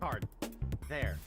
card. There.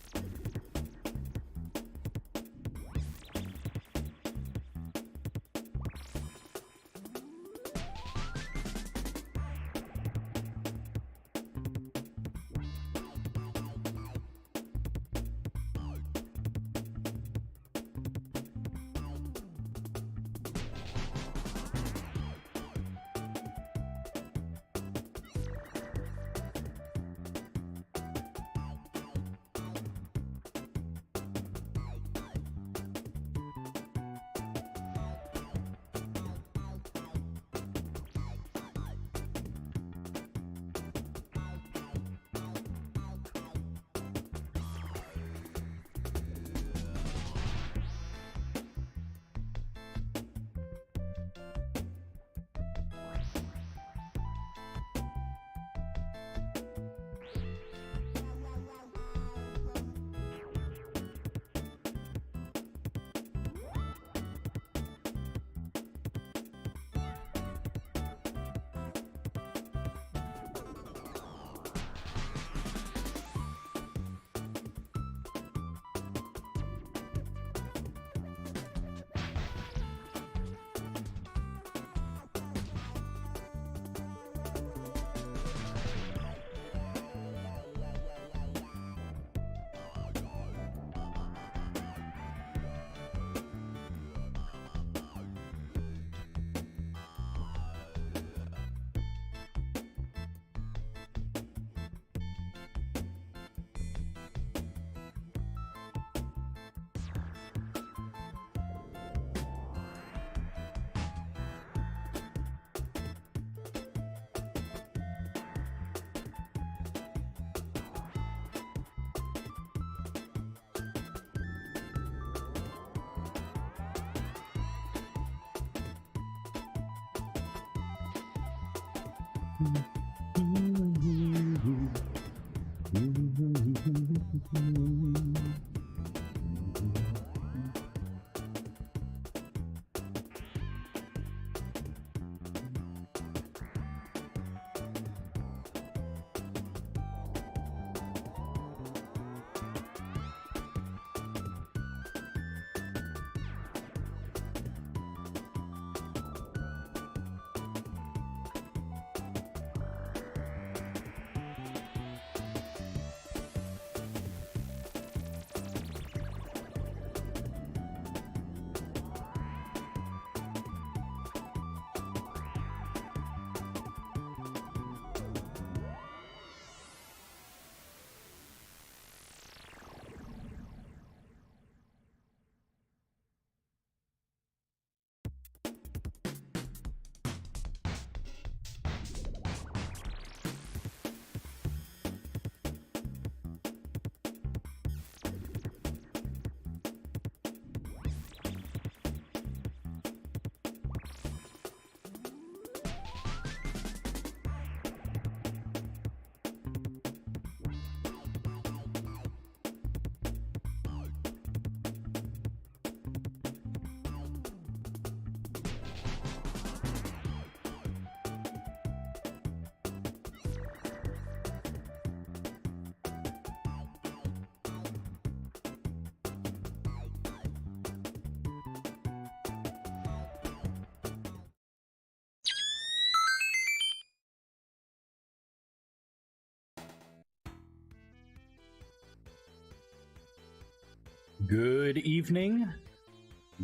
Good evening.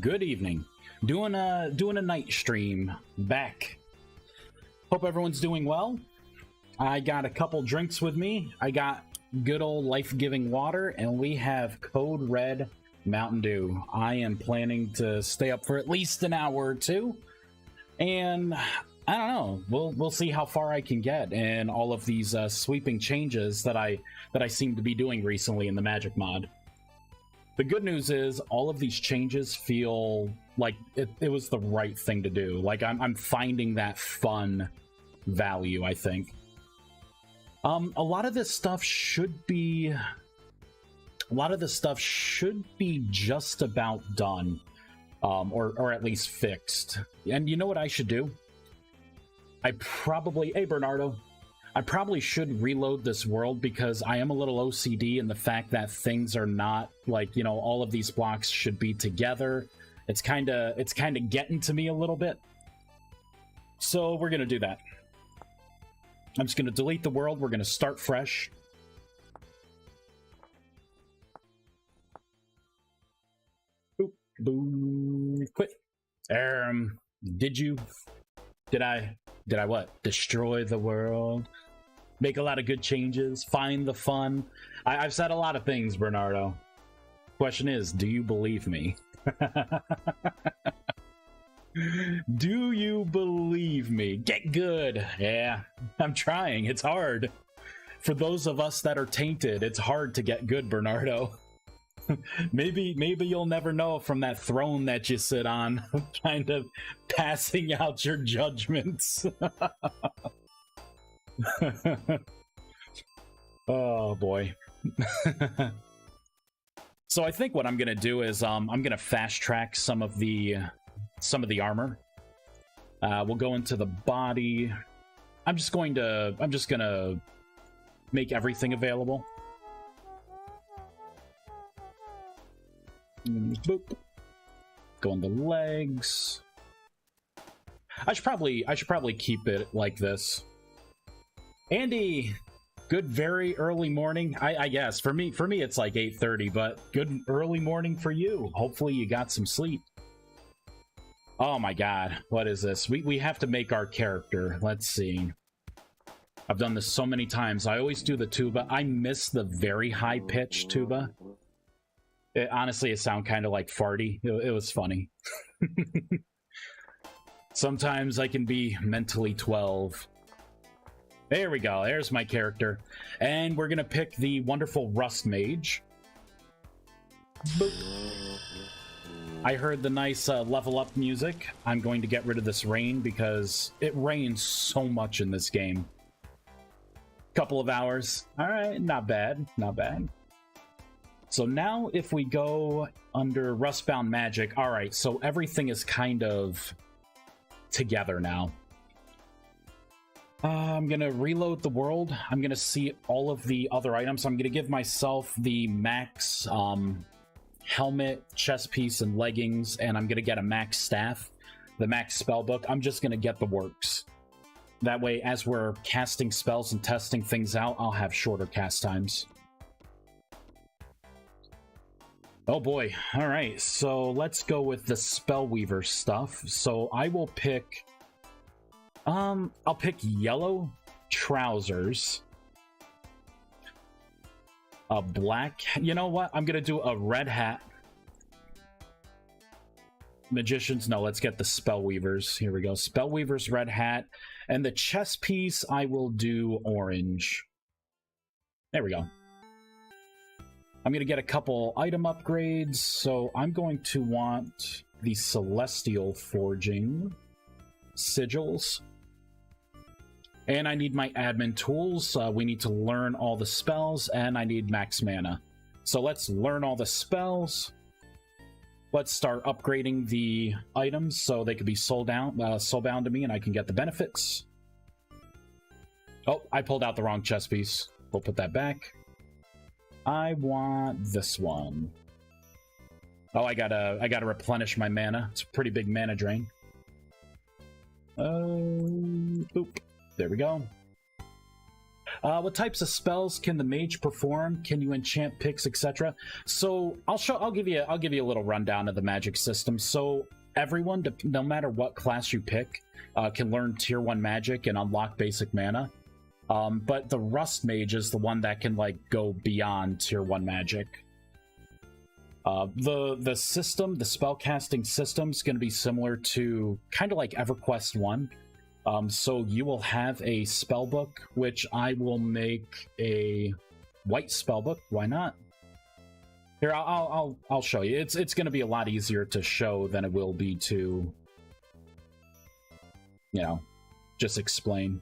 Good evening. Doing a night stream back. Hope everyone's doing well. I got a couple drinks with me. I got good old life-giving water, and we have Code Red Mountain Dew. I am planning to stay up for at least an hour or two, and I don't know. We'll see how far I can get in all of these sweeping changes that I seem to be doing recently in the Magic mod. The good news is all of these changes feel like it was the right thing to do. Like I'm finding that fun value, I think. A lot of this stuff should be just about done, or at least fixed. And you know what I should do? Hey Bernardo, I probably should reload this world because I am a little OCD in the fact that things are not like, you know, all of these blocks should be together. It's kind of getting to me a little bit. So we're going to do that. I'm just going to delete the world. We're going to start fresh. Boop, boom, quit. Did I what? Destroy the world? Make a lot of good changes? Find the fun? I've said a lot of things, Bernardo. Question is, do you believe me? Do you believe me? Get good. Yeah, I'm trying. It's hard. For those of us that are tainted, it's hard to get good, Bernardo. maybe you'll never know from that throne that you sit on, kind of passing out your judgments. Oh boy. So I think what I'm gonna do is I'm gonna fast track some of the armor. We'll go into the body. I'm just gonna make everything available. Boop. Go on the legs. I should probably keep it like this. Andy, good very early morning. I guess for me it's like 8:30, but good early morning for you. Hopefully you got some sleep. Oh my god, what is this? We have to make our character. Let's see. I've done this so many times. I always do the tuba. I miss the very high pitch tuba. Honestly, it sounded kind of like farty. It was funny. Sometimes I can be mentally 12. There we go. There's my character. And we're going to pick the wonderful Rust Mage. Boop. I heard the nice level up music. I'm going to get rid of this rain because it rains so much in this game. Couple of hours. All right, not bad. Not bad. So now if we go under Rustbound Magic, all right, so everything is kind of together now. I'm going to reload the world. I'm going to see all of the other items. I'm going to give myself the max helmet, chest piece, and leggings, and I'm going to get a max staff, the max spellbook. I'm just going to get the works. That way, as we're casting spells and testing things out, I'll have shorter cast times. Oh boy. All right, so let's go with the Spellweaver stuff. So I will pick... I'll pick yellow trousers. A black... You know what? I'm gonna do a red hat. Magicians, no, let's get the Spellweavers. Here we go. Spellweavers, red hat. And the chest piece, I will do orange. There we go. I'm going to get a couple item upgrades, so I'm going to want the Celestial Forging sigils. And I need my admin tools. We need to learn all the spells, and I need max mana. So let's learn all the spells. Let's start upgrading the items so they can be soulbound to me, and I can get the benefits. Oh, I pulled out the wrong chest piece. We'll put that back. I want this one. Oh, I gotta replenish my mana. It's a pretty big mana drain. Boop. There we go. What types of spells can the mage perform? Can you enchant picks, etc.? So I'll give you a little rundown of the magic system. So everyone, no matter what class you pick, can learn tier 1 magic and unlock basic mana. But the Rust Mage is the one that can like go beyond tier 1 magic. The system, the spellcasting system, is going to be similar to kind of like EverQuest 1. So you will have a spellbook, which I will make a white spellbook. Why not? Here, I'll show you. It's going to be a lot easier to show than it will be to, you know, just explain.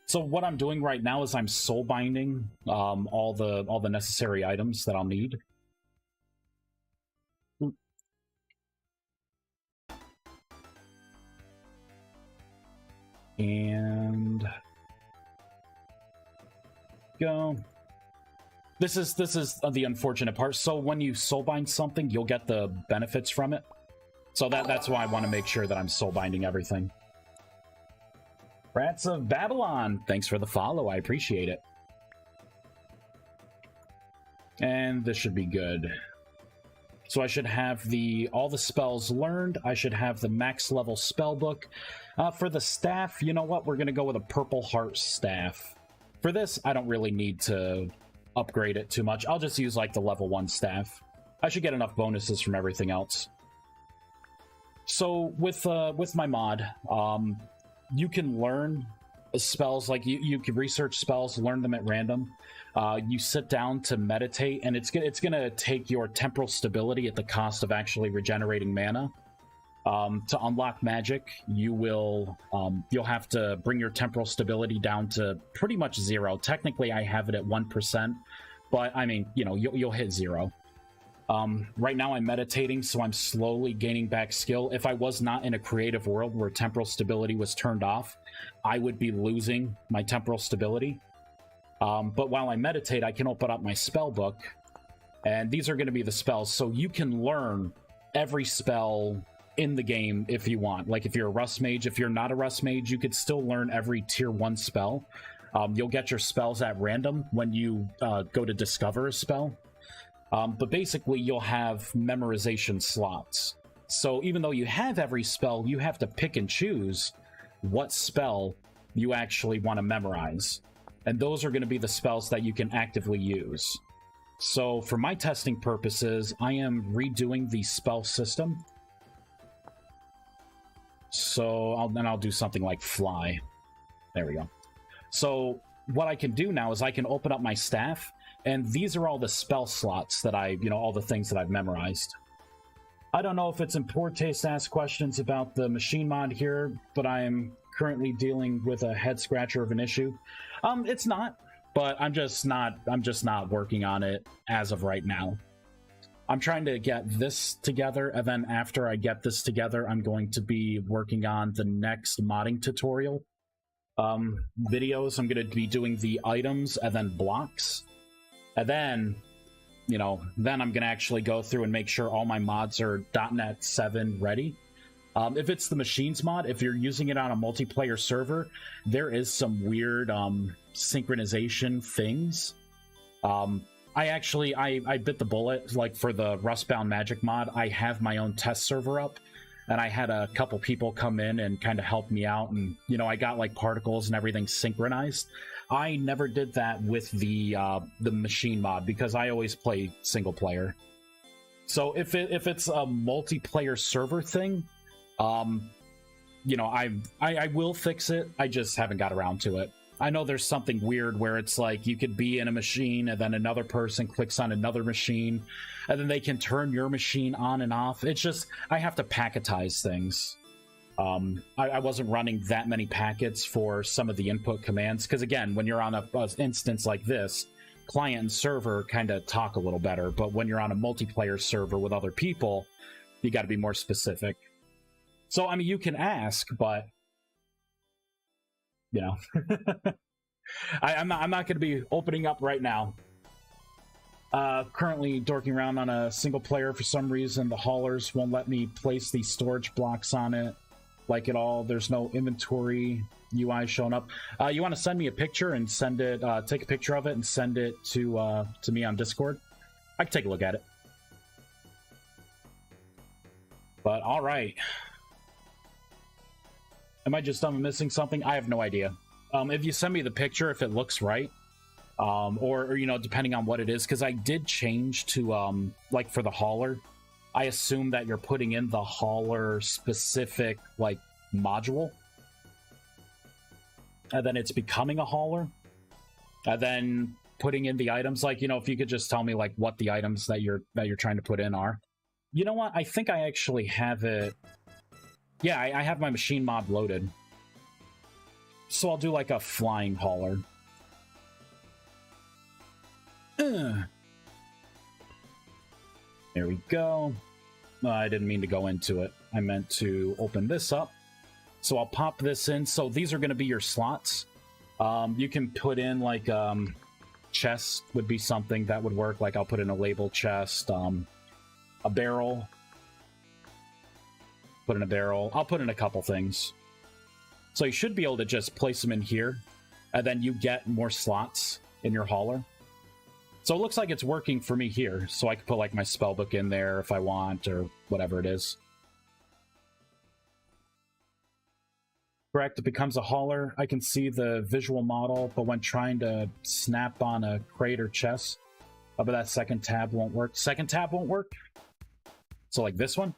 So what I'm doing right now is I'm soul binding all the necessary items that I'll need. And go. This is the unfortunate part. So when you soulbind something, you'll get the benefits from it. So that's why I want to make sure that I'm soulbinding everything. Rats of Babylon, thanks for the follow. I appreciate it. And this should be good. So I should have all the spells learned. I should have the max level spell book. For the staff, you know what? We're going to go with a Purple Heart staff. For this, I don't really need to upgrade it too much. I'll just use like the level 1 staff. I should get enough bonuses from everything else. So with my mod, you can learn spells, like you can research spells, learn them at random. You sit down to meditate, and it's gonna take your temporal stability at the cost of actually regenerating mana. To unlock magic, you'll have to bring your temporal stability down to pretty much 0. Technically, I have it at 1%, but I mean, you know, you'll hit 0. Right now I'm meditating, so I'm slowly gaining back skill. If I was not in a creative world where temporal stability was turned off, I would be losing my temporal stability. But while I meditate, I can open up my spell book, and these are going to be the spells. So you can learn every spell in the game if you want. Like if you're a Rust Mage, if you're not a Rust Mage, you could still learn every tier 1 spell. You'll get your spells at random when you go to discover a spell. But basically, you'll have memorization slots. So even though you have every spell, you have to pick and choose what spell you actually want to memorize. And those are going to be the spells that you can actively use. So for my testing purposes, I am redoing the spell system. So I'll do something like fly. There we go. So what I can do now is I can open up my staff, and these are all the spell slots that all the things that I've memorized. I don't know if it's in poor taste to ask questions about the machine mod here, but I am currently dealing with a head scratcher of an issue. It's not, but I'm just not working on it as of right now. I'm trying to get this together, and then after I get this together, I'm going to be working on the next modding tutorial videos. I'm going to be doing the items and then blocks. And then, then I'm going to actually go through and make sure all my mods are .NET 7 ready. If it's the machines mod, if you're using it on a multiplayer server, there is some weird synchronization things. I bit the bullet. Like for the Rustbound Magic mod, I have my own test server up, and I had a couple people come in and kind of help me out, and I got like particles and everything synchronized. I never did that with the machine mod because I always play single player. So if it's a multiplayer server thing, I will fix it. I just haven't got around to it. I know there's something weird where it's like you could be in a machine and then another person clicks on another machine and then they can turn your machine on and off. It's just, I have to packetize things. I wasn't running that many packets for some of the input commands because, again, when you're on an instance like this, client and server kind of talk a little better, but when you're on a multiplayer server with other people, you got to be more specific. So, I mean, you can ask, but I'm not going to be opening up right now. Currently dorking around on a single player. For some reason, the haulers won't let me place these storage blocks on it like at all. There's no inventory UI showing up. You want to send me a picture and send it, take a picture of it and send it to me on Discord? I can take a look at it. But all right. Am I just missing something? I have no idea. If you send me the picture, if it looks right, or depending on what it is, because I did change to, like for the hauler, I assume that you're putting in the hauler specific, like, module. And then it's becoming a hauler. And then putting in the items, like, if you could just tell me, like, what the items that you're trying to put in are. You know what? I think I actually have it. Yeah, I have my machine mod loaded. So I'll do like a flying hauler. There we go. I didn't mean to go into it. I meant to open this up. So I'll pop this in. So these are going to be your slots. You can put in like chest would be something that would work. Like I'll put in a label chest, a barrel. Put in a barrel. I'll put in a couple things. So you should be able to just place them in here, and then you get more slots in your hauler. So it looks like it's working for me here. So I can put like my spellbook in there if I want, or whatever it is. Correct, it becomes a hauler. I can see the visual model, but when trying to snap on a crate or chest, but that second tab won't work. Second tab won't work? So like this one?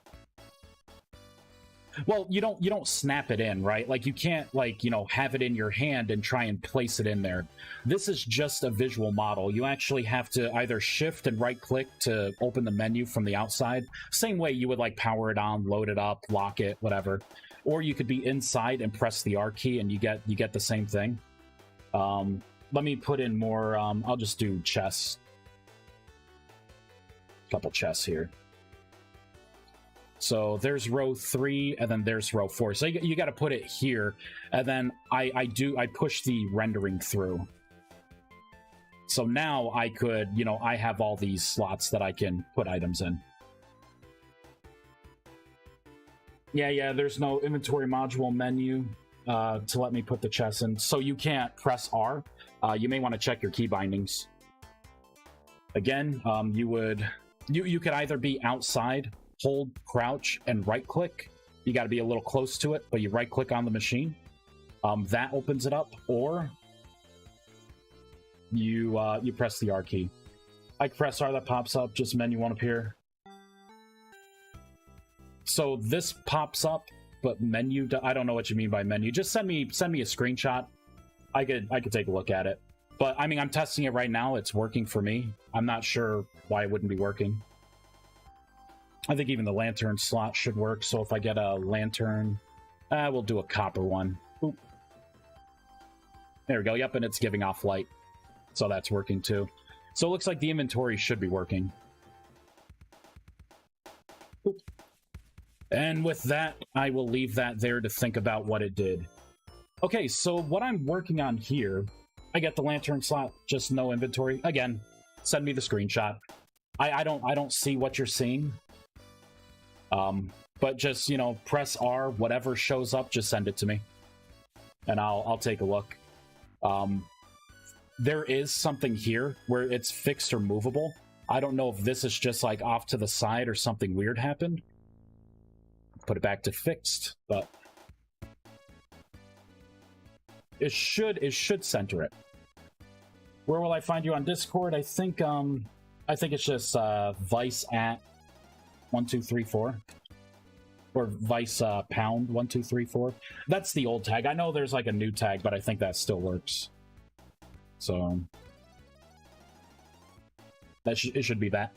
Well, you don't snap it in, right? Like you can't, like, you know, have it in your hand and try and place it in there. This is just a visual model. You actually have to either shift and right click to open the menu from the outside. Same way you would like power it on, load it up, lock it, whatever. Or you could be inside and press the R key and you get the same thing. Let me put in more, I'll just do chests. Couple chests here. So there's row 3, and then there's row 4. So you got to put it here, and then I push the rendering through. So now I could, you know, I have all these slots that I can put items in. Yeah, there's no inventory module menu to let me put the chests in. So you can't press R. You may want to check your key bindings. Again, you could either be outside, hold crouch and right click. You got to be a little close to it, but you right click on the machine. That opens it up, or you press the R key. I press R, that pops up, just menu won't appear. So this pops up, but menu, I don't know what you mean by menu. Just send me a screenshot. I could take a look at it. But I mean, I'm testing it right now. It's working for me. I'm not sure why it wouldn't be working. I think even the lantern slot should work. So if I get a lantern, we'll do a copper one. Oop. There we go. Yep, and it's giving off light. So that's working too. So it looks like the inventory should be working. Oop. And with that, I will leave that there to think about what it did. Okay, so what I'm working on here, I get the lantern slot, just no inventory. Again, send me the screenshot. I don't see what you're seeing. But just, you know, press R, whatever shows up, just send it to me. And I'll take a look. There is something here where it's fixed or movable. I don't know if this is just like off to the side or something weird happened. Put it back to fixed, but it should center it. Where will I find you on Discord? I think it's just Vice at 1234 or Vice pound 1234. That's the old tag. I know there's like a new tag, but I think that still works. So it should be that.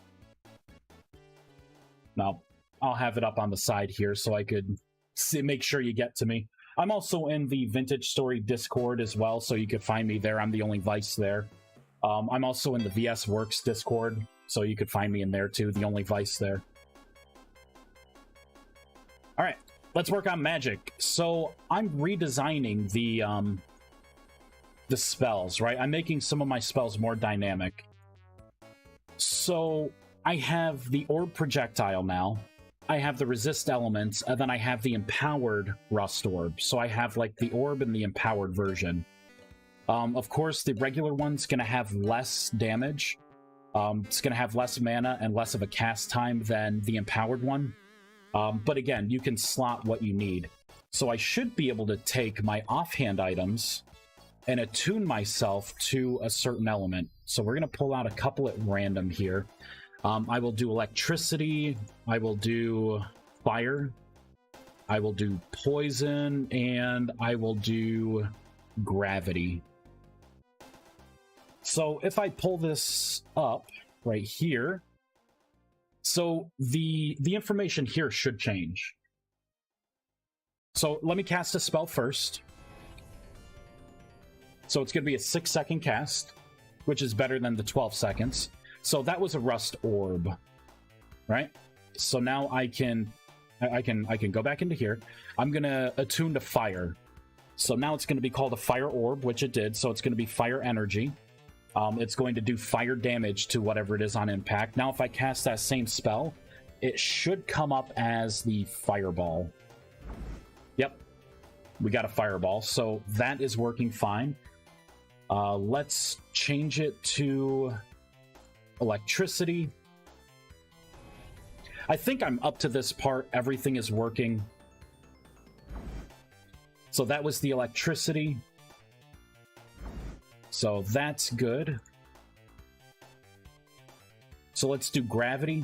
Now I'll have it up on the side here so I could make sure you get to me. I'm also in the Vintage Story Discord as well, so you could find me there. I'm the only Vice there. I'm also in the VS Works Discord, so you could find me in there too, the only Vice there. Alright, let's work on magic. So I'm redesigning the spells, right? I'm making some of my spells more dynamic. So I have the orb projectile now. I have the resist elements, and then I have the empowered rust orb. So I have like the orb and the empowered version. Of course, the regular one's going to have less damage. It's going to have less mana and less of a cast time than the empowered one. But again, you can slot what you need. So I should be able to take my offhand items and attune myself to a certain element. So we're going to pull out a couple at random here. I will do electricity, I will do fire, I will do poison, and I will do gravity. So if I pull this up right here, so the information here should change. So let me cast a spell first. So it's going to be a 6-second cast, which is better than the 12 seconds. So that was a rust orb, right? So now I can go back into here. I'm gonna attune to fire. So now it's gonna be called a fire orb, which it did. So it's gonna be fire energy. It's going to do fire damage to whatever it is on impact. Now, if I cast that same spell, it should come up as the fireball. Yep, we got a fireball, so that is working fine. Let's change it to electricity. I think I'm up to this part. Everything is working. So that was the electricity. So that's good. So let's do gravity.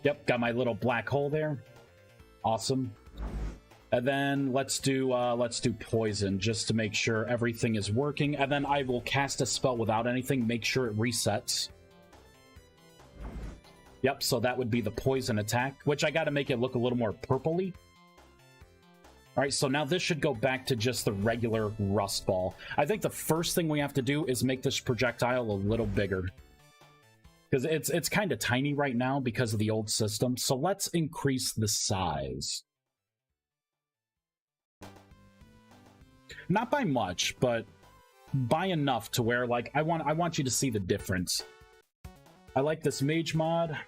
Yep, got my little black hole there. Awesome. And then let's do poison just to make sure everything is working. And then I will cast a spell without anything, make sure it resets. Yep, so that would be the poison attack, which I got to make it look a little more purpley. All right, so now this should go back to just the regular rust ball. I think the first thing we have to do is make this projectile a little bigger, because it's kind of tiny right now because of the old system. So let's increase the size. Not by much, but by enough to where, like, I want you to see the difference. I like this mage mod.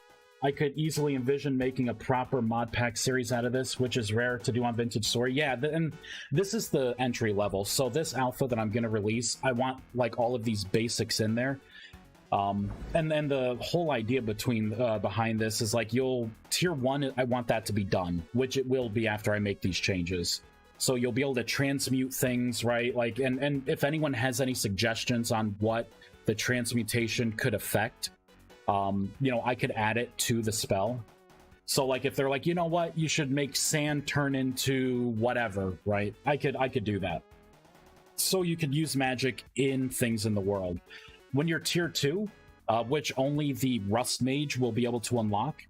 I could easily envision making a proper mod pack series out of this, which is rare to do on Vintage Story. Yeah, and this is the entry level. So this alpha that I'm going to release, I want, like, all of these basics in there. And then the whole idea behind this is, like, tier 1, I want that to be done, which it will be after I make these changes. So you'll be able to transmute things, right? Like, and if anyone has any suggestions on what the transmutation could affect, you know, I could add it to the spell. So, like, if they're like, you know what, you should make sand turn into whatever, right? I could do that. So you could use magic in things in the world. When you're tier 2, which only the Rust Mage will be able to unlock,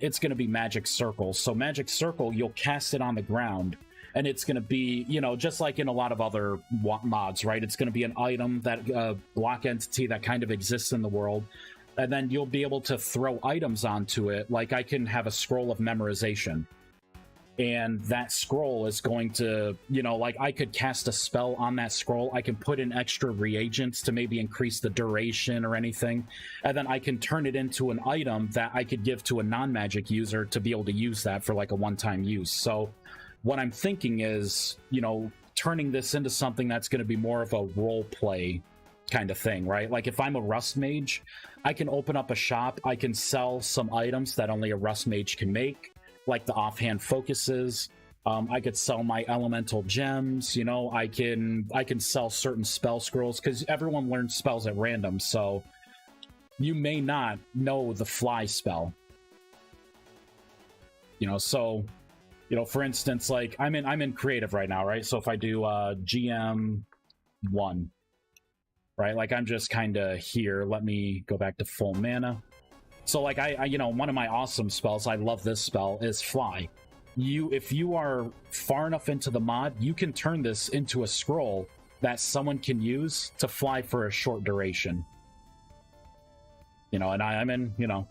it's going to be Magic Circle. So Magic Circle, you'll cast it on the ground, and it's going to be, you know, just like in a lot of other mods, right? It's going to be an item, that block entity that kind of exists in the world, and then you'll be able to throw items onto it. Like, I can have a scroll of memorization, and that scroll is going to, you know, like, I could cast a spell on that scroll. I can put in extra reagents to maybe increase the duration or anything, and then I can turn it into an item that I could give to a non-magic user to be able to use that for, like, a one-time use. So what I'm thinking is, you know, turning this into something that's going to be more of a role play kind of thing, right? Like, if I'm a Rust Mage, I can open up a shop, I can sell some items that only a Rust Mage can make, like the offhand focuses. I could sell my elemental gems, you know, I can sell certain spell scrolls, because everyone learns spells at random, so you may not know the fly spell. You know, so, you know, for instance, like, I'm in creative right now, right? So if I do GM 1, right? Like, I'm just kind of here. Let me go back to full mana. So, like, I you know, one of my awesome spells, I love this spell, is Fly. If you are far enough into the mod, you can turn this into a scroll that someone can use to fly for a short duration. You know, and I'm in, you know,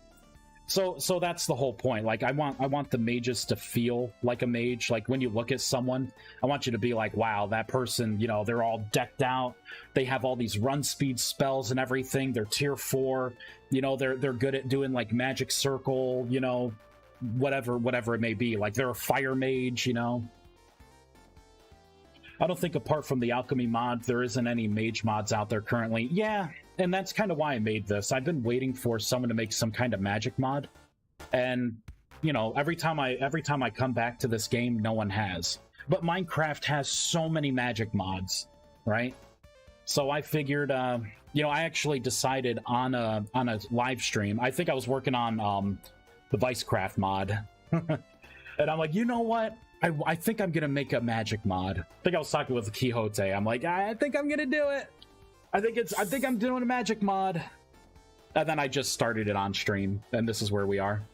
so that's the whole point. Like, I want the mages to feel like a mage. Like, when you look at someone, I want you to be like, wow, that person, you know, they're all decked out, they have all these run speed spells and everything, they're tier 4, you know, they're good at doing, like, magic circle, you know, whatever it may be. Like, they're a fire mage, you know. I don't think, apart from the alchemy mod, there isn't any mage mods out there currently. Yeah, and that's kind of why I made this. I've been waiting for someone to make some kind of magic mod, and, you know, every time I come back to this game, no one has. But Minecraft has so many magic mods, right? So I figured, you know, I actually decided on a live stream. I think I was working on the ViesCraft mod, and I'm like, you know what? I think I'm gonna make a magic mod. I think I was talking with Quixote. I'm like, I think I'm gonna do it. I think I'm doing a magic mod. And then I just started it on stream, and this is where we are.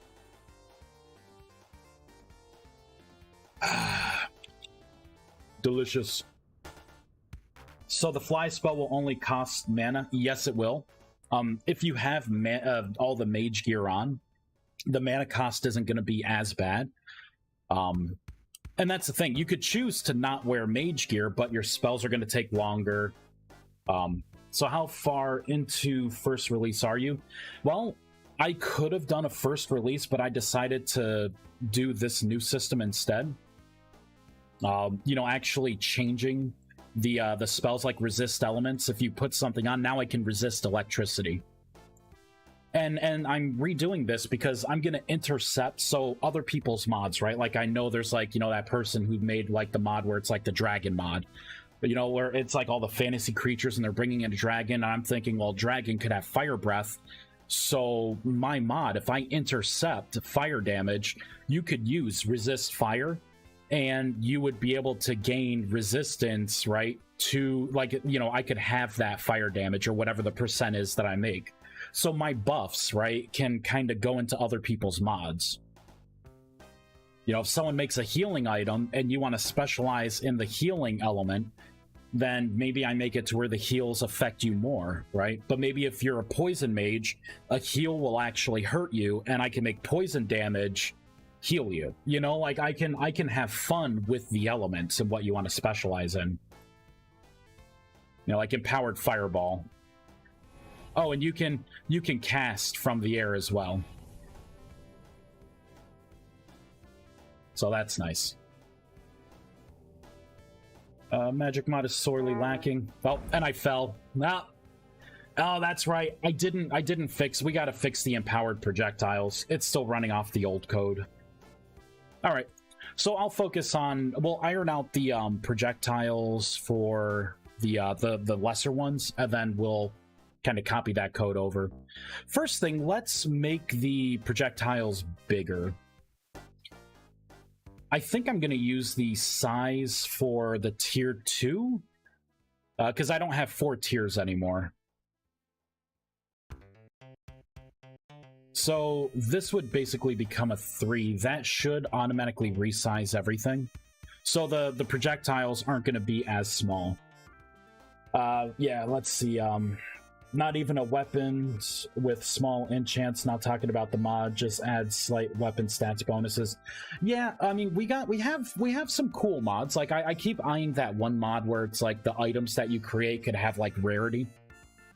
Delicious. So the fly spell will only cost mana. Yes, it will. If you have all the mage gear on, the mana cost isn't going to be as bad. And that's the thing. You could choose to not wear mage gear, but your spells are going to take longer. So how far into first release are you? Well, I could have done a first release, but I decided to do this new system instead. You know, actually changing the spells like resist elements. If you put something on, now I can resist electricity. And I'm redoing this because I'm going to intercept other people's mods, right? Like, I know there's, like, you know, that person who made, like, the mod where it's, like, the dragon mod. But, you know, where it's, like, all the fantasy creatures and they're bringing in a dragon. And I'm thinking, well, dragon could have fire breath. So my mod, if I intercept fire damage, you could use resist fire. And you would be able to gain resistance, right? To, like, you know, I could have that fire damage or whatever the percent is that I make. So my buffs, right, can kind of go into other people's mods. You know, if someone makes a healing item and you want to specialize in the healing element, then maybe I make it to where the heals affect you more, right? But maybe if you're a poison mage, a heal will actually hurt you, and I can make poison damage heal you. You know, like, I can have fun with the elements and what you want to specialize in. You know, like empowered fireball. Oh, and you can cast from the air as well. So that's nice. Magic mod is sorely lacking. Oh, and I fell. Ah. Oh, that's right. I didn't fix. We got to fix the empowered projectiles. It's still running off the old code. All right. So I'll focus on. We'll iron out the projectiles for the lesser ones, and then we'll kind of copy that code over. First thing, let's make the projectiles bigger. I think I'm going to use the size for the tier 2, because I don't have 4 tiers anymore. So this would basically become a 3. That should automatically resize everything. So the projectiles aren't going to be as small. Yeah, let's see. Not even a weapon with small enchants, not talking about the mod, just add slight weapon stats bonuses. Yeah, I mean, we have some cool mods. Like, I keep eyeing that one mod where it's like the items that you create could have like rarity.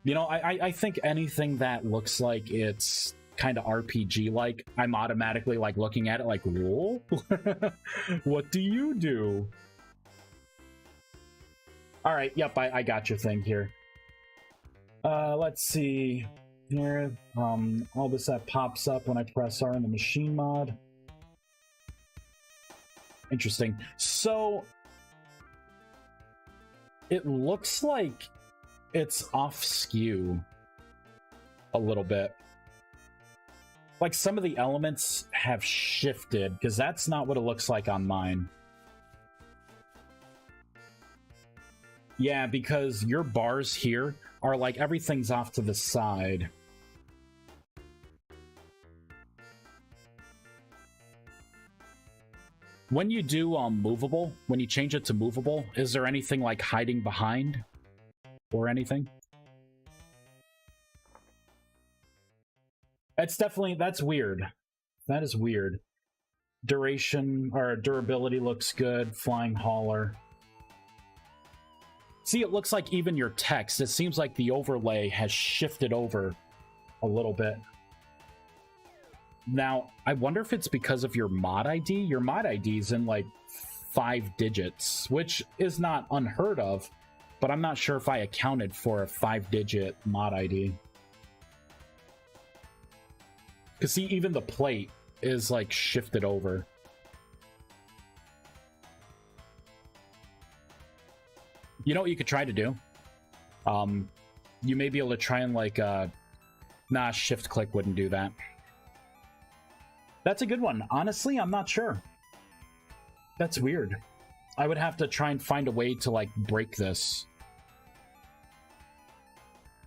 You know, I think anything that looks like it's kind of RPG like, I'm automatically like looking at it like, whoa, what do you do? All right, yep, I got your thing here. Let's see here. All this that pops up when I press R in the machine mod. Interesting. So it looks like it's off skew a little bit. Like, some of the elements have shifted, because that's not what it looks like on mine. Yeah, because your bars here are like everything's off to the side. When you do movable, when you change it to movable, is there anything like hiding behind or anything? That's weird. That is weird. Duration or durability looks good. Flying hauler. See, it looks like even your text, it seems like the overlay has shifted over a little bit. Now, I wonder if it's because of your mod ID. Your mod ID is in like 5 digits, which is not unheard of, but I'm not sure if I accounted for a 5-digit mod ID. Because see, even the plate is like shifted over. You know what you could try to do? You may be able to try and like, nah, shift click wouldn't do that. That's a good one. Honestly, I'm not sure. That's weird. I would have to try and find a way to like break this.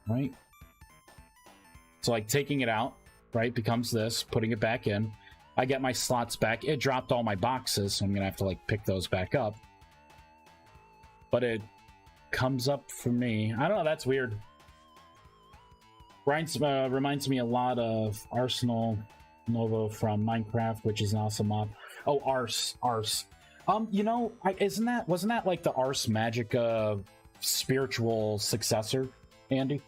Right? So like taking it out, right, becomes this, putting it back in. I get my slots back. It dropped all my boxes, so I'm gonna have to like pick those back up. But it comes up for me. I don't know, that's weird. Reminds me a lot of Arsenal Novo from Minecraft, which is an awesome mod. Oh, Ars. You know, wasn't that like the Ars Magic spiritual successor, Andy?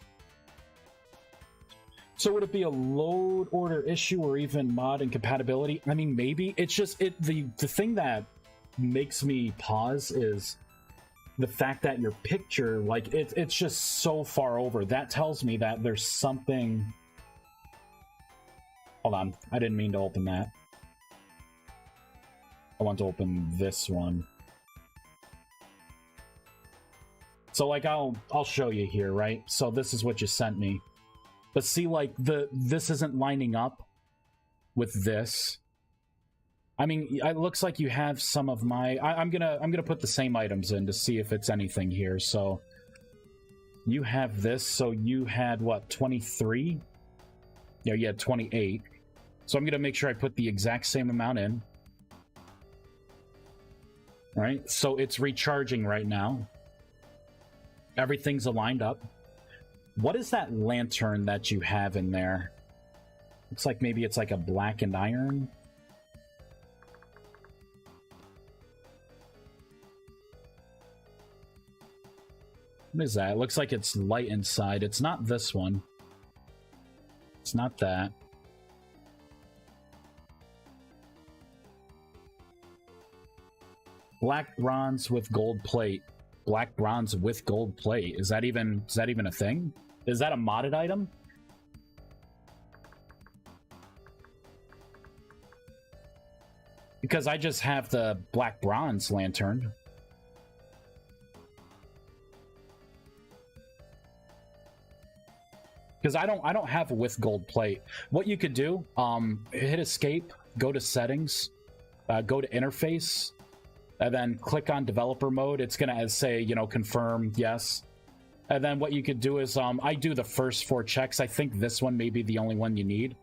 So would it be a load order issue or even mod incompatibility? I mean, maybe. It's just the thing that makes me pause is the fact that your picture, like, it's just so far over. That tells me that there's something. Hold on, I didn't mean to open that. I want to open this one. So like I'll show you here, right? So this is what you sent me. But see, like, this isn't lining up with this. I mean, it looks like you have some of my... I'm gonna put the same items in to see if it's anything here. So you have this. So you had, what, 23? Yeah, you had 28. So I'm gonna make sure I put the exact same amount in. All right, so it's recharging right now. Everything's aligned up. What is that lantern that you have in there? Looks like maybe it's like a blackened iron. What is that? It looks like it's light inside. It's not this one. It's not that. Black bronze with gold plate. Black bronze with gold plate. Is that even a thing? Is that a modded item? Because I just have the black bronze lantern. Because I don't have a with gold plate. What you could do, hit escape, go to settings, go to interface, and then click on developer mode. It's gonna say, you know, confirm yes. And then what you could do is, I do the first 4 checks. I think this one may be the only one you need.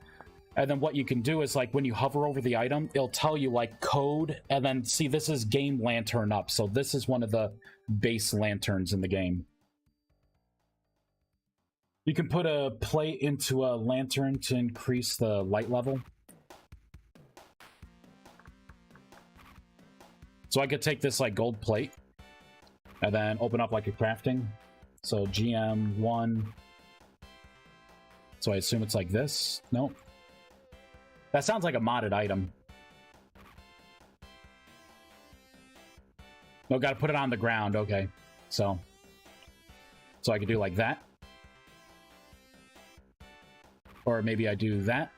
And then what you can do is, like, when you hover over the item, it'll tell you, like, code. And then, see, this is game lantern up. So this is one of the base lanterns in the game. You can put a plate into a lantern to increase the light level. So I could take this, like, gold plate and then open up, like, a crafting. So GM1. So I assume it's like this. Nope. That sounds like a modded item. No, gotta put it on the ground. Okay. So I could do like that. Or maybe I do that.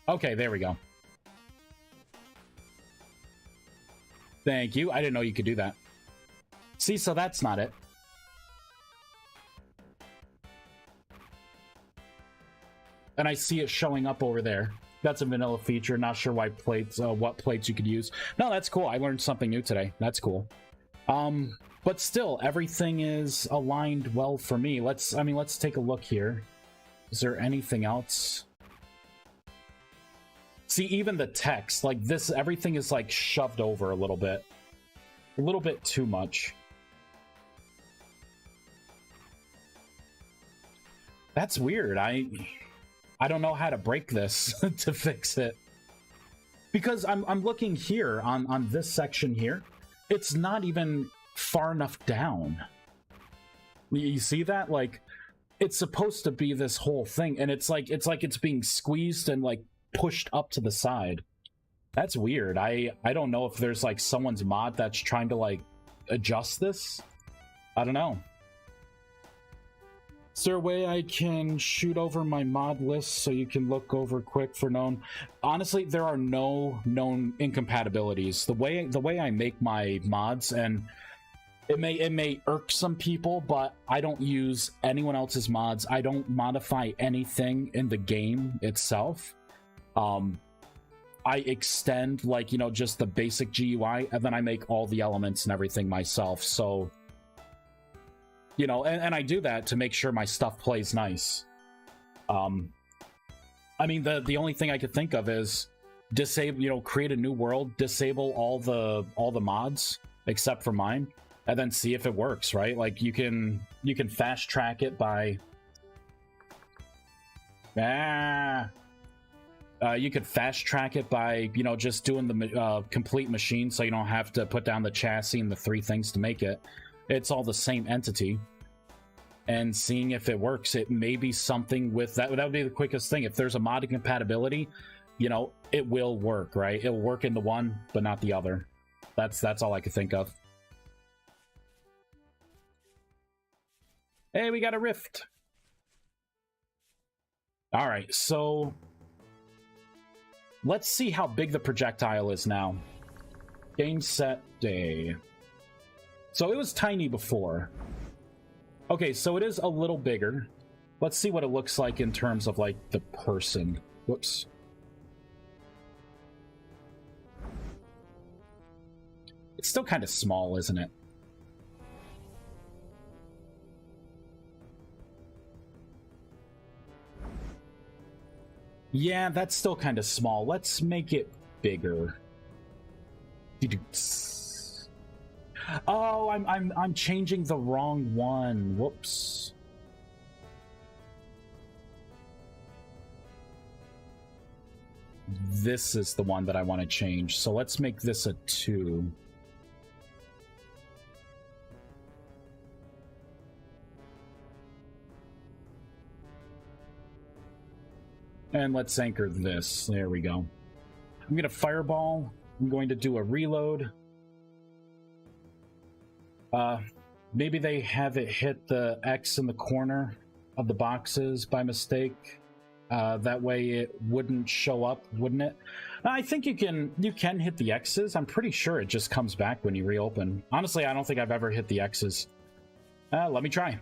Okay, there we go. Thank you. I didn't know you could do that. See, so that's not it. And I see it showing up over there. That's a vanilla feature. Not sure why plates, what plates you could use. No, that's cool. I learned something new today. That's cool. But still, everything is aligned well for me. Let's take a look here. Is there anything else? See, even the text, like this, everything is like shoved over a little bit too much. That's weird. I don't know how to break this to fix it. Because I'm looking here on this section here. It's not even far enough down. You see that? Like, it's supposed to be this whole thing, and it's like it's being squeezed and like pushed up to the side. That's weird. I don't know if there's like someone's mod that's trying to like adjust this. I don't know. Is there a way I can shoot over my mod list so you can look over quick for known? Honestly, there are no known incompatibilities. The way I make my mods, and it may irk some people, but I don't use anyone else's mods. I don't modify anything in the game itself. I extend, like, you know, just the basic GUI, and then I make all the elements and everything myself. So, you know, and I do that to make sure my stuff plays nice. I mean, the only thing I could think of is disable, you know, create a new world, disable all the mods except for mine, and then see if it works, right? Like, you can fast track it by Ah. You could fast track it by, you know, just doing the complete machine, so you don't have to put down the chassis and the 3 things to make it. It's all the same entity. And seeing if it works. It may be something with that. That would be the quickest thing. If there's a modding compatibility, you know, it will work, right? It'll work in the one, but not the other. That's all I could think of. Hey, we got a rift. All right, so let's see how big the projectile is now. Game, set, day. So it was tiny before. Okay, so it is a little bigger. Let's see what it looks like in terms of, like, the person. Whoops. It's still kind of small, isn't it? Yeah, that's still kind of small. Let's make it bigger. Oh, I'm changing the wrong one. Whoops. This is the one that I want to change. So let's make this a 2. And let's anchor this. There we go. I'm going to fireball. I'm going to do a reload. Maybe they have it hit the X in the corner of the boxes by mistake. That way it wouldn't show up, wouldn't it? I think you can hit the X's. I'm pretty sure it just comes back when you reopen. Honestly, I don't think I've ever hit the X's. Let me try.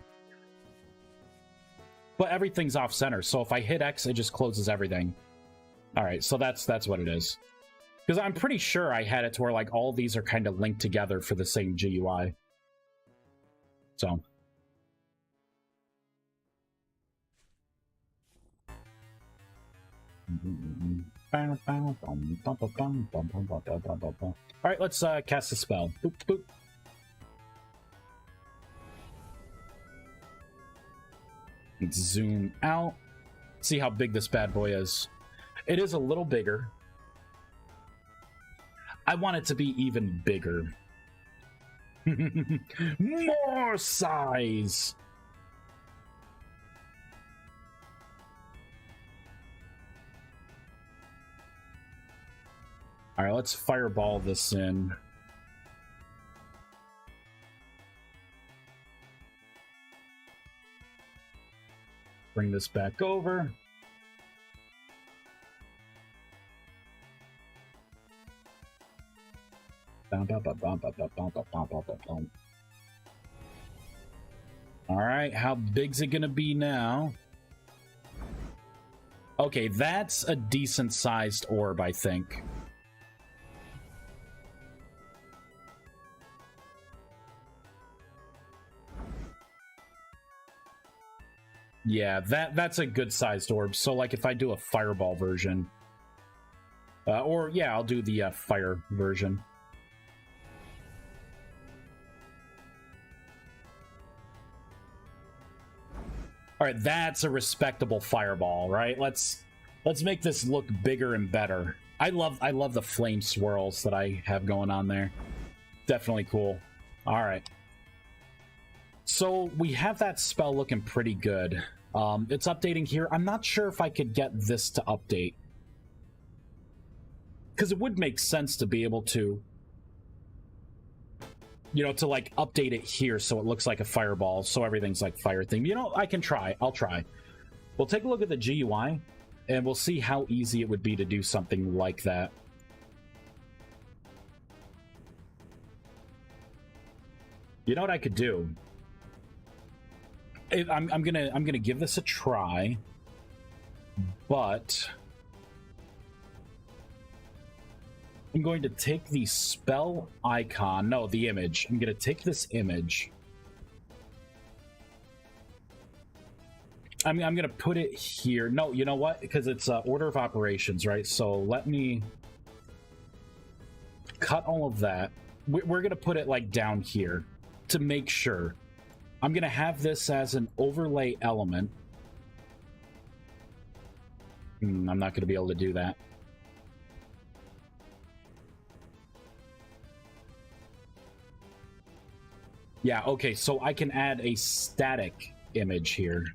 But everything's off center, so if I hit X, it just closes everything. All right, so that's what it is. Because I'm pretty sure I had it to where like all these are kind of linked together for the same GUI. So. All right, let's cast a spell. Boop, boop. Let's zoom out. See how big this bad boy is. It is a little bigger. I want it to be even bigger. More size. All right, let's fireball this in. Bring this back over. All right, how big's it gonna be now? Okay, that's a decent sized orb, I think. Yeah, that's a good sized orb. So like if I do a fireball version, or yeah, I'll do the fire version. All right, that's a respectable fireball, right? Let's make this look bigger and better. I love the flame swirls that I have going on there. Definitely cool. All right. So we have that spell looking pretty good. It's updating here. I'm not sure if I could get this to update. Because it would make sense to be able to, you know, to like update it here so it looks like a fireball, so everything's like fire theme. You know, I can try. I'll try. We'll take a look at the GUI, and we'll see how easy it would be to do something like that. You know what I could do? I'm gonna give this a try, but I'm going to take the spell icon, no, the image. I'm gonna take this image. I'm gonna put it here. No, you know what? Because it's order of operations, right? So let me cut all of that. We're gonna put it like down here to make sure. I'm gonna have this as an overlay element. I'm not going to be able to do that. Yeah, okay, so I can add a static image here.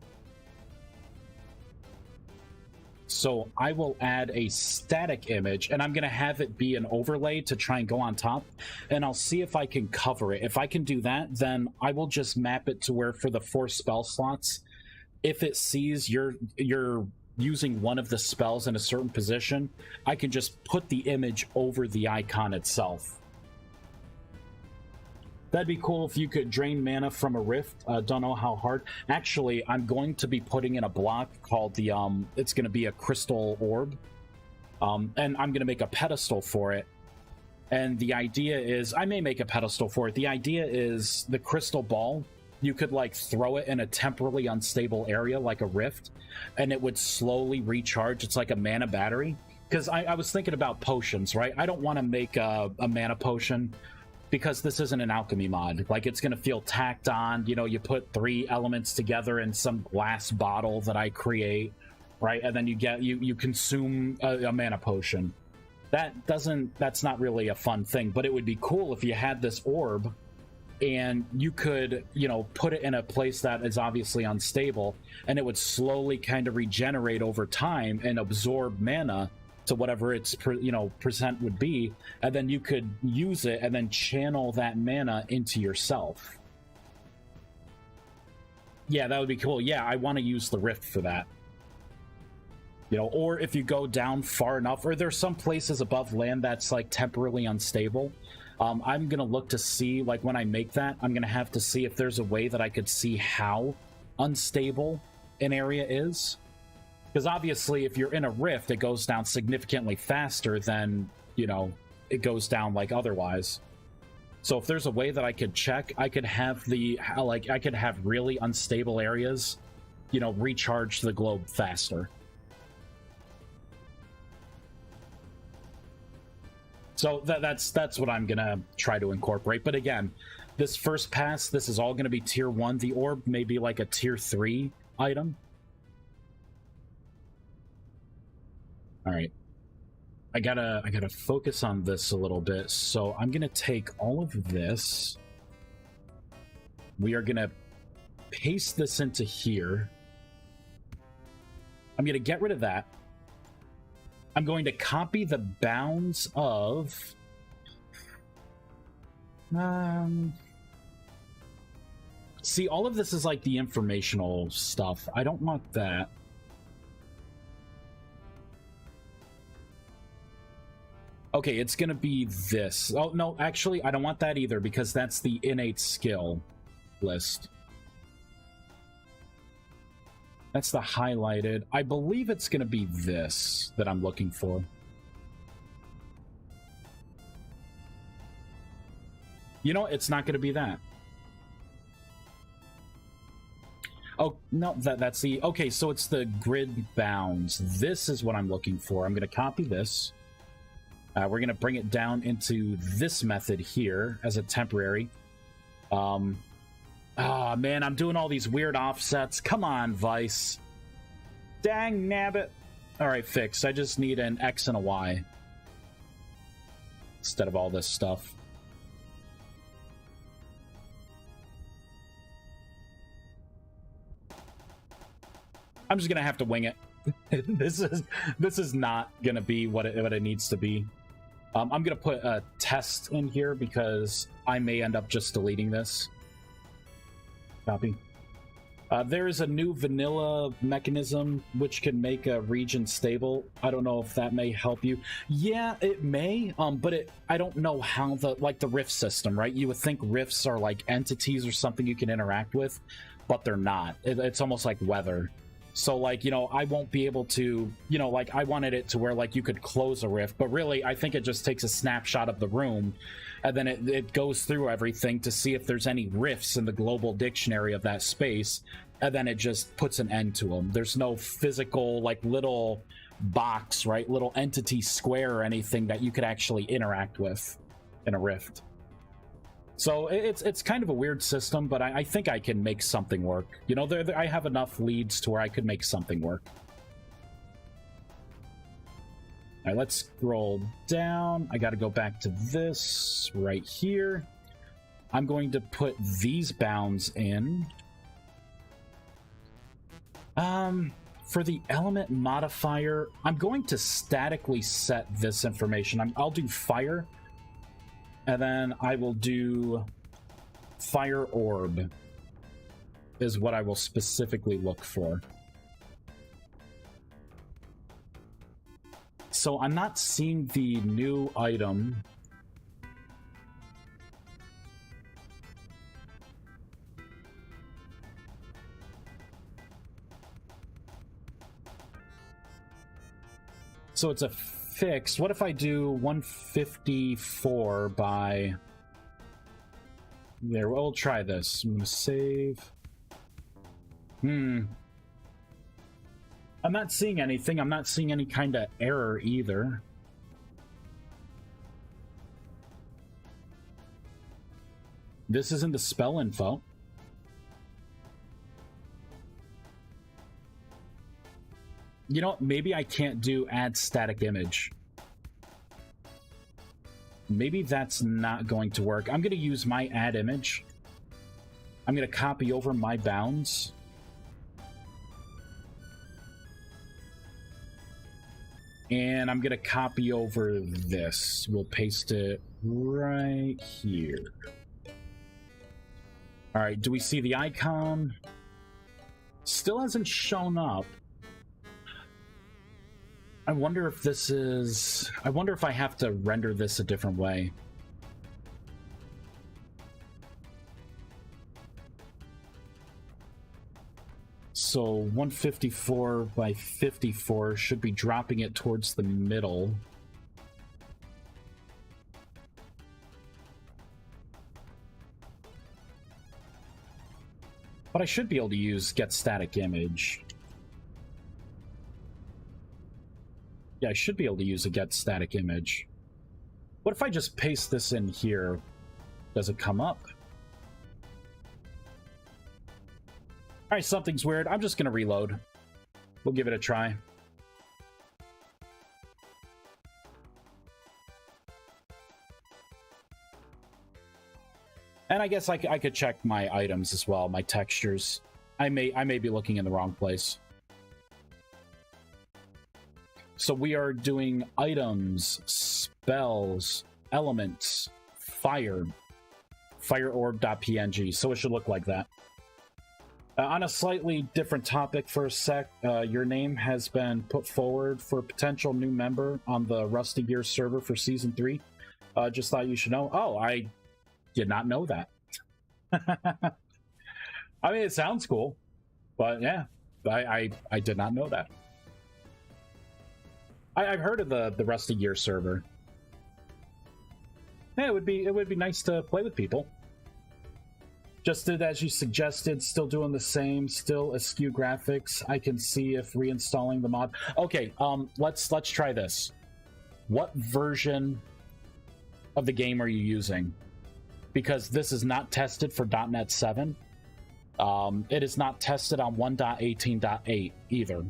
So I will add a static image, and I'm going to have it be an overlay to try and go on top, and I'll see if I can cover it. If I can do that, then I will just map it to where for the 4 spell slots, if it sees you're using one of the spells in a certain position, I can just put the image over the icon itself. That'd be cool if you could drain mana from a rift. Don't know how hard. Actually, I'm going to be putting in a block called the, it's going to be a crystal orb. And I'm going to make a pedestal for it. And the idea is, I may make a pedestal for it. The idea is the crystal ball, you could like throw it in a temporally unstable area like a rift, and it would slowly recharge. It's like a mana battery. Because I was thinking about potions, right? I don't want to make a mana potion, because this isn't an alchemy mod. Like, it's going to feel tacked on. You know, you put 3 elements together in some glass bottle that I create, right? And then you consume a mana potion. That's not really a fun thing, but it would be cool if you had this orb and you could, you know, put it in a place that is obviously unstable, and it would slowly kind of regenerate over time and absorb mana to whatever its percent would be, and then you could use it and then channel that mana into yourself. Yeah, that would be cool. Yeah, I want to use the rift for that. You know, or if you go down far enough, or there's some places above land that's like temporarily unstable. I'm gonna look to see, like, when I make that, I'm gonna have to see if there's a way that I could see how unstable an area is. Because obviously, if you're in a rift, it goes down significantly faster than, you know, it goes down like otherwise. So if there's a way that I could check, I could have I could have really unstable areas, you know, recharge the globe faster. So that's what I'm gonna try to incorporate. But again, this first pass, this is all gonna be tier 1. The orb may be like a tier 3 item. All right, I gotta focus on this a little bit. So I'm gonna take all of this. We are gonna paste this into here. I'm gonna get rid of that. I'm going to copy the bounds of see, all of this is like the informational stuff. I don't want that. Okay, it's gonna be this. Oh, no, actually, I don't want that either, because that's the innate skill list. That's the highlighted. I believe it's gonna be this that I'm looking for. You know, it's not gonna be that. Oh, no, that's the... Okay, so it's the grid bounds. This is what I'm looking for. I'm gonna copy this. We're going to bring it down into this method here as a temporary. Man, I'm doing all these weird offsets. Come on, Vice. Dang nabbit. All right, fixed. I just need an X and a Y instead of all this stuff. I'm just going to have to wing it. This is not going to be what it needs to be. I'm going to put a test in here because I may end up just deleting this. Copy. There is a new vanilla mechanism which can make a region stable. I don't know if that may help you. Yeah, it may, but I don't know how the rift system, right? You would think rifts are like entities or something you can interact with, but they're not. It's almost like weather. So, like, you know, I won't be able to, you know, like, I wanted it to where, like, you could close a rift, but really, I think it just takes a snapshot of the room, and then it goes through everything to see if there's any rifts in the global dictionary of that space, and then it just puts an end to them. There's no physical, like, little box, right? Little entity square or anything that you could actually interact with in a rift. So it's kind of a weird system, but I think I can make something work. You know, I have enough leads to where I could make something work. All right, let's scroll down. I got to go back to this right here. I'm going to put these bounds in. For the element modifier, I'm going to statically set this information. I'll do fire, and then I will do fire orb is what I will specifically look for. So I'm not seeing the new item. So it's a fixed. What if I do 154 by... There, we'll try this. I'm going to save. I'm not seeing anything. I'm not seeing any kind of error either. This isn't the spell info. You know, maybe I can't do add static image. Maybe that's not going to work. I'm going to use my add image. I'm going to copy over my bounds. And I'm going to copy over this. We'll paste it right here. All right, do we see the icon? Still hasn't shown up. I wonder if this is... I wonder if I have to render this a different way. So 154 by 54 should be dropping it towards the middle. But I should be able to use get static image. Yeah, I should be able to use a get static image. What if I just paste this in here? Does it come up? Alright, something's weird. I'm just gonna reload. We'll give it a try. And I guess I could check my items as well, my textures. I may be looking in the wrong place. So we are doing items, spells, elements, fire, fireorb.png. So it should look like that. On a slightly different topic for a sec, your name has been put forward for a potential new member on the Rusty Gear server for Season 3. Just thought you should know. Oh, I did not know that. I mean, it sounds cool, but yeah, I did not know that. I've heard of the Rusty Gear server. Yeah, it would be nice to play with people. Just did as you suggested, still doing the same, still askew graphics. I can see if reinstalling the mod. Okay, let's try this. What version of the game are you using? Because this is not tested for .NET 7. It is not tested on 1.18.8 either.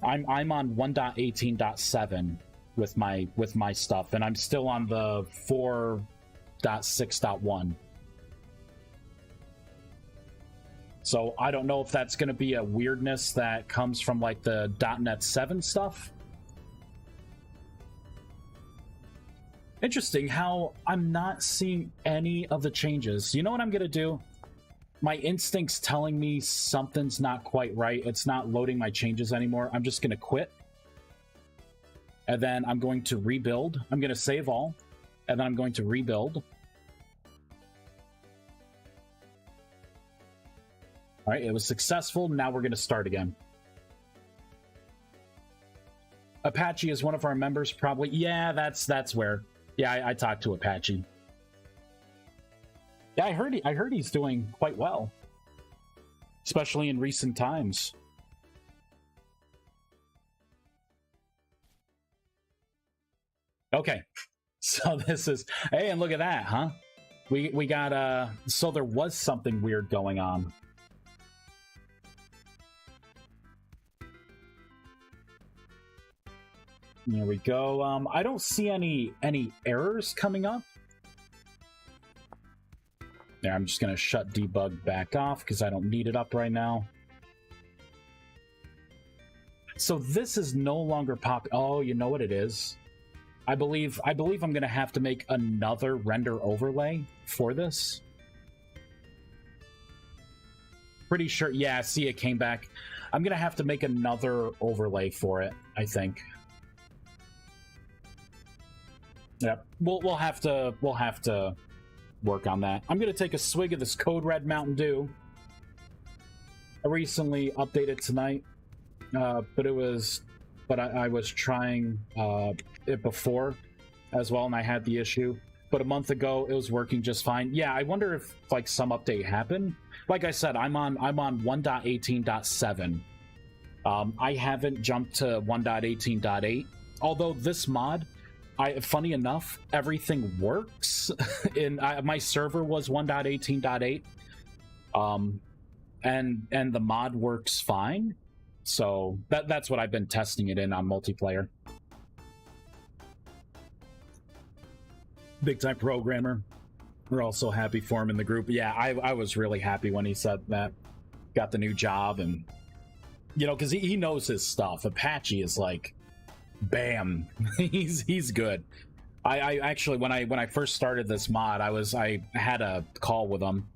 I'm on 1.18.7 with my stuff, and I'm still on the 4.6.1. So I don't know if that's going to be a weirdness that comes from like the .NET 7 stuff. Interesting how I'm not seeing any of the changes. You know what I'm going to do? My instinct's telling me something's not quite right. It's not loading my changes anymore. I'm just going to quit. And then I'm going to rebuild. I'm going to save all. And then I'm going to rebuild. All right, it was successful. Now we're going to start again. Apache is one of our members, probably. Yeah, that's where. Yeah, I talked to Apache. Yeah, I heard he's doing quite well, especially in recent times. Okay, so this is... Hey, and look at that, huh? We got... So there was something weird going on. There we go. I don't see any errors coming up. There, I'm just gonna shut debug back off because I don't need it up right now. So this is no longer pop. Oh, you know what it is? I believe I'm gonna have to make another render overlay for this. Pretty sure. Yeah, see, it came back. I'm gonna have to make another overlay for it, I think. Yep, we'll have to work on that. I'm gonna take a swig of this Code Red Mountain Dew. I recently updated tonight, but I was trying it before as well, and I had the issue. But a month ago, it was working just fine. Yeah, I wonder if like some update happened. Like I said, I'm on 1.18.7. I haven't jumped to 1.18.8. Although this mod, funny enough, everything works. My server was 1.18.8, and the mod works fine. So that's what I've been testing it in on multiplayer. Big time programmer. We're also happy for him in the group. Yeah, I was really happy when he said that. Got the new job, and you know, because he knows his stuff. Apache is like, bam, he's good. I actually when I first started this mod, I had a call with him,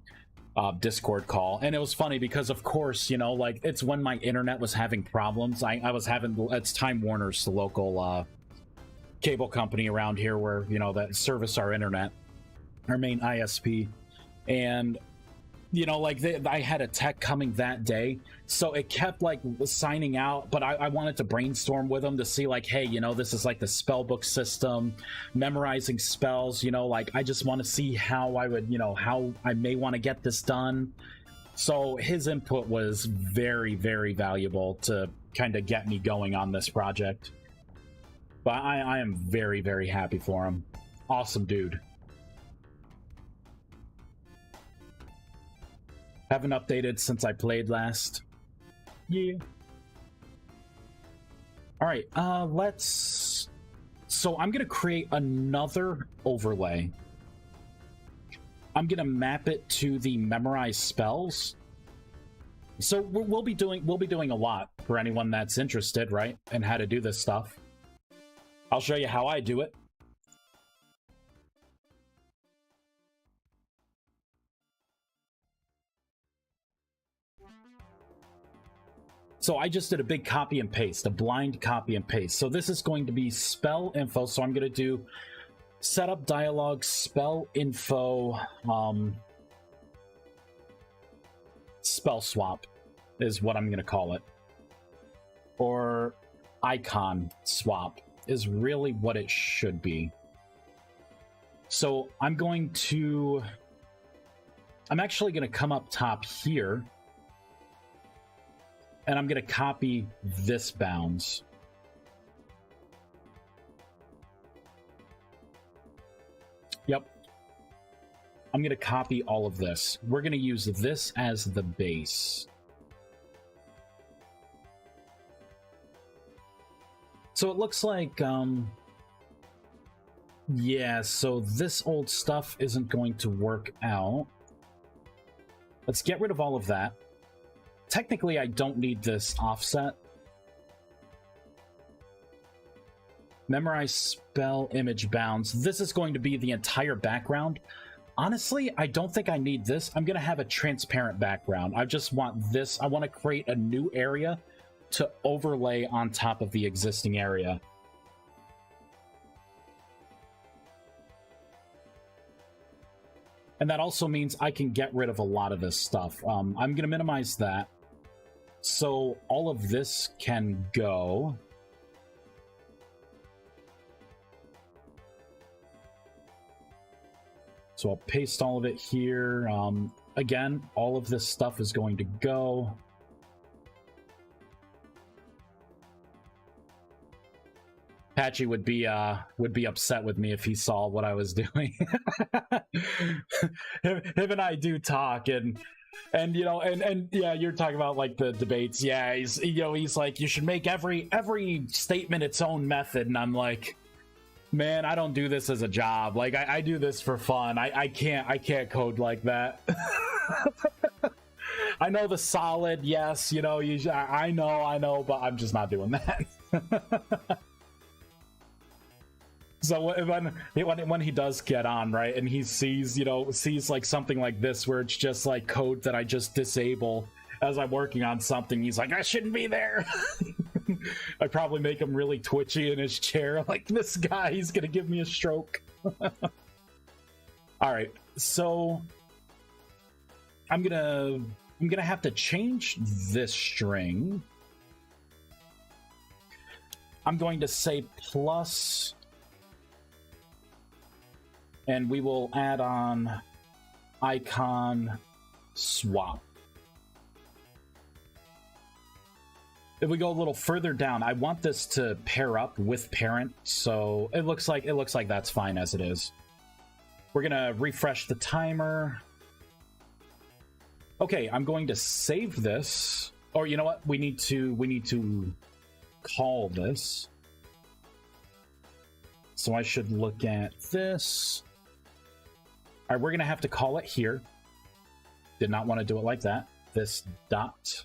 Discord call, and it was funny because of course, you know, like it's when my internet was having problems. I was having, it's Time Warner's, the local cable company around here where, you know, that service our internet, our main ISP, and you know, like I had a tech coming that day, so it kept like signing out, but I wanted to brainstorm with them to see like, hey, you know, this is like the spell book system, memorizing spells, you know, like I just want to see how I would, you know, how I may want to get this done. So his input was very, very valuable to kind of get me going on this project. But I am very, very happy for him. Awesome dude. Haven't updated since I played last. Yeah. All right, let's... So I'm going to create another overlay. I'm going to map it to the memorized spells. So we'll be doing a lot for anyone that's interested, right? And how to do this stuff. I'll show you how I do it. So I just did a big copy and paste, a blind copy and paste. So this is going to be spell info. So I'm going to do setup dialogue, spell info, spell swap is what I'm going to call it. Or icon swap is really what it should be. So I'm actually going to come up top here, and I'm going to copy this bounds. Yep. I'm going to copy all of this. We're going to use this as the base. So it looks like, yeah, so this old stuff isn't going to work out. Let's get rid of all of that. Technically, I don't need this offset. Memorize spell image bounds. This is going to be the entire background. Honestly, I don't think I need this. I'm going to have a transparent background. I just want this. I want to create a new area to overlay on top of the existing area. And that also means I can get rid of a lot of this stuff. I'm going to minimize that. So all of this can go. So I'll paste all of it here. Again, all of this stuff is going to go. Apache would be upset with me if he saw what I was doing. him and I do talk, and And you know, and yeah, you're talking about like the debates. Yeah, he's like, you should make every statement its own method, and I'm like, man, I don't do this as a job. Like I do this for fun. I can't code like that. I know the solid, yes, you know, I know, but I'm just not doing that. So when he does get on, right, and he sees like something like this where it's just like code that I just disable as I'm working on something, he's like, I shouldn't be there. I probably make him really twitchy in his chair, like, this guy, he's gonna give me a stroke. All right, so I'm gonna have to change this string. I'm going to say plus, and we will add on icon swap. If we go a little further down, I want this to pair up with parent, so it looks like that's fine as it is. We're gonna refresh the timer. Okay, I'm going to save this. Or you know what? We need to call this. So I should look at this. All right, we're gonna have to call it here. Did not want to do it like that. This dot.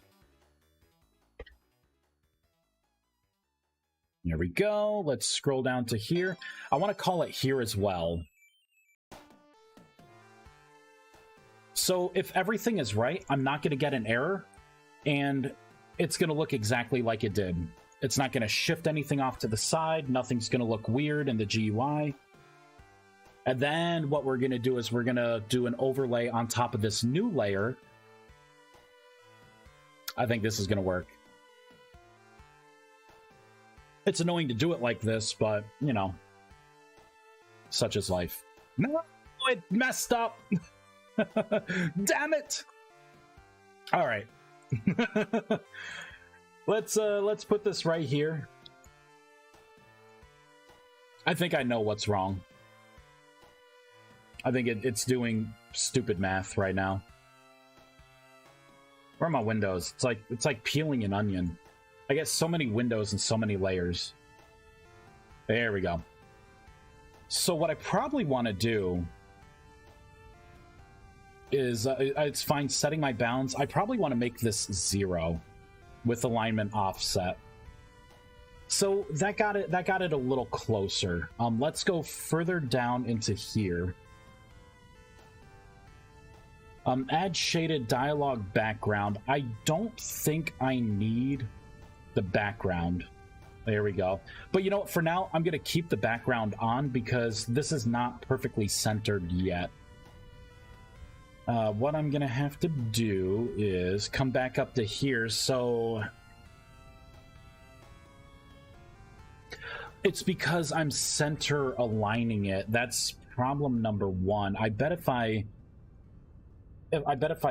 There we go. Let's scroll down to here. I want to call it here as well. So if everything is right, I'm not going to get an error, and it's going to look exactly like it did. It's not going to shift anything off to the side. Nothing's going to look weird in the GUI. And then what we're going to do is we're going to do an overlay on top of this new layer. I think this is going to work. It's annoying to do it like this, but, you know, such is life. No, it messed up. Damn it. All right. Let's put this right here. I think I know what's wrong. I think it's doing stupid math right now. Where are my windows? It's like peeling an onion. I get so many windows and so many layers. There we go. So what I probably want to do is, it's fine setting my bounds. I probably want to make this 0 with alignment offset. So that got it a little closer. Let's go further down into here. Add shaded dialogue background. I don't think I need the background. There we go. But you know what, for now I'm gonna keep the background on because this is not perfectly centered yet. What I'm gonna have to do is come back up to here. So it's because I'm center aligning it. That's problem number one. I bet if I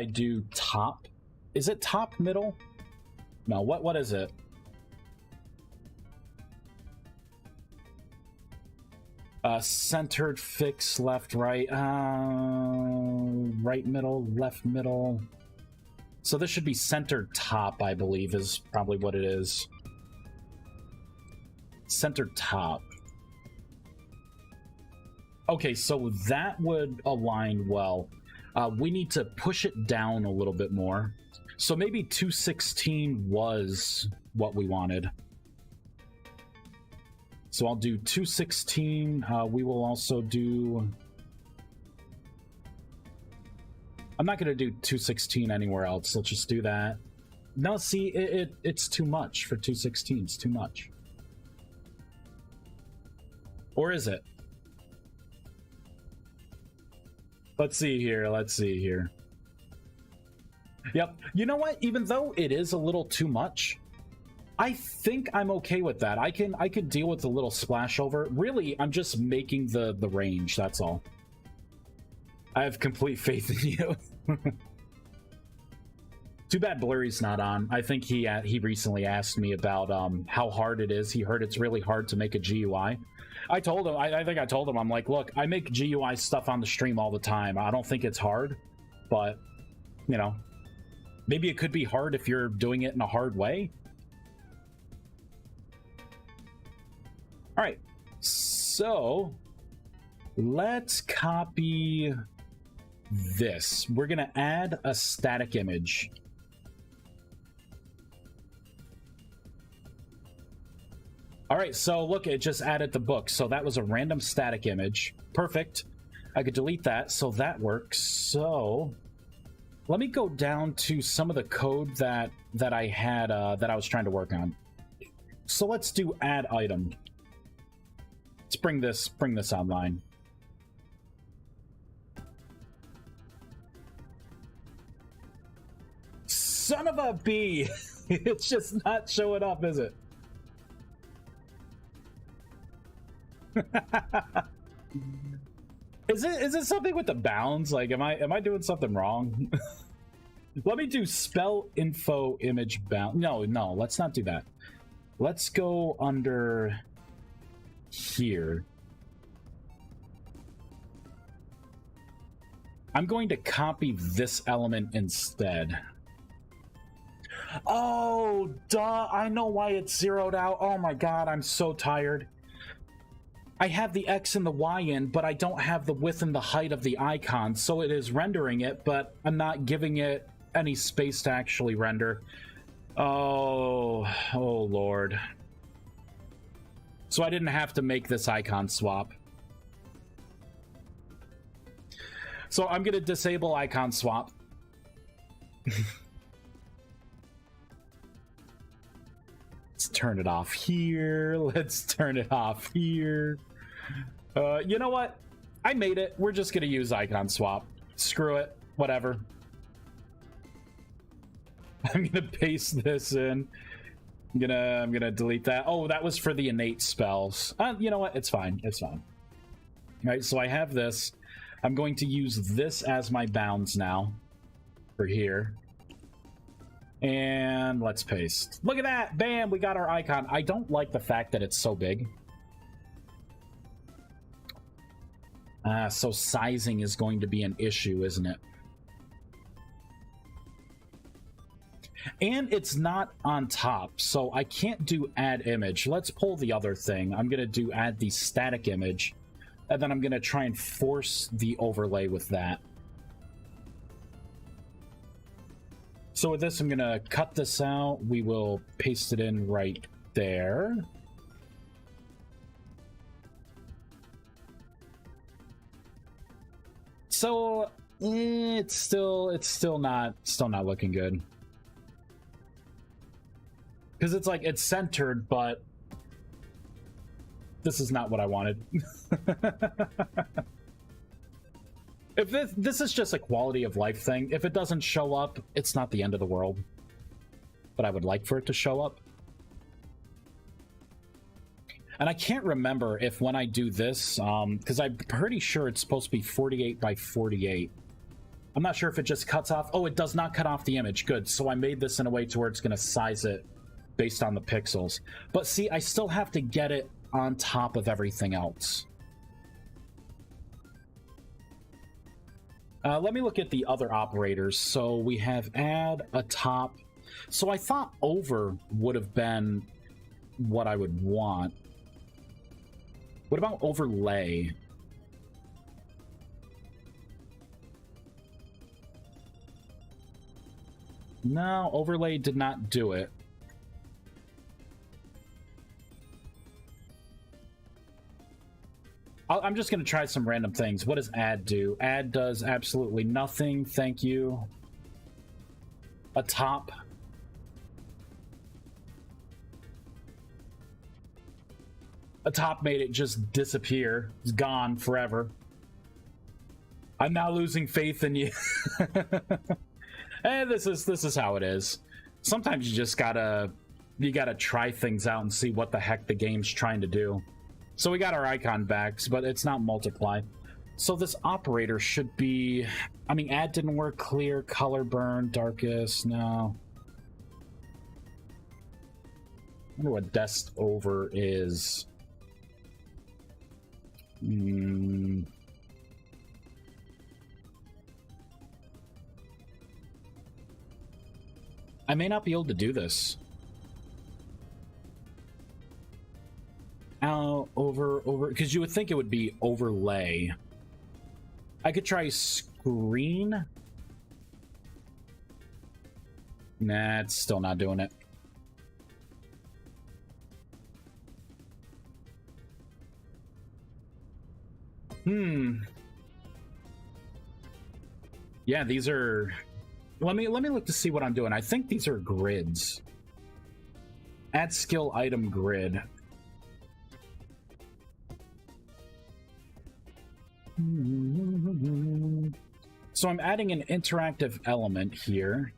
do top, is it top middle? No, what is it? Centered, fix, left, right, right middle, left middle. So this should be centered top, I believe, is probably what it is. Centered top. Okay, so that would align well. We need to push it down a little bit more. So maybe 216 was what we wanted. So I'll do 216. We will also do... I'm not going to do 216 anywhere else. Let's just do that. No, see, it's too much for 216. It's too much. Or is it? Let's see here. Let's see here. Yep. You know what? Even though it is a little too much, I think I'm okay with that. I can deal with a little splash over. Really, I'm just making the range, that's all. I have complete faith in you. Too bad Blurry's not on. I think he recently asked me about how hard it is. He heard it's really hard to make a GUI. I told him, I think I told him, I'm like, look, I make GUI stuff on the stream all the time. I don't think it's hard, but, you know, Maybe it could be hard if you're doing it in a hard way. All right, so let's copy this. We're gonna add a static image. All right, so look, it just added the book. So that was a random static image. Perfect. I could delete that, so that works. So let me go down to some of the code that I had that I was trying to work on. So let's do add item. Let's bring this online. Son of a bee! It's just not showing up, is it? Is it something with the bounds? Like, am I doing something wrong? Let me do spell info image bound. No, let's not do that. Let's go under here. I'm going to copy this element instead. Oh, duh. I know why it's zeroed out. Oh my god, I'm so tired. I have the X and the Y in, but I don't have the width and the height of the icon, so it is rendering it, but I'm not giving it any space to actually render. Oh lord. So I didn't have to make this icon swap. So I'm gonna disable icon swap. Let's turn it off here. Let's turn it off here. You know what? I made it. We're just gonna use icon swap. Screw it. Whatever. I'm gonna paste this in. I'm gonna delete that. Oh, that was for the innate spells. You know what? It's fine. It's fine. All right, so I have this. I'm going to use this as my bounds now for here. And let's paste. Look at that! Bam! We got our icon. I don't like the fact that it's so big. So sizing is going to be an issue, isn't it? And it's not on top, so I can't do add image. Let's pull the other thing. I'm going to do add the static image, and then I'm going to try and force the overlay with that. So with this, I'm going to cut this out. We will paste it in right there. So it's still not looking good. Because it's like, it's centered, but this is not what I wanted. If this is just a quality of life thing, if it doesn't show up, it's not the end of the world. But I would like for it to show up. And I can't remember if when I do this, because I'm pretty sure it's supposed to be 48 by 48. I'm not sure if it just cuts off. Oh, it does not cut off the image. Good. So I made this in a way to where it's going to size it based on the pixels. But see, I still have to get it on top of everything else. Let me look at the other operators. So we have add, a top. So I thought over would have been what I would want. What about overlay? No, overlay did not do it. I'm just going to try some random things. What does add do? Add does absolutely nothing. Thank you. A top. A top made it just disappear. It's gone forever. I'm now losing faith in you. And this is how it is. Sometimes you just gotta try things out and see what the heck the game's trying to do. So we got our icon back, but it's not multiply. So this operator should be, I mean, add didn't work. Clear, color burn, darkest, no. I wonder what dest over is. I may not be able to do this. Over, because you would think it would be overlay. I could try screen. Nah, it's still not doing it. Yeah, these are... Let me look to see what I'm doing. I think these are grids. Add skill item grid. So I'm adding an interactive element here.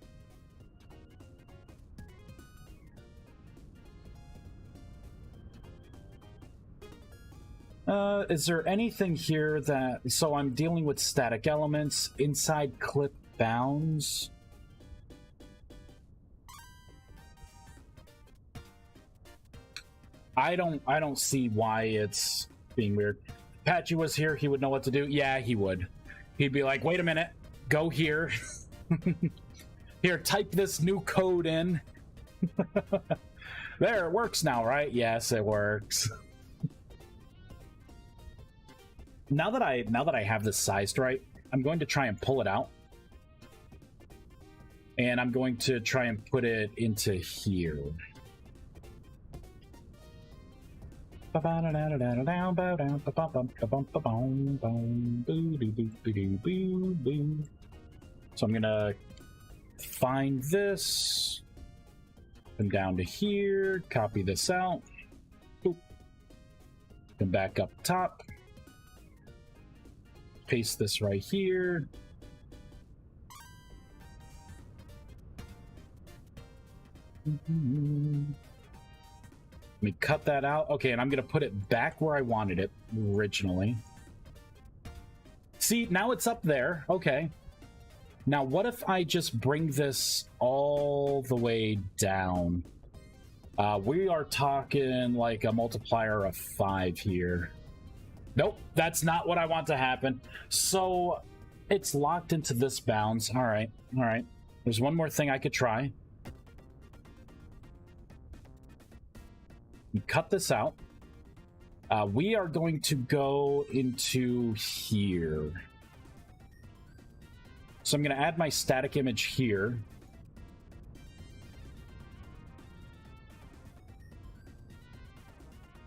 Is there anything here that... So I'm dealing with static elements, inside clip bounds. I don't see why it's being weird. If Patchy was here, he would know what to do. Yeah, he would. He'd be like, wait a minute, go here. Here, type this new code in. There, it works now, right? Yes, it works. Now that I have this sized right, I'm going to try and pull it out. And I'm going to try and put it into here. So I'm gonna find this, come down to here, copy this out, boop, come back up top, paste this right here. Let me cut that out. Okay, and I'm gonna put it back where I wanted it originally. See, now it's up there. Okay. Now, what if I just bring this all the way down? We are talking like a multiplier of 5 here. Nope, that's not what I want to happen. So it's locked into this bounds. All right, all right. There's one more thing I could try. Cut this out. We are going to go into here. So I'm going to add my static image here.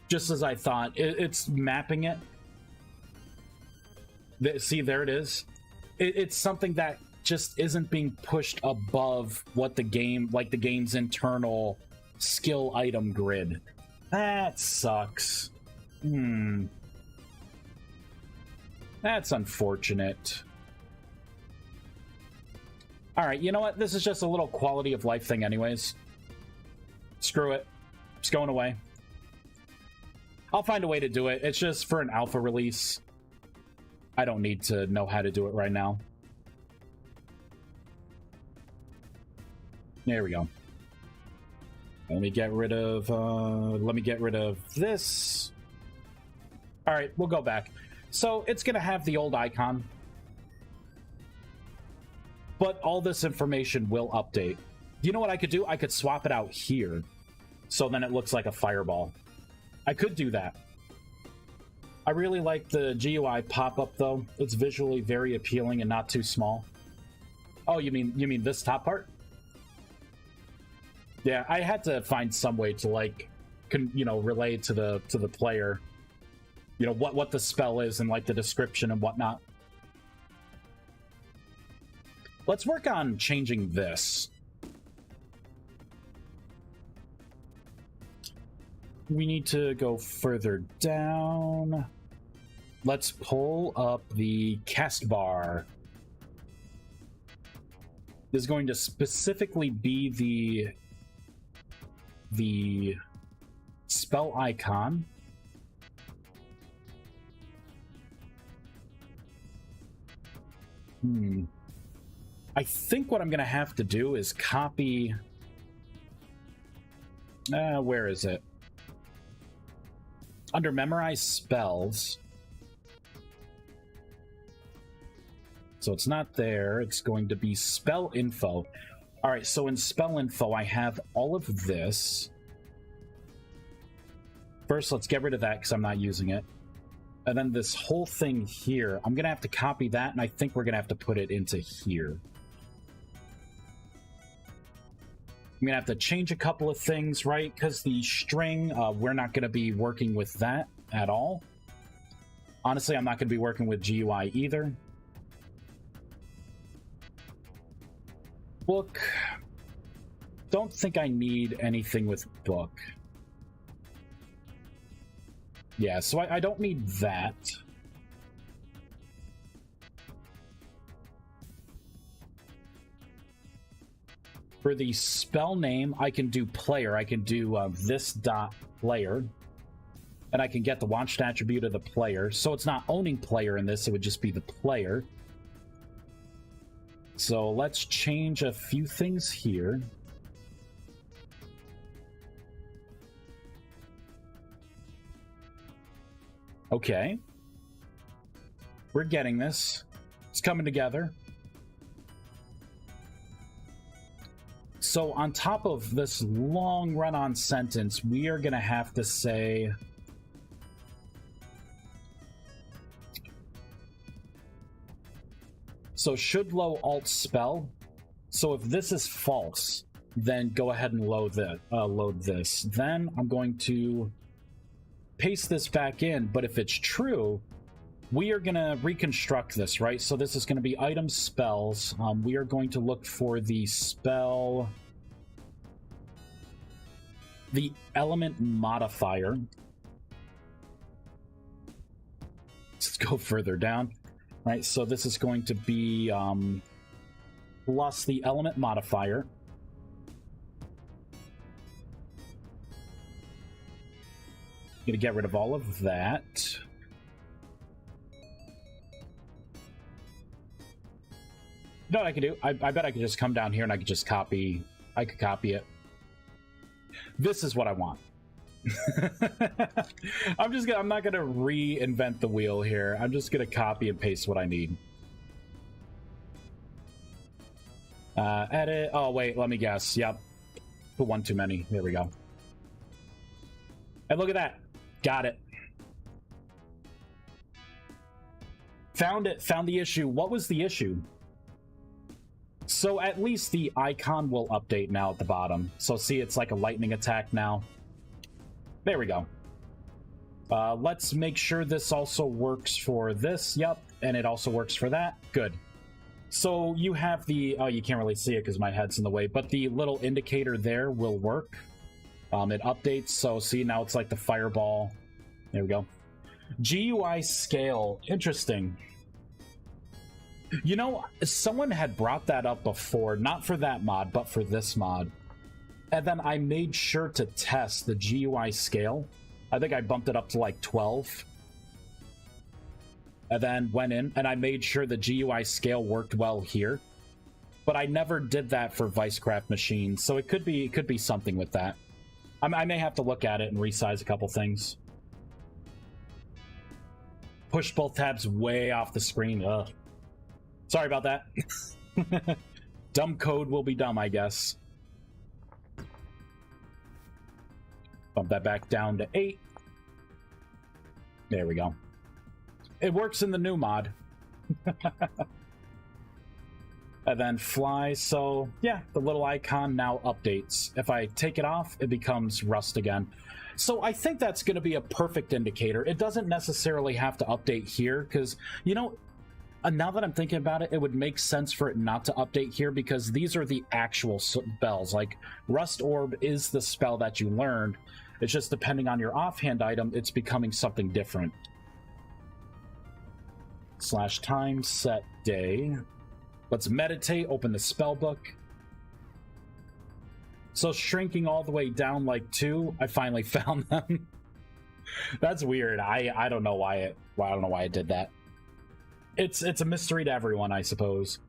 Just as I thought. It's mapping it. See, there it is. It's something that just isn't being pushed above what the game, like the game's internal skill item grid. That sucks. That's unfortunate. Alright, you know what? This is just a little quality of life thing anyways. Screw it. It's going away. I'll find a way to do it. It's just for an alpha release. I don't need to know how to do it right now. There we go. Let me get rid of this. All right, we'll go back. So it's gonna have the old icon, but all this information will update. You know what I could do? I could swap it out here, so then it looks like a fireball. I could do that. I really like the GUI pop-up though. It's visually very appealing and not too small. Oh, you mean this top part? Yeah, I had to find some way to like, relay to the player, what the spell is and like the description and whatnot. Let's work on changing this. We need to go further down. Let's pull up the cast bar. This is going to specifically be the spell icon. I think what I'm going to have to do is copy... where is it? Under memorize spells. So it's not there. It's going to be spell info. All All right, so in spell info, I have all of this. First, let's get rid of that because I'm not using it. And then this whole thing here, I'm going to have to copy that, and I think we're going to have to put it into here. I'm going to have to change a couple of things, right? Because the string, we're not going to be working with that at all. Honestly, I'm not going to be working with GUI either. Book. Don't think I need anything with book. Yeah, so I don't need that. For the spell name, I can do player. I can do this dot player. And I can get the watched attribute of the player. So it's not owning player in this, it would just be the player. So let's change a few things here. Okay. We're getting this. It's coming together. So on top of this long run-on sentence, we are going to have to say... So should low alt spell. So if this is false, then go ahead and load this. Then I'm going to paste this back in, but if it's true, we are going to reconstruct this, right? So this is going to be item spells. We are going to look for the spell, the element modifier. Let's go further down. Right, so this is going to be plus the element modifier. Gonna get rid of all of that. You know what I can do? I bet I could just come down here and I could just copy. I could copy it. This is what I want. I'm not gonna reinvent the wheel here. I'm just gonna copy and paste what I need. Edit. Oh wait, let me guess. Yep, put one too many. There we go. And look at that. Got it. Found it. Found the issue. What was the issue? So at least the icon will update now at the bottom. So see, it's like a lightning attack now. There we go. Let's make sure this also works for this. Yep, and it also works for that. Good. So you have the... Oh, you can't really see it because my head's in the way, but the little indicator there will work. It updates, so see, now it's like the fireball. There we go. GUI scale. Interesting. You know, someone had brought that up before, not for that mod, but for this mod. And then I made sure to test the GUI scale. I think I bumped it up to like 12. And then went in and I made sure the GUI scale worked well here. But I never did that for ViesCraft machines, so it could be something with that. I may have to look at it and resize a couple things. Push both tabs way off the screen. Ugh. Sorry about that. Dumb code will be dumb, I guess. Bump that back down to 8. There we go. It works in the new mod. And then fly, so yeah, the little icon now updates. If I take it off, it becomes Rust again. So I think that's going to be a perfect indicator. It doesn't necessarily have to update here, because, you know, now that I'm thinking about it, it would make sense for it not to update here, because these are the actual spells. Like, Rust Orb is the spell that you learned. It's just depending on your offhand item, it's becoming something different. /time set day. Let's meditate, open the spell book. So shrinking all the way down like 2, I finally found them. That's weird. I don't know why it did that. It's a mystery to everyone, I suppose.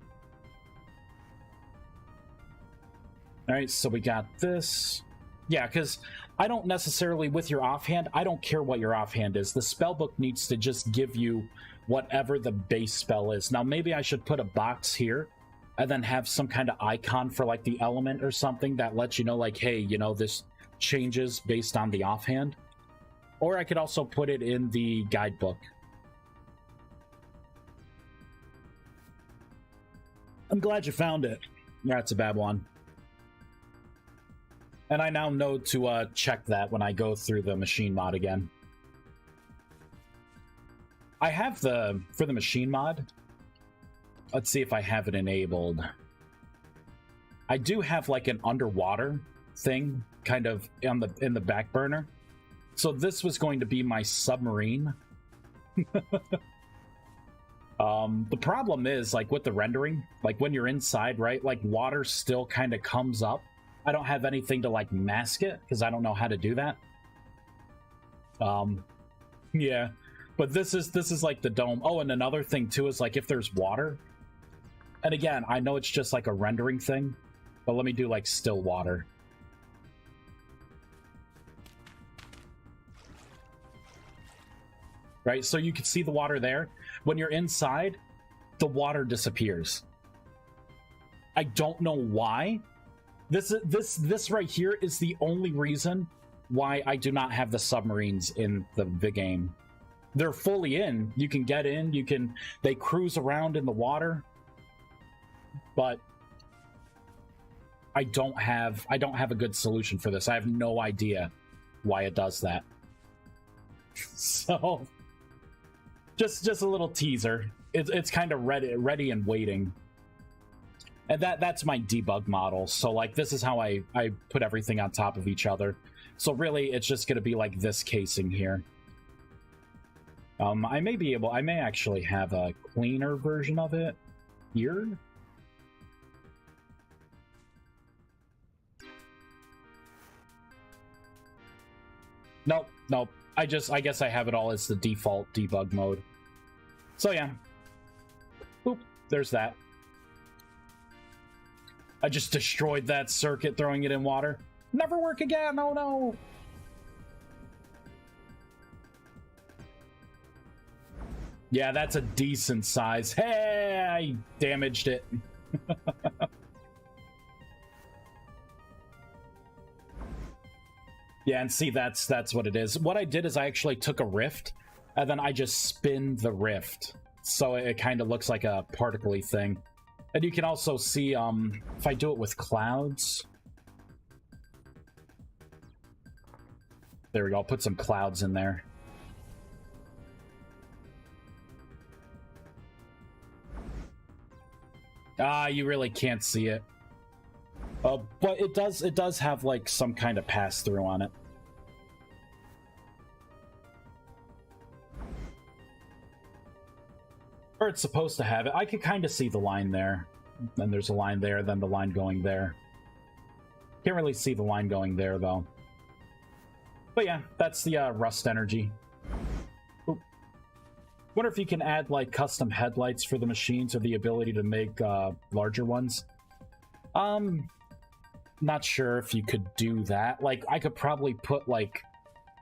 All right, so we got this. Yeah, because I don't necessarily, with your offhand, I don't care what your offhand is. The spellbook needs to just give you whatever the base spell is. Now, maybe I should put a box here and then have some kind of icon for like the element or something that lets you know like, hey, you know, this changes based on the offhand. Or I could also put it in the guidebook. I'm glad you found it. That's a bad one. And I now know to check that when I go through the machine mod again. I have for the machine mod, let's see if I have it enabled. I do have like an underwater thing kind of in the back burner. So this was going to be my submarine. The problem is like with the rendering, like when you're inside, right? Like water still kind of comes up. I don't have anything to like mask it because I don't know how to do that. Yeah, but this is like the dome. Oh, and another thing too is like if there's water, and again, I know it's just like a rendering thing, but let me do like still water. Right, so you can see the water there. When you're inside, the water disappears. I don't know why. This right here is the only reason why I do not have the submarines in the game. They're fully in. You can get in. They cruise around in the water, but I don't have a good solution for this. I have no idea why it does that. So, just a little teaser. It's kind of ready and waiting. And that's my debug model. So like this is how I put everything on top of each other. So really it's just gonna be like this casing here. I may actually have a cleaner version of it here. Nope. I guess I have it all as the default debug mode. So yeah. Oop, there's that. I just destroyed that circuit throwing it in water. Never work again, oh no! Yeah, that's a decent size. Hey, I damaged it. Yeah, and see, that's what it is. What I did is I actually took a rift, and then I just spin the rift. So it kind of looks like a particle-y thing. And you can also see, if I do it with clouds... There we go, I'll put some clouds in there. Ah, you really can't see it. But it does have, like, some kind of pass-through on it. Or it's supposed to have it. I could kind of see the line there. Then there's a line there, then the line going there. Can't really see the line going there, though. But yeah, that's the Rust energy. Oop. Wonder if you can add, like, custom headlights for the machines or the ability to make larger ones. Not sure if you could do that. Like, I could probably put, like,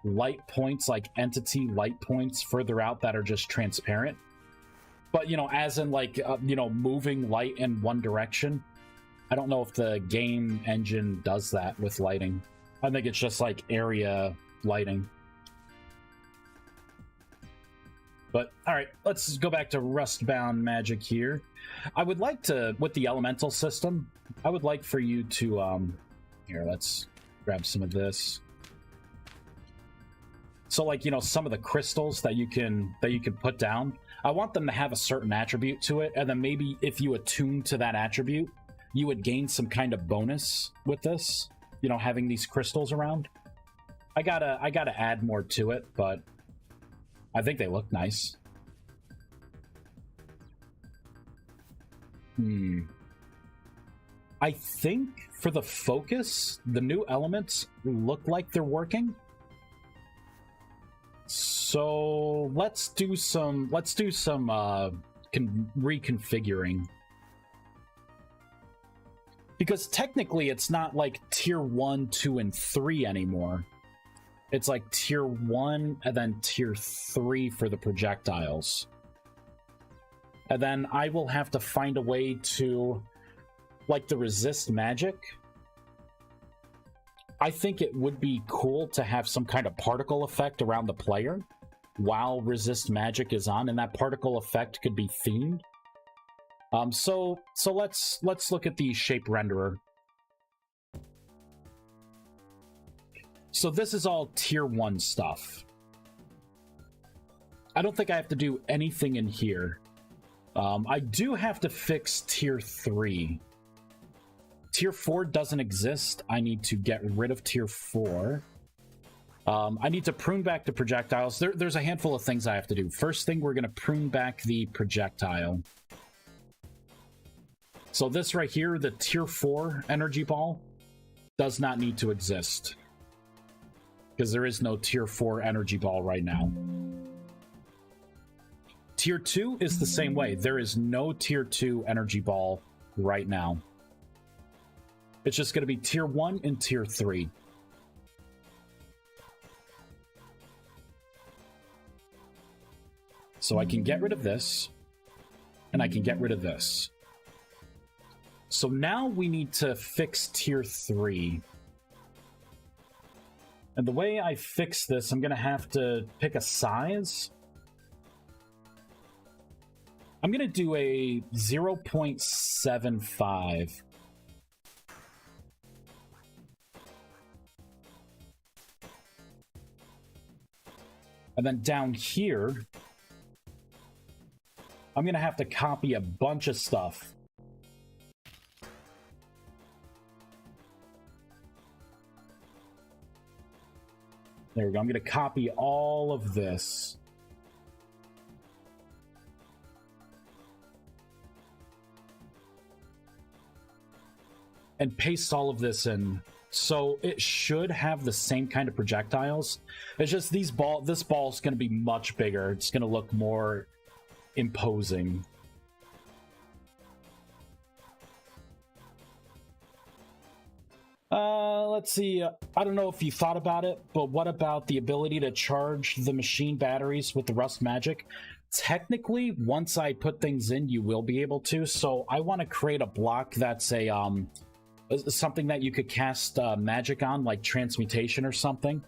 light points, like entity light points further out that are just transparent. But, you know, as in, like, you know, moving light in one direction. I don't know if the game engine does that with lighting. I think it's just, like, area lighting. But, alright, let's go back to Rustbound Magic here. I would like to, with the elemental system, I would like for you to, here, let's grab some of this. So, like, you know, some of the crystals that you can put down, I want them to have a certain attribute to it, and then maybe if you attune to that attribute, you would gain some kind of bonus with this, you know, having these crystals around. I gotta add more to it, but I think they look nice. I think for the focus, the new elements look like they're working. So let's do some reconfiguring. Because technically it's not like tier 1, 2, and 3 anymore. It's like tier 1 and then tier 3 for the projectiles. And then I will have to find a way to like the resist magic, I think it would be cool to have some kind of particle effect around the player while resist magic is on, and that particle effect could be themed. So let's look at the shape renderer. So this is all tier 1 stuff. I don't think I have to do anything in here. I do have to fix tier 3. Tier 4 doesn't exist. I need to get rid of tier 4. I need to prune back the projectiles. There's a handful of things I have to do. First thing, we're going to prune back the projectile. So this right here, the tier 4 energy ball, does not need to exist, because there is no tier 4 energy ball right now. Tier 2 is the same way. There is no tier 2 energy ball right now. It's just going to be tier 1 and tier 3. So I can get rid of this, and I can get rid of this. So now we need to fix tier 3. And the way I fix this, I'm going to have to pick a size. I'm going to do a 0.75. And then down here, I'm going to have to copy a bunch of stuff. There we go. I'm going to copy all of this. And paste all of this in. So it should have the same kind of projectiles. It's just this ball is going to be much bigger. It's going to look more imposing. Let's see. I don't know if you thought about it, but what about the ability to charge the machine batteries with the Rust Magic? Technically, once I put things in, you will be able to. So I want to create a block that's a something that you could cast magic on, like transmutation or something,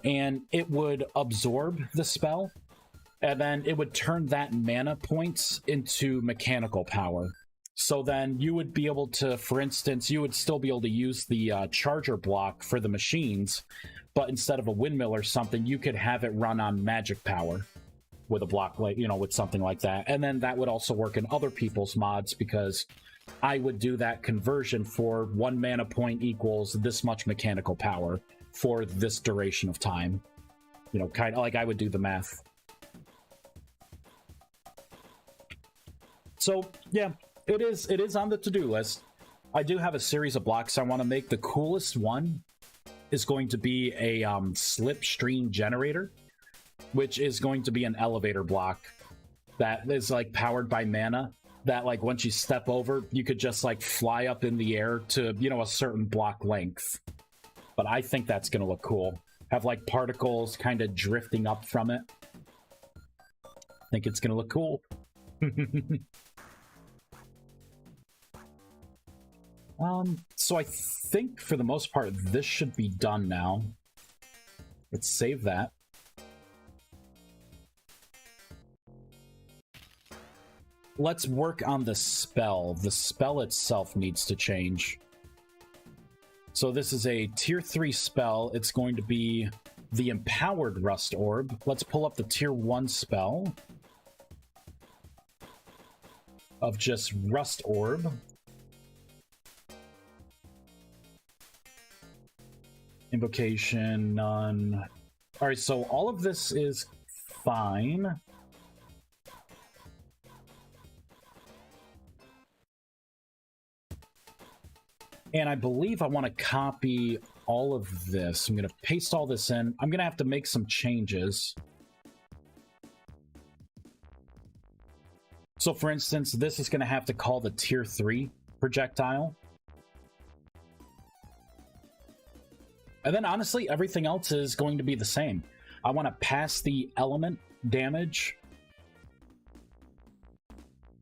and it would absorb the spell, and then it would turn that mana points into mechanical power. So then you would be able to, for instance, you would still be able to use the charger block for the machines, but instead of a windmill or something, you could have it run on magic power with a block, like, you know, with something like that. And then that would also work in other people's mods, because I would do that conversion for 1 mana point equals this much mechanical power for this duration of time. You know, kind of like I would do the math. So, yeah, it is on the to-do list. I do have a series of blocks I want to make. The coolest one is going to be a slipstream generator, which is going to be an elevator block that is like powered by mana, that like once you step over, you could just like fly up in the air to, you know, a certain block length. But I think that's going to look cool. Have like particles kind of drifting up from it. I think it's going to look cool. So I think for the most part, this should be done now. Let's save that. Let's work on the spell. The spell itself needs to change. So this is a tier 3 spell. It's going to be the Empowered Rust Orb. Let's pull up the tier 1 spell of just Rust Orb. Invocation, none. Alright, so all of this is fine. And I believe I want to copy all of this. I'm going to paste all this in. I'm going to have to make some changes. So for instance, this is going to have to call the tier 3 projectile. And then honestly, everything else is going to be the same. I want to pass the element damage,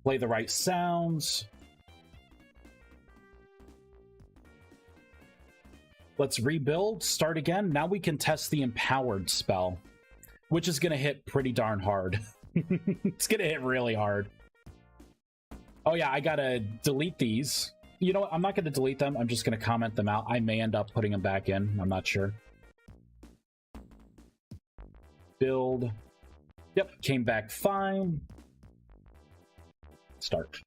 play the right sounds. Let's rebuild, start again. Now we can test the empowered spell, which is going to hit pretty darn hard. It's going to hit really hard. Oh yeah, I got to delete these. You know what? I'm not going to delete them. I'm just going to comment them out. I may end up putting them back in. I'm not sure. Build. Yep, came back fine. Start.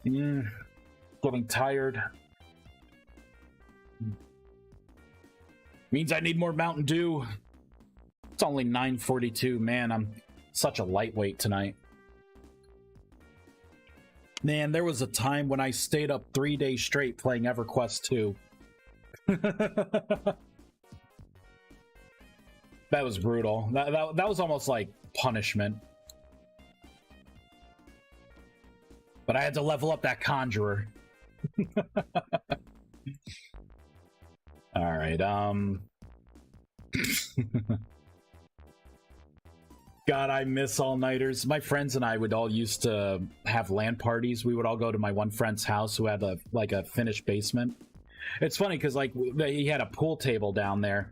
Getting tired. Means I need more Mountain Dew. It's only 9:42. Man, I'm such a lightweight tonight. Man, there was a time when I stayed up 3 days straight playing EverQuest 2. That was brutal. That was almost like punishment. But I had to level up that Conjurer. Alright, God, I miss all-nighters. My friends and I would all used to have LAN parties. We would all go to my one friend's house who had a finished basement. It's funny because like he had a pool table down there,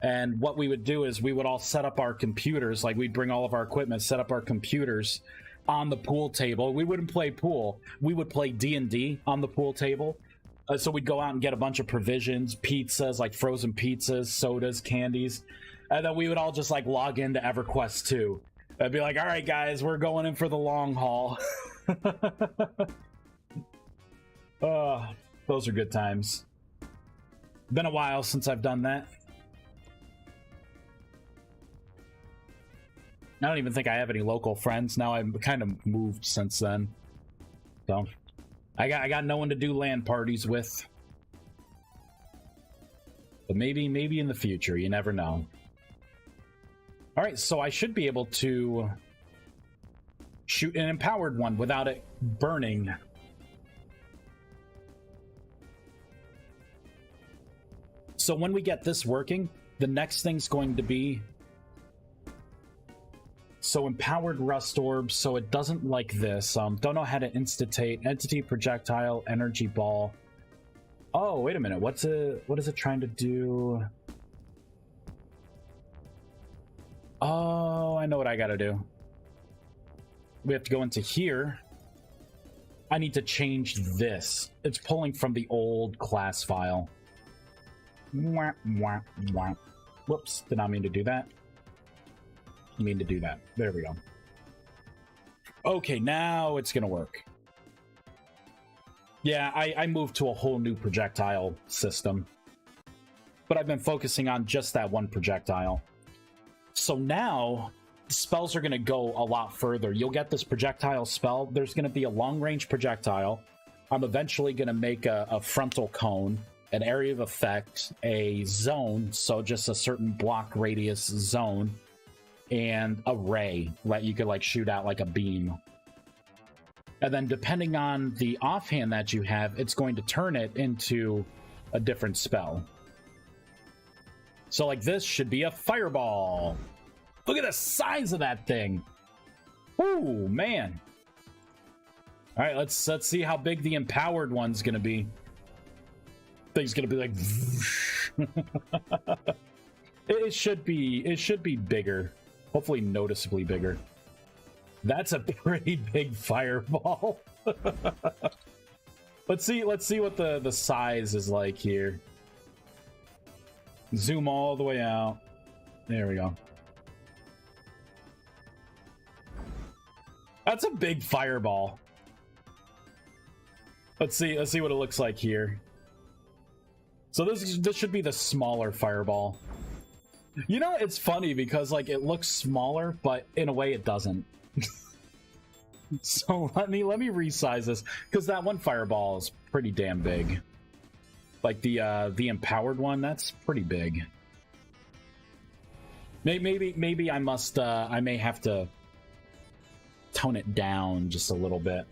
and what we would do is we would all set up our computers. Like we'd bring all of our equipment, set up our computers on the pool table. We wouldn't play pool. We would play D&D on the pool table. So we'd go out and get a bunch of provisions, pizzas, like frozen pizzas, sodas, candies. And then we would all just like log into EverQuest 2. I'd be like, all right, guys, we're going in for the long haul. Those are good times. Been a while since I've done that. I don't even think I have any local friends. Now I've kind of moved since then. So I got no one to do LAN parties with. But maybe in the future, you never know. All right, so I should be able to shoot an empowered one without it burning. So when we get this working, the next thing's going to be so empowered rust orb, so it doesn't like this. Don't know how to instantate entity, projectile, energy ball. Oh, wait a minute. What is it trying to do? Oh, I know what I gotta do. We have to go into here. I need to change this. It's pulling from the old class file. Wah, wah, wah. Whoops, did not mean to do that. I mean to do that. There we go. Okay, now it's gonna work. Yeah, I moved to a whole new projectile system. But I've been focusing on just that one projectile. So now, spells are going to go a lot further. You'll get this projectile spell. There's going to be a long-range projectile. I'm eventually going to make a frontal cone, an area of effect, a zone, so just a certain block radius zone, and a ray that you could like shoot out like a beam. And then depending on the offhand that you have, it's going to turn it into a different spell. So like this should be a fireball. Look at the size of that thing. Ooh, man. All right, let's see how big the empowered one's gonna be. Thing's gonna be like it should be bigger. Hopefully noticeably bigger. That's a pretty big fireball. Let's see what the size is like here. Zoom all the way out. There we go. That's a big fireball. Let's see what it looks like here. So this should be the smaller fireball. You know, it's funny because like it looks smaller, but in a way it doesn't. So let me resize this because that one fireball is pretty damn big. Like the empowered one, that's pretty big. Maybe I must I may have to tone it down just a little bit.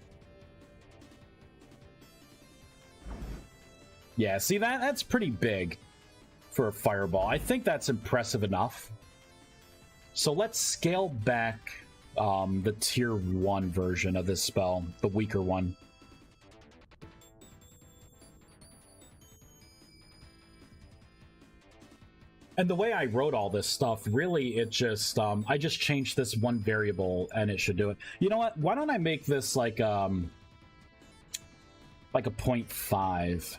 Yeah, see that's pretty big for a fireball. I think that's impressive enough. So let's scale back the tier 1 version of this spell, the weaker one. And the way I wrote all this stuff, really, it just, I just changed this one variable and it should do it. You know what? Why don't I make this like a 0.5?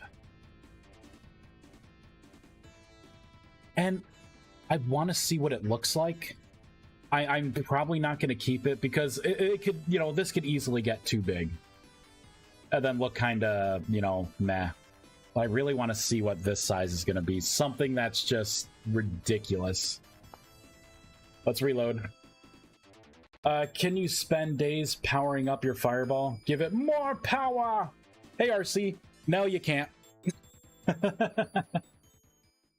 And I want to see what it looks like. I'm probably not going to keep it because it could, you know, this could easily get too big. And then look kind of, you know, meh. I really want to see what this size is going to be. Something that's just ridiculous. Let's reload. Can you spend days powering up your fireball? Give it more power! Hey, RC. No, you can't.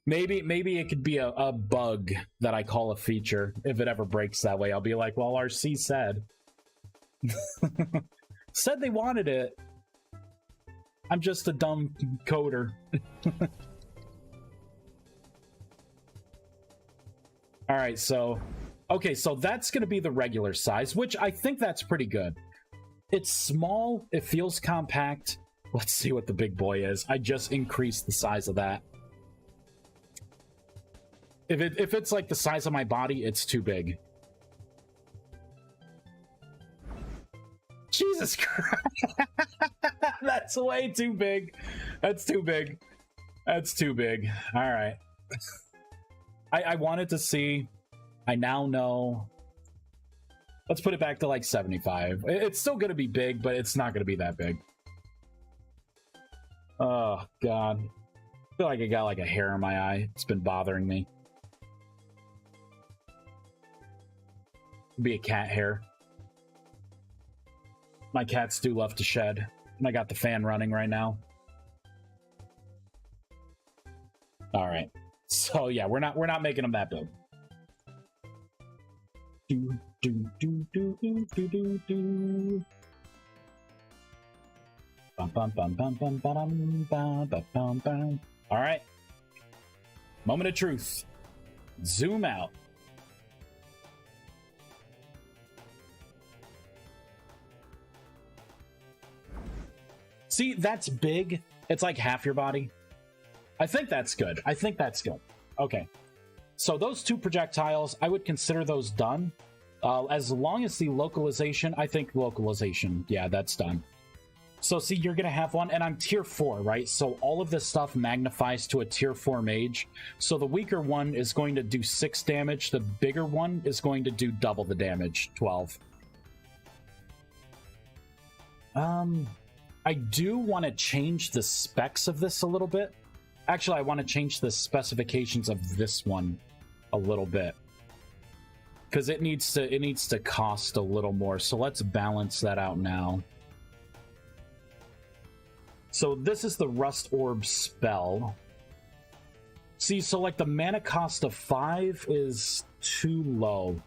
Maybe it could be a bug that I call a feature. If it ever breaks that way, I'll be like, well, RC said. Said they wanted it. I'm just a dumb coder. Alright, so... Okay, so that's going to be the regular size, which I think that's pretty good. It's small, it feels compact. Let's see what the big boy is. I just increased the size of that. If it's like the size of my body, it's too big. Jesus Christ! That's way too big. That's too big. That's too big. All right. I wanted to see. I now know. Let's put it back to like 75. It's still going to be big, but it's not going to be that big. Oh, God. I feel like I got like a hair in my eye. It's been bothering me. Be a cat hair. My cats do love to shed, and I got the fan running right now. All right, so yeah, we're not making them that big. All right, moment of truth. Zoom out. See, that's big. It's like half your body. I think that's good. I think that's good. Okay. So those two projectiles, I would consider those done. As long as the localization, I think localization, yeah, that's done. So see, you're going to have one, and I'm tier 4, right? So all of this stuff magnifies to a tier 4 mage. So the weaker one is going to do 6 damage. The bigger one is going to do double the damage, 12. I do want to change the specs of this a little bit. Actually, I want to change the specifications of this one a little bit. Because it needs to cost a little more. So let's balance that out now. So this is the Rust Orb spell. See, so like the mana cost of 5 is too low.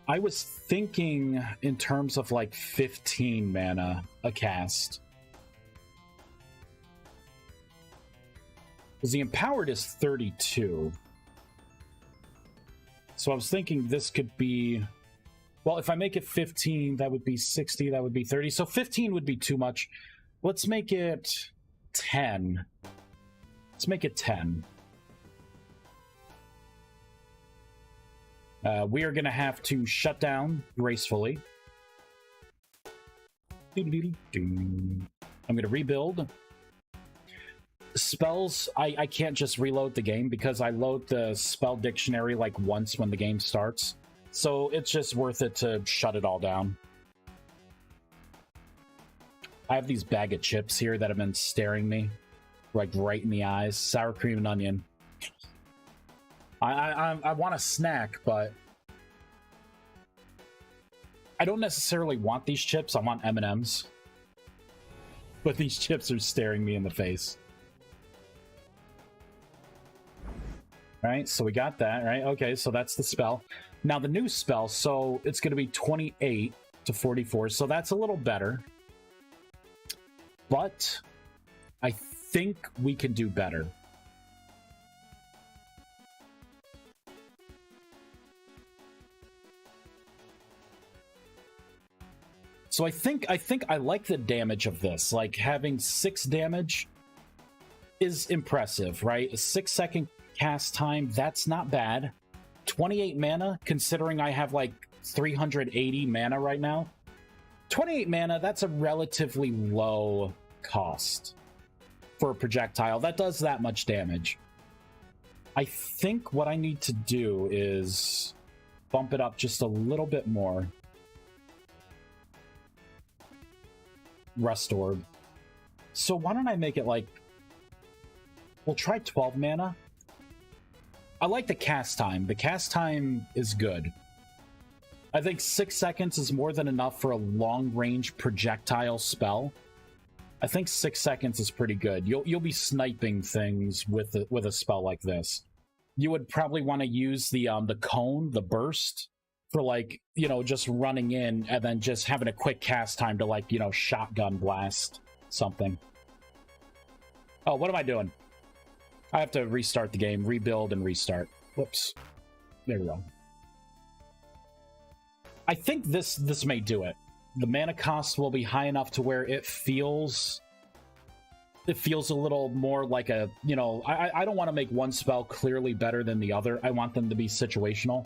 I was thinking in terms of like 15 mana a cast. Because the Empowered is 32. So I was thinking this could be... Well, if I make it 15, that would be 60, that would be 30. So 15 would be too much. Let's make it 10. Let's make it 10. We are going to have to shut down gracefully. I'm going to rebuild. Spells, I can't just reload the game because I load the spell dictionary like once when the game starts. So it's just worth it to shut it all down. I have these bag of chips here that have been staring me like right in the eyes. Sour cream and onion. I want a snack, but I don't necessarily want these chips. I want M&Ms. But these chips are staring me in the face. Right, so we got that, right? Okay, so that's the spell. Now the new spell, so it's going to be 28 to 44, so that's a little better. But I think we can do better. So I think I like the damage of this. Like having 6 damage is impressive, right? A 6-second cast time, that's not bad. 28 mana, considering I have like 380 mana right now. 28 mana, that's a relatively low cost for a projectile. That does that much damage. I think what I need to do is bump it up just a little bit more. Rust Orb. So why don't I make it like... We'll try 12 mana. I like the cast time. The cast time is good. I think 6 seconds is more than enough for a long-range projectile spell. I think 6 seconds is pretty good. You'll be sniping things with a spell like this. You would probably want to use the cone, the burst, for like, you know, just running in and then just having a quick cast time to like, you know, shotgun blast something. Oh, what am I doing? I have to restart the game, rebuild and restart. Whoops. There we go. I think this may do it. The mana cost will be high enough to where it feels a little more like a, you know, I don't want to make one spell clearly better than the other. I want them to be situational.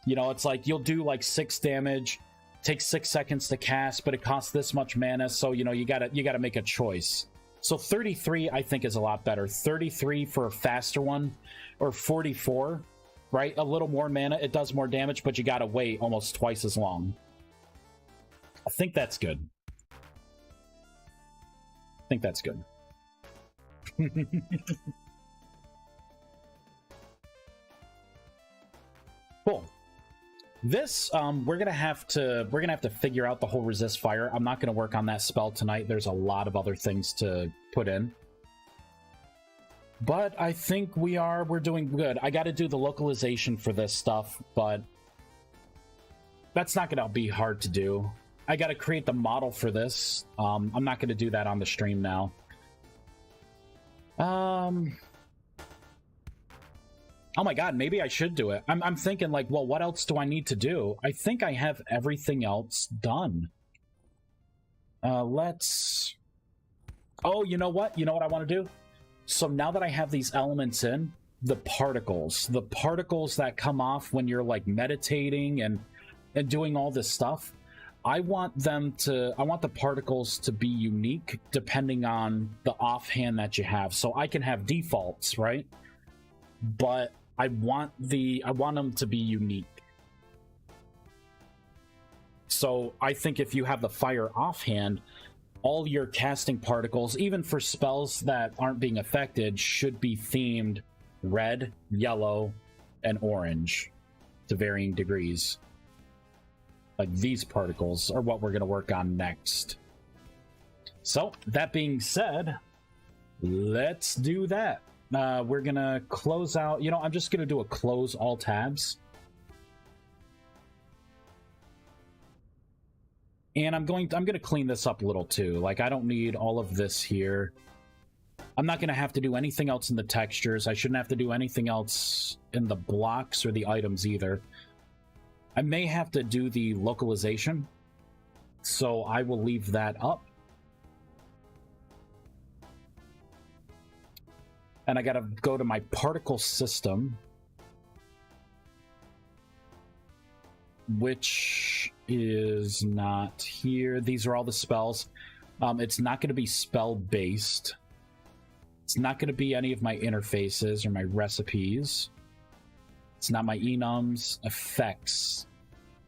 You know, it's like you'll do like 6 damage, takes 6 seconds to cast, but it costs this much mana, so you know you gotta make a choice. So 33 I think is a lot better. 33 for a faster one, or 44, right? A little more mana, it does more damage, but you gotta wait almost twice as long. I think that's good. I think that's good. Cool. This we're gonna have to figure out the whole resist fire. I'm not gonna work on that spell tonight. There's a lot of other things to put in. But I think we're doing good. I gotta do the localization for this stuff, but that's not gonna be hard to do. I gotta create the model for this. I'm not gonna do that on the stream now. Oh my god, maybe I should do it. I'm thinking like, well, what else do I need to do? I think I have everything else done. Let's... Oh, you know what? You know what I want to do? So now that I have these elements in, the particles that come off when you're like meditating and doing all this stuff, I want the particles to be unique depending on the offhand that you have. So I can have defaults, right? But I want them to be unique. So I think if you have the fire offhand, all your casting particles, even for spells that aren't being affected, should be themed red, yellow, and orange to varying degrees. Like these particles are what we're going to work on next. So that being said, let's do that. We're gonna close out, you know, I'm just gonna do a close all tabs. And I'm gonna clean this up a little too. Like, I don't need all of this here. I'm not gonna have to do anything else in the textures. I shouldn't have to do anything else in the blocks or the items either. I may have to do the localization, so I will leave that up. And I gotta go to my particle system, which is not here. These are all the spells. It's not going to be spell-based. It's not going to be any of my interfaces or my recipes. It's not my enums, effects.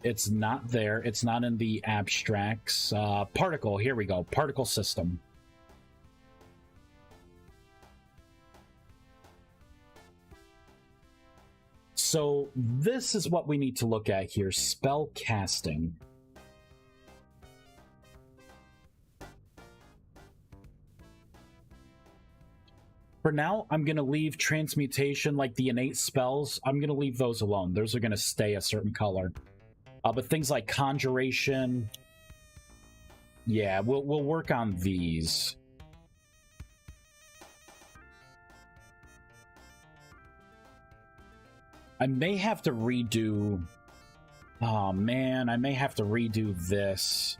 It's not there. It's not in the abstracts. Particle, here we go. Particle system. So this is what we need to look at here, spell casting. For now, I'm going to leave transmutation, like the innate spells. I'm going to leave those alone. Those are going to stay a certain color. But things like conjuration, yeah, we'll work on these. I may have to redo... Oh, man, I may have to redo this.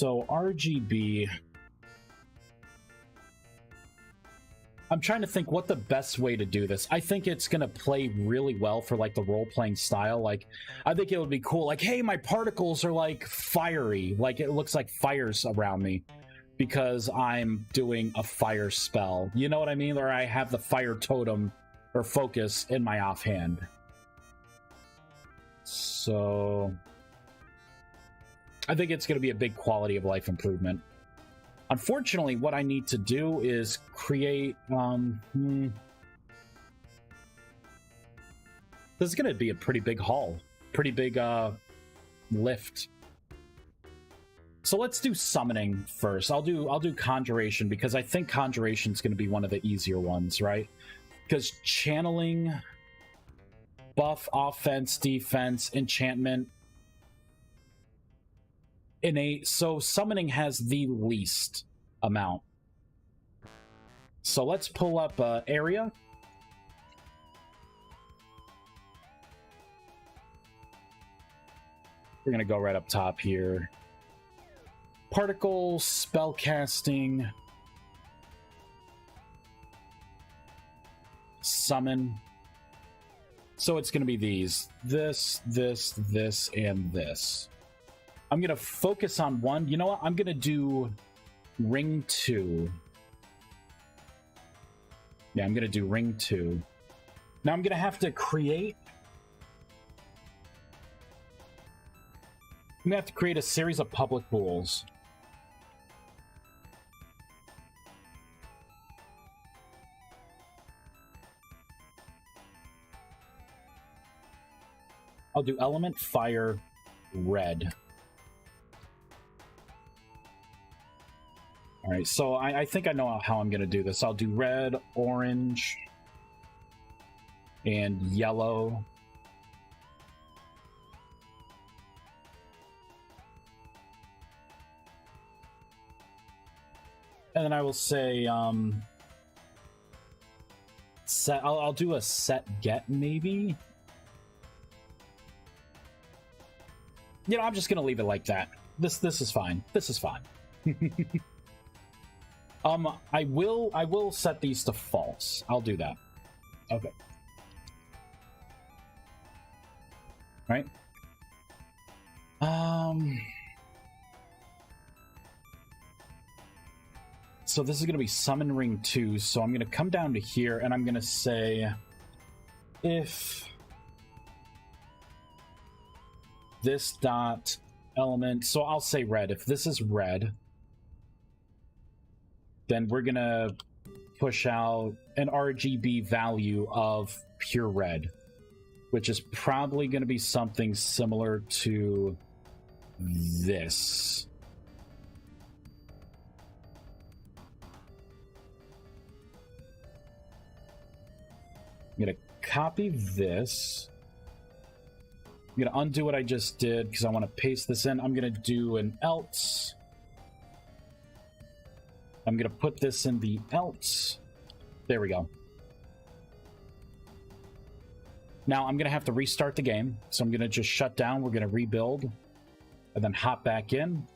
So RGB. I'm trying to think what the best way to do this. I think it's gonna play really well for like the role-playing style. Like, I think it would be cool. Like, hey, my particles are like fiery. Like, it looks like fire's around me because I'm doing a fire spell. You know what I mean? Or I have the fire totem or focus in my offhand. So I think it's gonna be a big quality of life improvement. Unfortunately, what I need to do is create, this is going to be a pretty big haul, pretty big lift. So let's do summoning first. I'll do conjuration because I think conjuration is going to be one of the easier ones, right? Because channeling, buff, offense, defense, enchantment, innate. So summoning has the least amount. So let's pull up area. We're gonna go right up top here. Particle, spell casting, summon. So it's gonna be these. This, and this. I'm going to focus on one. You know what? I'm going to do ring 2. Yeah, I'm going to do ring 2. Now I'm going to have to create... I'm going to have to create a series of public rules. I'll do element, fire, red. All right, so I think I know how I'm going to do this. I'll do red, orange, and yellow. And then I will say, set. I'll do a set get maybe. You know, I'm just going to leave it like that. This is fine. This is fine. I will set these to false. I'll do that. Okay. Right. So this is going to be summon ring 2. So I'm going to come down to here and I'm going to say if this dot element. So I'll say red. If this is red, then we're going to push out an RGB value of pure red, which is probably going to be something similar to this. I'm going to copy this. I'm going to undo what I just did because I want to paste this in. I'm going to do an else. I'm going to put this in the else. There we go. Now I'm going to have to restart the game. So I'm going to just shut down. We're going to rebuild and then hop back in.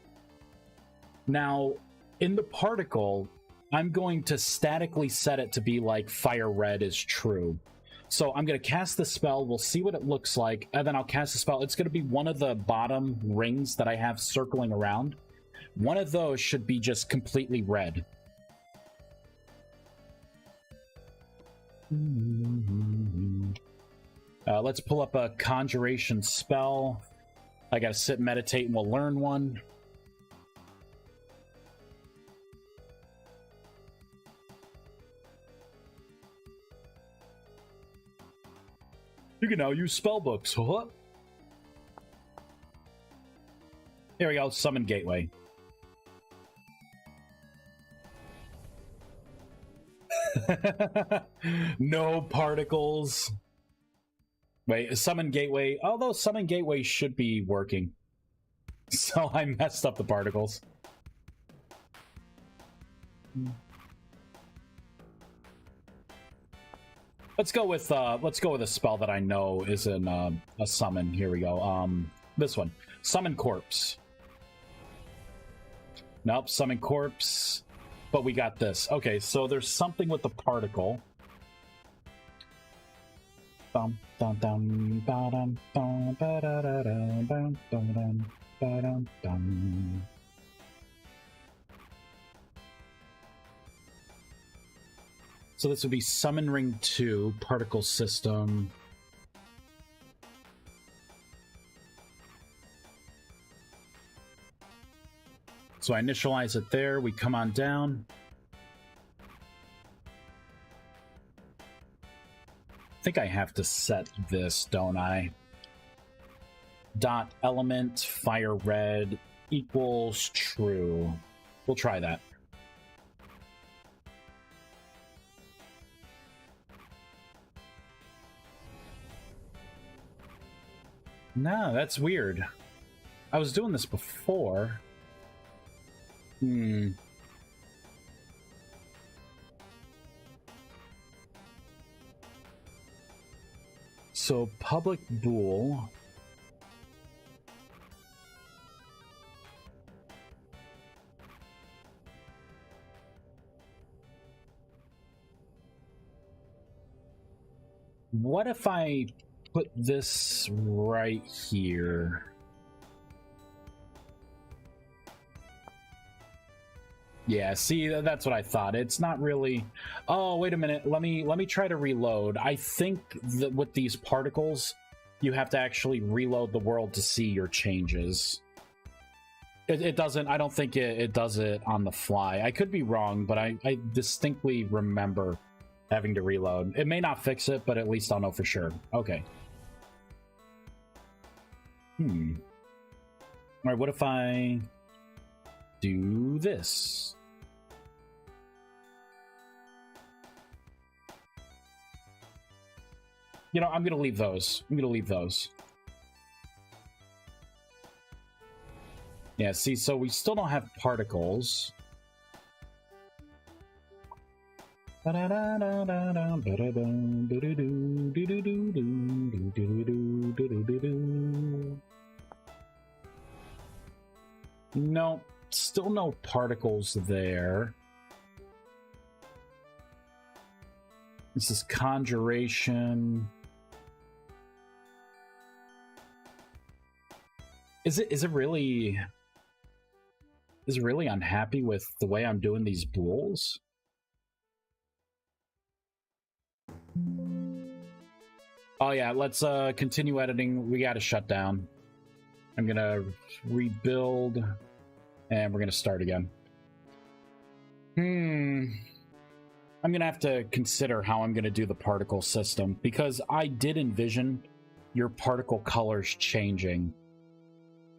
Now in the particle, I'm going to statically set it to be like fire red is true. So I'm going to cast the spell. We'll see what it looks like. And then I'll cast the spell. It's going to be one of the bottom rings that I have circling around. One of those should be just completely red. Let's pull up a conjuration spell. I gotta sit and meditate and we'll learn one. You can now use spell books. What? Here we go. Summon Gateway. No particles. Wait, Summon Gateway. Although Summon Gateway should be working. So I messed up the particles. Let's go with a spell that I know is in a summon. Here we go. This one. Summon Corpse. Nope, summon corpse. But we got this. Okay, so there's something with the particle. Bum, dum, dum, ba-dum, dum, ba-da-da-dum, bum, dum, ba-dum, dum. So this would be Summon Ring 2, Particle System. So I initialize it there, we come on down. I think I have to set this, don't I? Dot element fire red equals true. We'll try that. No, that's weird. I was doing this before. So public bool. What if I put this right here? Yeah, see, that's what I thought. It's not really... Oh, wait a minute. Let me try to reload. I think that with these particles, you have to actually reload the world to see your changes. It doesn't... I don't think it does it on the fly. I could be wrong, but I distinctly remember having to reload. It may not fix it, but at least I'll know for sure. Okay. Alright, what if I do this? You know, I'm gonna leave those. Yeah, see, so we still don't have particles. No, still no particles there. This is conjuration. Is it really unhappy with the way I'm doing these bools? Oh yeah, let's continue editing. We gotta shut down. I'm gonna rebuild, and we're gonna start again. I'm gonna have to consider how I'm gonna do the particle system, because I did envision your particle colors changing,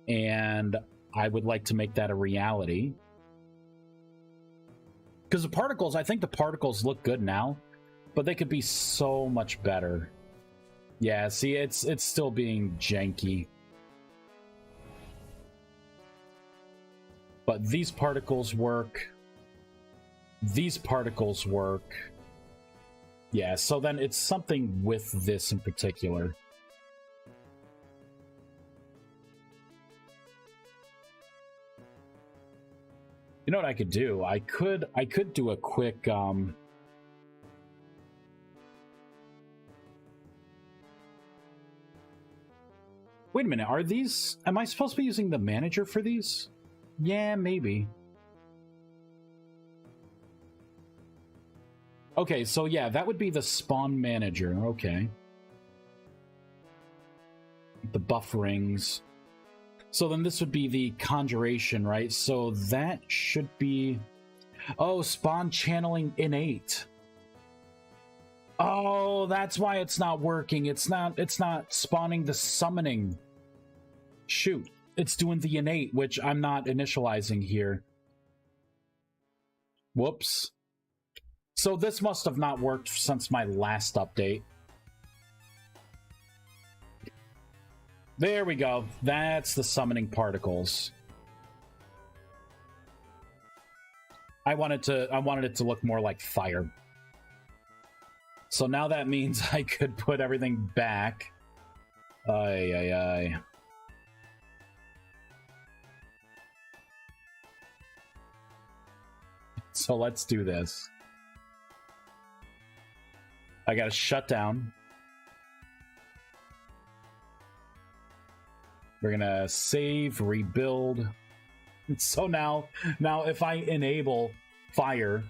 and I would like to make that a reality. Because the particles, I think the particles look good now, but they could be so much better. Yeah, see, it's still being janky. But these particles work. These particles work. Yeah, so then it's something with this in particular. You know what I could do? I could do a quick Wait a minute, are these... Am I supposed to be using the manager for these? Yeah, maybe. Okay, so yeah, that would be the spawn manager. Okay. The buff rings. So then this would be the conjuration, right? So that should be... Oh, spawn channeling innate. Oh, that's why it's not working. It's not spawning the summoning. Shoot. It's doing the innate, which I'm not initializing here. Whoops. So this must have not worked since my last update. There we go. That's the summoning particles. I wanted it to look more like fire. So now that means I could put everything back. Ay. So let's do this. I gotta shut down. We're gonna save, rebuild. So now if I enable fire,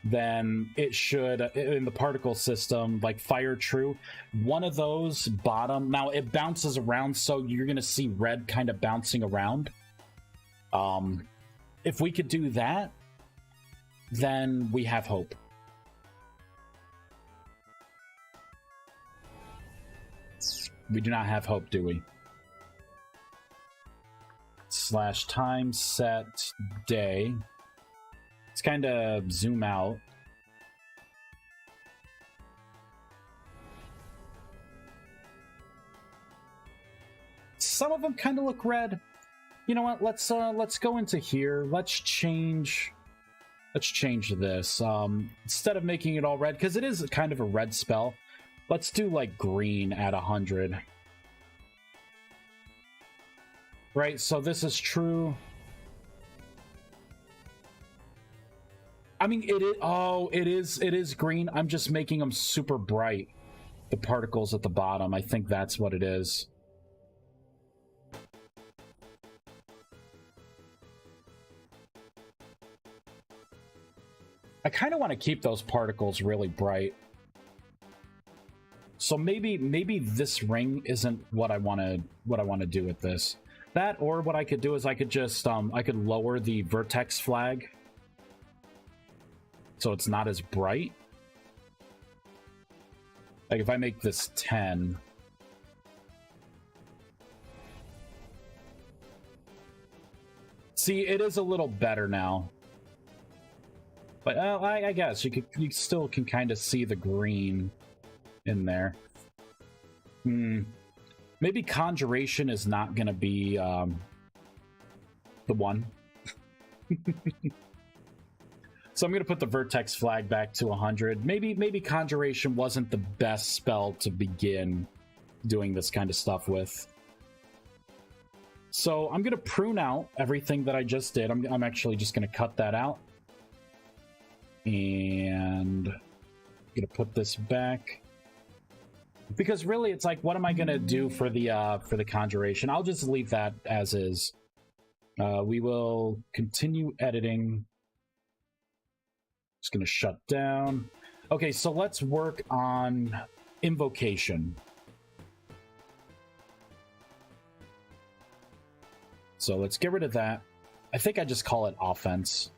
then it should, in the particle system, like fire true, one of those bottom, now it bounces around, so you're gonna see red kind of bouncing around. If we could do that, then we have hope. We do not have hope, do we? / time set day. Let's kind of zoom out. Some of them kind of look red. You know what? Let's go into here. Let's change this. Instead of making it all red, because it is kind of a red spell, let's do like green at 100. Right, so this is true. I mean, it is green. I'm just making them super bright. The particles at the bottom. I think that's what it is. I kind of want to keep those particles really bright. So maybe this ring isn't what I want to do with this. That, or what I could do is I could just I could lower the vertex flag so it's not as bright. Like if I make this 10. See, it is a little better now. But I guess you still can kind of see the green in there. Maybe Conjuration is not going to be the one. So I'm going to put the Vertex flag back to 100. Maybe Conjuration wasn't the best spell to begin doing this kind of stuff with. So I'm going to prune out everything that I just did. I'm actually just going to cut that out. And I'm going to put this back. Because really, it's like, what am I going to do for the Conjuration? I'll just leave that as is. We will continue editing. Just going to shut down. Okay, so let's work on Invocation. So let's get rid of that. I think I just call it Offense.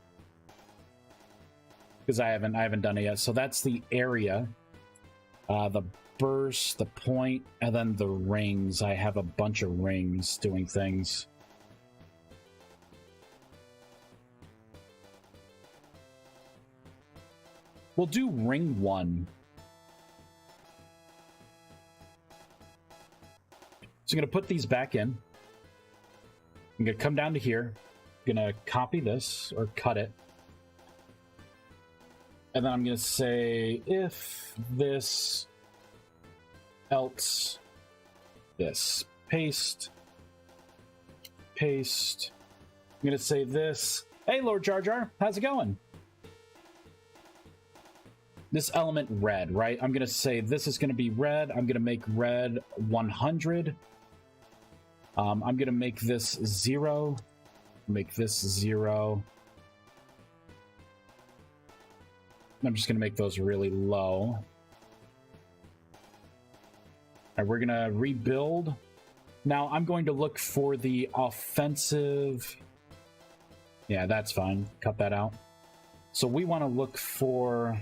Because I haven't done it yet. So that's the area. The burst, the point, and then the rings. I have a bunch of rings doing things. We'll do ring 1. So I'm going to put these back in. I'm going to come down to here. I'm going to copy this, or cut it. And then I'm going to say, if this, else this. Paste. Paste. I'm going to say this. Hey, Lord Jar Jar, how's it going? This element red, right? I'm going to say this is going to be red. I'm going to make red 100. I'm going to make this 0. Make this 0. I'm just going to make those really low. All right, we're going to rebuild. Now I'm going to look for the offensive. Yeah, that's fine. Cut that out. So we want to look for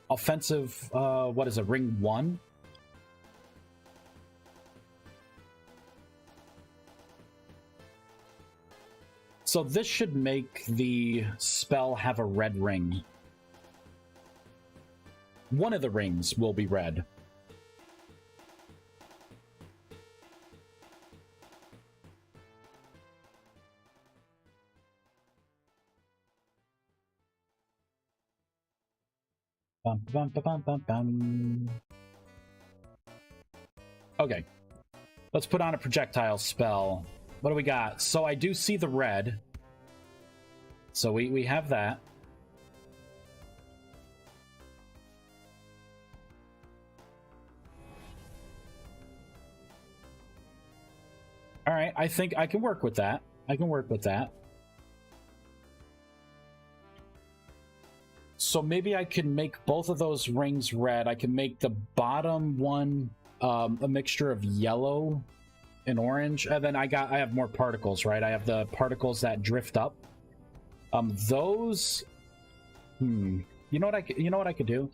offensive, what is it, ring 1? So this should make the spell have a red ring. One of the rings will be red. Bum, bum, bum, bum, bum, bum. Okay. Let's put on a projectile spell. What do we got? So I do see the red. So we have that. All right, I think I can work with that. I can work with that. So maybe I can make both of those rings red. I can make the bottom one a mixture of yellow and orange, and then I have more particles, right? I have the particles that drift up. Those. You know what I could do?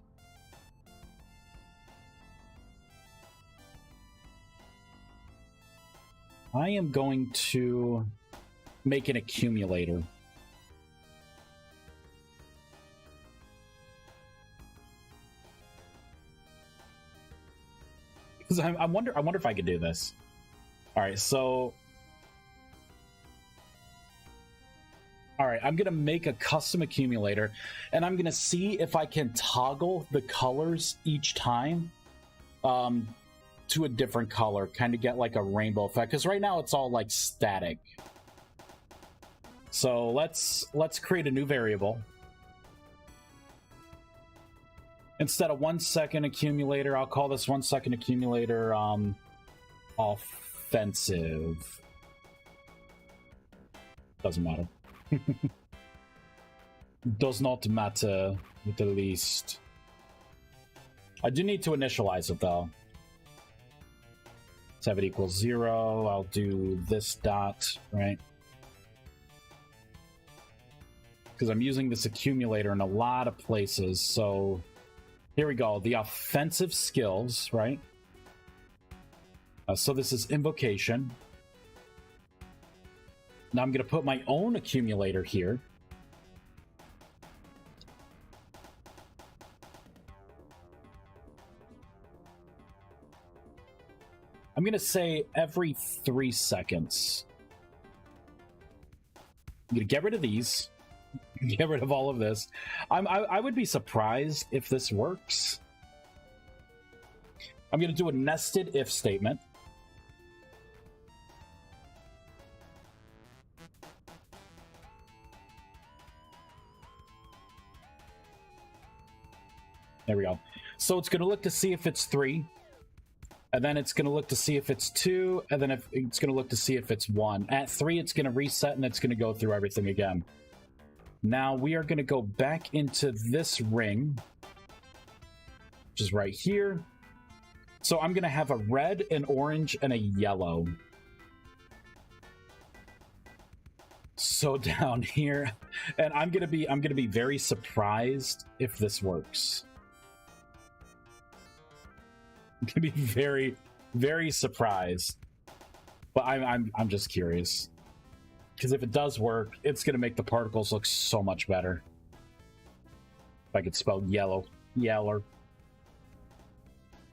I am going to make an accumulator. Because I wonder if I could do this. All right, so I'm gonna make a custom accumulator, and I'm gonna see if I can toggle the colors each time to a different color, kind of get like a rainbow effect. Because right now it's all like static. So let's create a new variable. Instead of 1 second accumulator, I'll call this 1 second accumulator offensive. Doesn't matter. Does not matter with the least. I do need to initialize it though. Let's have it equal 0. I'll do this dot, right? Because I'm using this accumulator in a lot of places, so here we go. The offensive skills, right? So this is invocation. Now I'm going to put my own accumulator here. I'm going to say every 3 seconds. I'm going to get rid of these. Get rid of all of this. I would be surprised if this works. I'm going to do a nested if statement. There we go. So it's going to look to see if it's 3. And then it's going to look to see if it's 2. And then if it's going to look to see if it's 1. At 3, it's going to reset and it's going to go through everything again. Now we are going to go back into this ring, which is right here. So I'm going to have a red, an orange, and a yellow. So down here, and I'm going to be very surprised if this works. I'm going to be very, very surprised. But I'm just curious. Because if it does work, it's going to make the particles look so much better. If I could spell yellow. Yeller.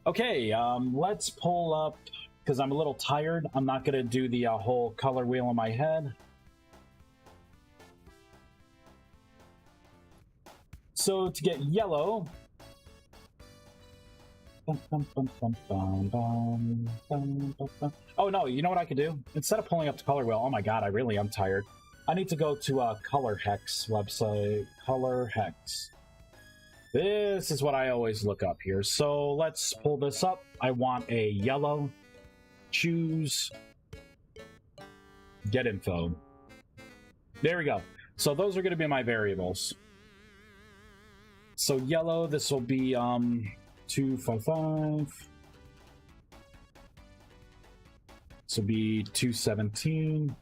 Okay, let's pull up, because I'm a little tired. I'm not going to do the whole color wheel in my head. So to get yellow... Oh no, you know what I could do? Instead of pulling up the color wheel, oh my god, I really am tired. I need to go to Color Hex website. Color Hex. This is what I always look up here. So let's pull this up. I want a yellow. Choose. Get info. There we go. So those are going to be my variables. So yellow, this will be 255. This will be 217.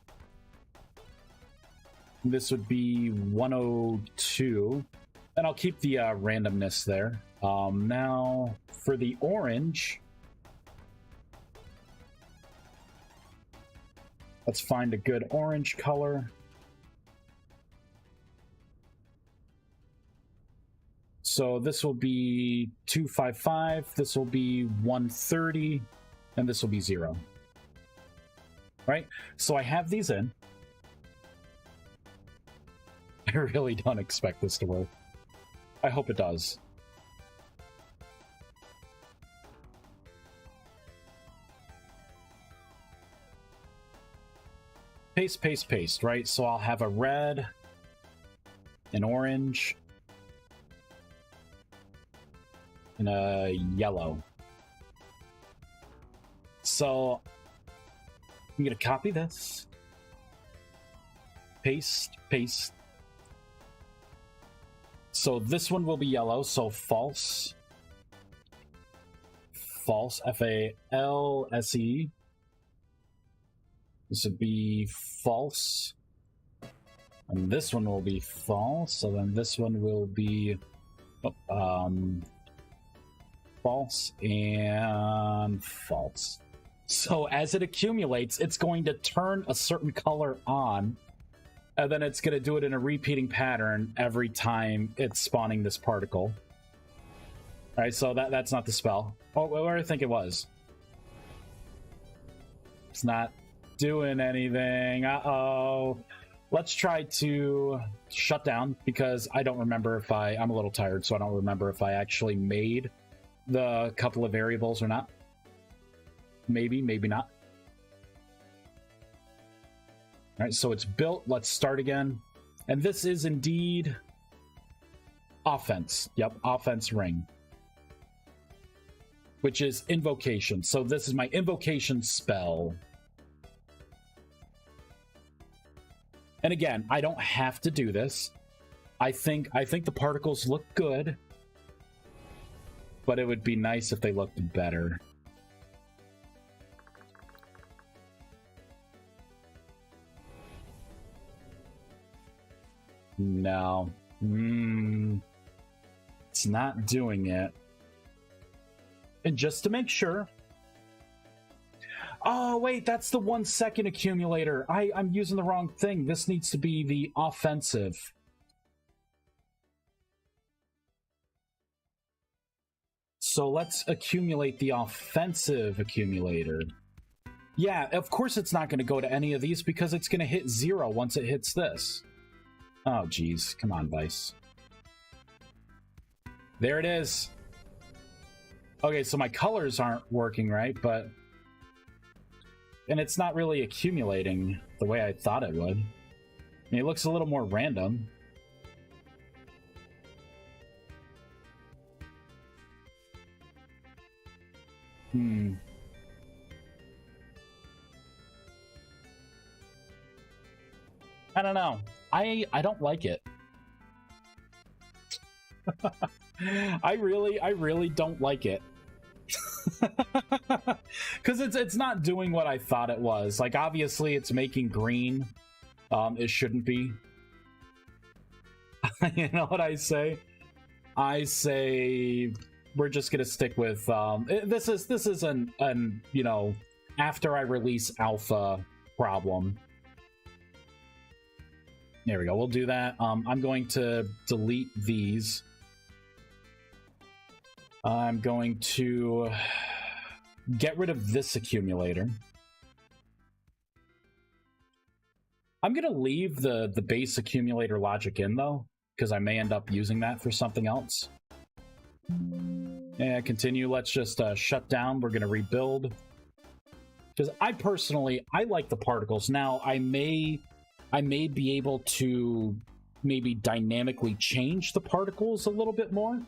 This would be 102. And I'll keep the randomness there. Now, for the orange, let's find a good orange color. So this will be 255, this will be 130, and this will be 0. Right? So I have these in. I really don't expect this to work. I hope it does. paste, paste, paste, right? So I'll have a red, an orange, and a yellow. So I'm gonna copy this, paste, paste. So this one will be yellow, so false. False, F-A-L-S-E. This would be false. And this one will be false, so then this one will be false and false. So as it accumulates, it's going to turn a certain color on, and then it's going to do it in a repeating pattern every time it's spawning this particle. All right, so that's not the spell. Oh, what do I think it was? It's not doing anything. Uh-oh. Let's try to shut down, because I don't remember if I'm a little tired, so I don't remember if I actually made the couple of variables or not. Maybe, maybe not. All right, so it's built. Let's start again. And this is indeed offense. Yep, offense ring. Which is invocation. So this is my invocation spell. And again, I don't have to do this. I think the particles look good, but it would be nice if they looked better. No. It's not doing it. And just to make sure... Oh, wait, that's the 1 second accumulator. I'm using the wrong thing. This needs to be the offensive. So let's accumulate the offensive accumulator. Yeah, of course it's not going to go to any of these, because it's going to hit 0 once it hits this. Oh, geez. Come on, Vice. There it is. Okay, so my colors aren't working right, but... And it's not really accumulating the way I thought it would. I mean, it looks a little more random. I don't know. I don't like it. I really don't like it. Because it's not doing what I thought it was. Like, obviously it's making green. It shouldn't be. You know what I say? I say we're just gonna stick with this is an you know, after I release alpha problem. There we go. We'll do that. I'm going to delete these. I'm going to get rid of this accumulator. I'm going to leave the base accumulator logic in, though, because I may end up using that for something else. Yeah, continue. Let's just shut down. We're going to rebuild. Because I like the particles. Now, I may be able to maybe dynamically change the particles a little bit more.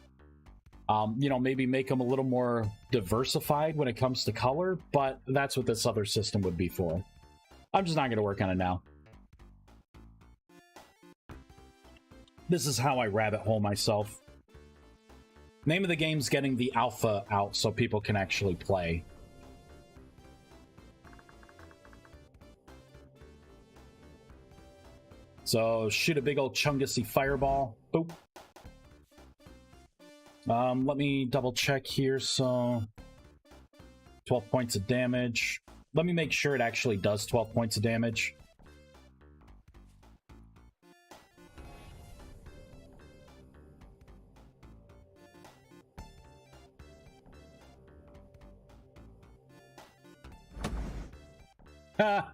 You know, maybe make them a little more diversified when it comes to color, but that's what this other system would be for. I'm just not going to work on it now. This is how I rabbit hole myself. Name of the game's getting the alpha out so people can actually play. So, shoot a big old chungussy fireball. Boop. Let me double check here. So 12 points of damage. Let me make sure it actually does 12 points of damage. Ah,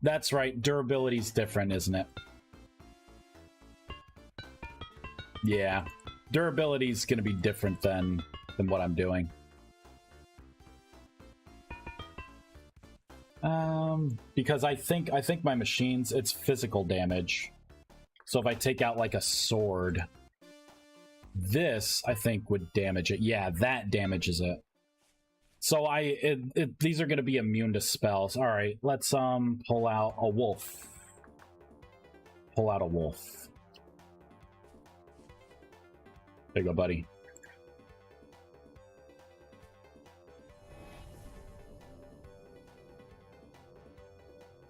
that's right. Durability's different, isn't it? Yeah. Durability is going to be different than what I'm doing. Because I think my machines, it's physical damage. So if I take out like a sword, this I think would damage it. Yeah, that damages it. So these are going to be immune to spells. All right, let's pull out a wolf. Pull out a wolf. There you go, buddy.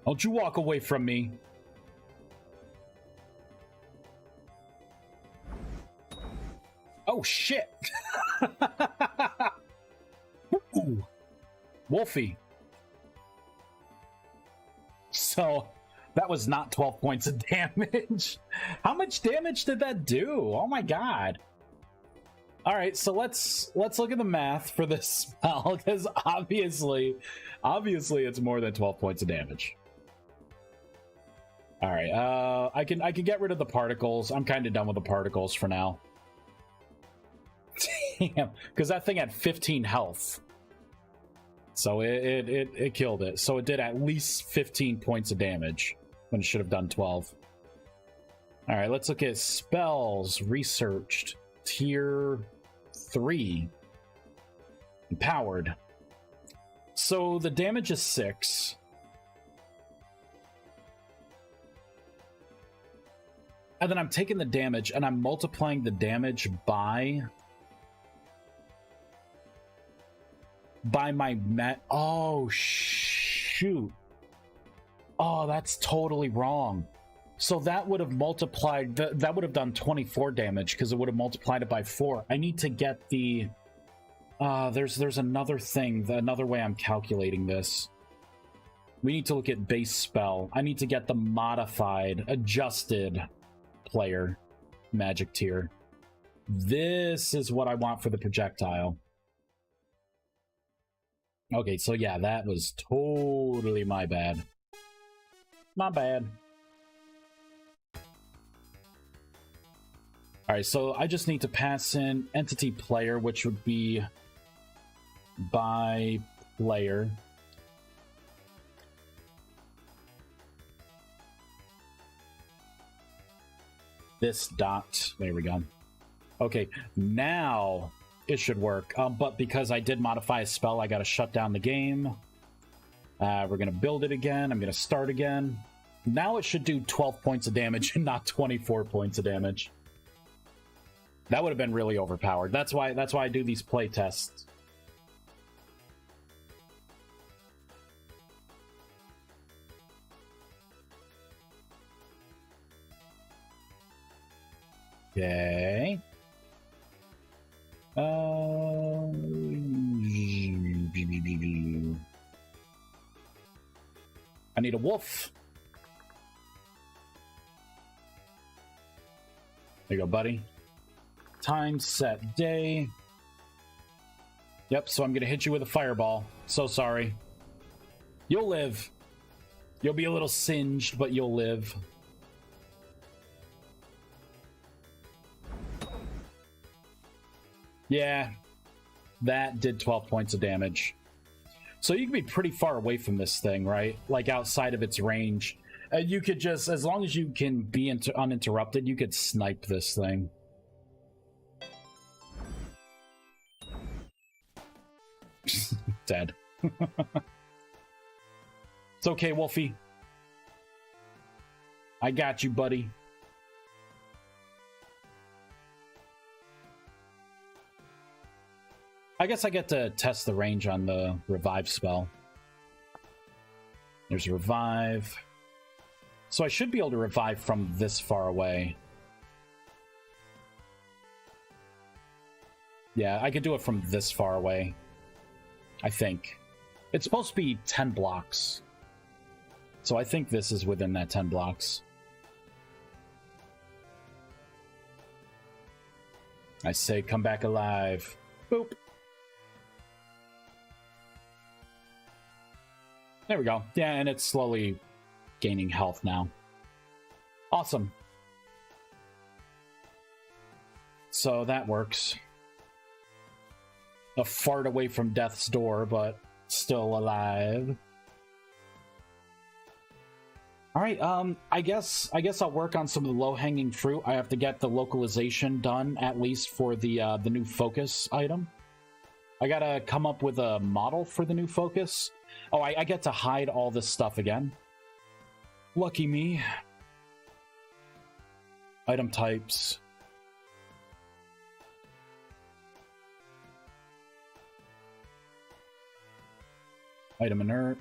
Don't you walk away from me. Oh, shit. Ooh. Wolfie. So, that was not 12 points of damage. How much damage did that do? Oh my god. All right, so let's look at the math for this spell, because obviously it's more than 12 points of damage. All right, I can get rid of the particles. I'm kind of done with the particles for now. Damn, because that thing had 15 health, so it killed it. So it did at least 15 points of damage when it should have done 12. All right, let's look at spells researched. Tier 3, empowered. So the damage is 6. And then I'm taking the damage and I'm multiplying the damage by my oh shoot. Oh, that's totally wrong. So that would have multiplied, that would have done 24 damage because it would have multiplied it by 4. I need to get the there's another thing, another way I'm calculating this. We need to look at base spell. I need to get the modified, adjusted player magic tier. This is what I want for the projectile. Okay, so yeah, that was totally my bad. My bad. Alright, so I just need to pass in entity player, which would be by player. This dot, there we go. Okay, now it should work. But because I did modify a spell, I gotta shut down the game. We're gonna build it again. I'm gonna start again. Now it should do 12 points of damage and not 24 points of damage. That would have been really overpowered. That's why I do these play tests. Okay. I need a wolf. There you go, buddy. Time, set, day. Yep, so I'm gonna hit you with a fireball. So sorry. You'll live. You'll be a little singed, but you'll live. Yeah, that did 12 points of damage. So you can be pretty far away from this thing, right? Like outside of its range. You could just, as long as you can be uninterrupted, you could snipe this thing. Dead. It's okay, Wolfie. I got you, buddy. I guess I get to test the range on the revive spell. There's revive. So I should be able to revive from this far away. Yeah, I could do it from this far away. I think. It's supposed to be 10 blocks. So I think this is within that 10 blocks. I say come back alive. Boop. There we go. Yeah, and it's slowly gaining health now. Awesome. So that works. A fart away from death's door, but still alive. All right, I guess I'll work on some of the low-hanging fruit. I have to get the localization done, at least for the new focus item. I gotta come up with a model for the new focus. Oh, I get to hide all this stuff again. Lucky me. Item types. Item inert.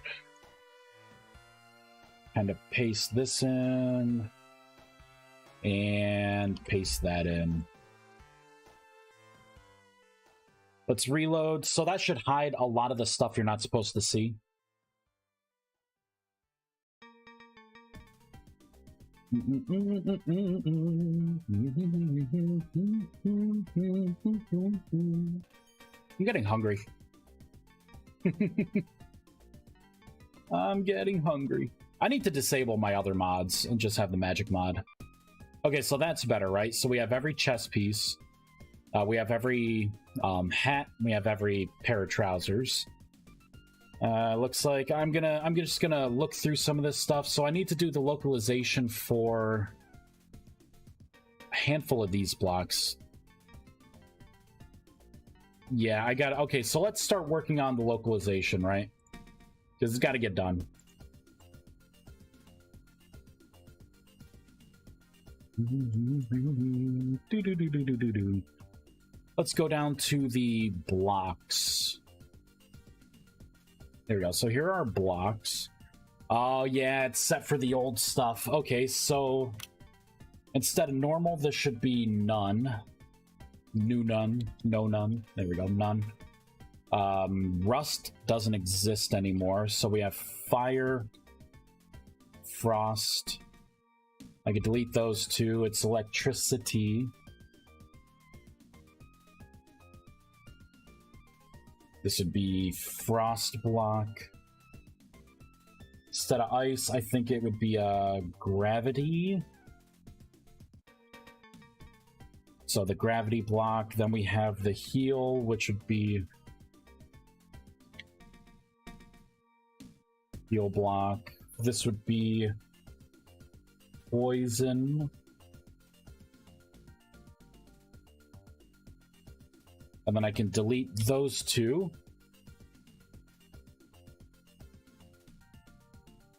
Kind of paste this in. And paste that in. Let's reload. So that should hide a lot of the stuff you're not supposed to see. I'm getting hungry. I'm getting hungry. I need to disable my other mods and just have the magic mod. Okay, so that's better, right? So we have every chest piece. We have every hat. We have every pair of trousers. Looks like I'm just gonna look through some of this stuff. So I need to do the localization for a handful of these blocks. Yeah, I got. Okay, so let's start working on the localization, right? Because it's got to get done. Let's go down to the blocks. There we go. So here are our blocks. Oh, yeah, it's set for the old stuff. Okay, so instead of normal, this should be none. New none. No none. There we go. None. Rust doesn't exist anymore. So we have fire, frost. I could delete those two. It's electricity. This would be frost block. Instead of ice, I think it would be gravity. So the gravity block. Then we have the heal, which would be heal block. This would be poison. And then I can delete those two.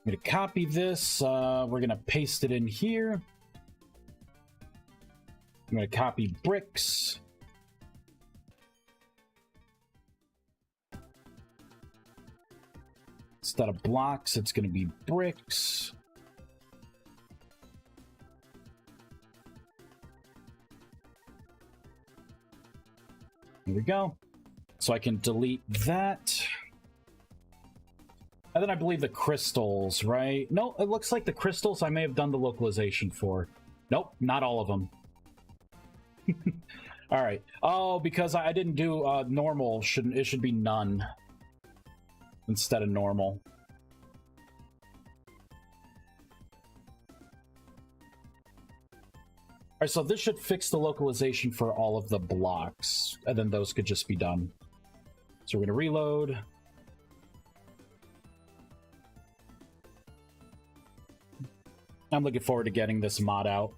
I'm going to copy this. We're going to paste it in here. I'm going to copy bricks. Instead of blocks, it's going to be bricks. Here we go. So I can delete that. And then I believe the crystals, right? No, it looks like the crystals I may have done the localization for. Nope, not all of them. All right. Oh, because I didn't do normal. It should be none instead of normal. Alright, so this should fix the localization for all of the blocks, and then those could just be done. So we're going to reload. I'm looking forward to getting this mod out.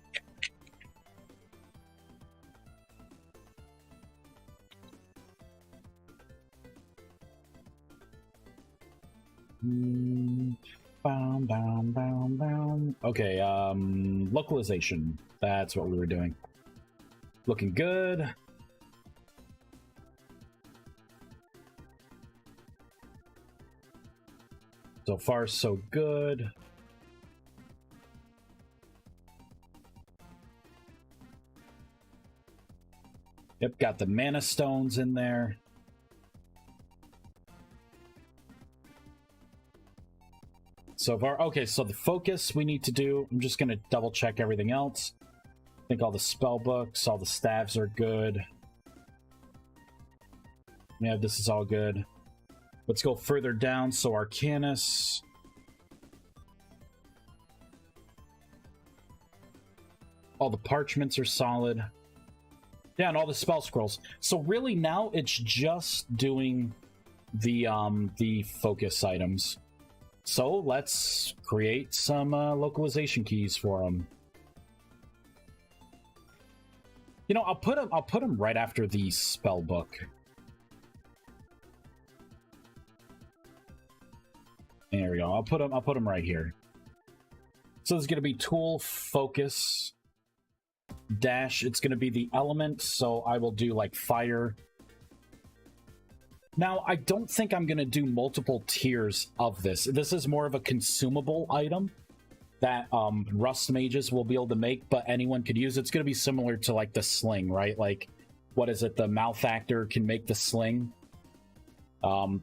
Okay, localization. That's what we were doing. Looking good. So far, so good. Yep, got the mana stones in there. So far, okay, so the focus we need to do, I'm just going to double check everything else. I think all the spell books, all the staves are good. Yeah, this is all good. Let's go further down. So Arcanus. All the parchments are solid. Yeah, and all the spell scrolls. So really now it's just doing the focus items. So let's create some localization keys for them. You know, I'll put them right after the spell book. There we go. I'll put them right here. So there's going to be tool focus dash. It's going to be the element. So I will do like fire. Now, I don't think I'm going to do multiple tiers of this. This is more of a consumable item that Rust mages will be able to make, but anyone could use. It's going to be similar to like the sling, right? Like, what is it? The malefactor can make the sling,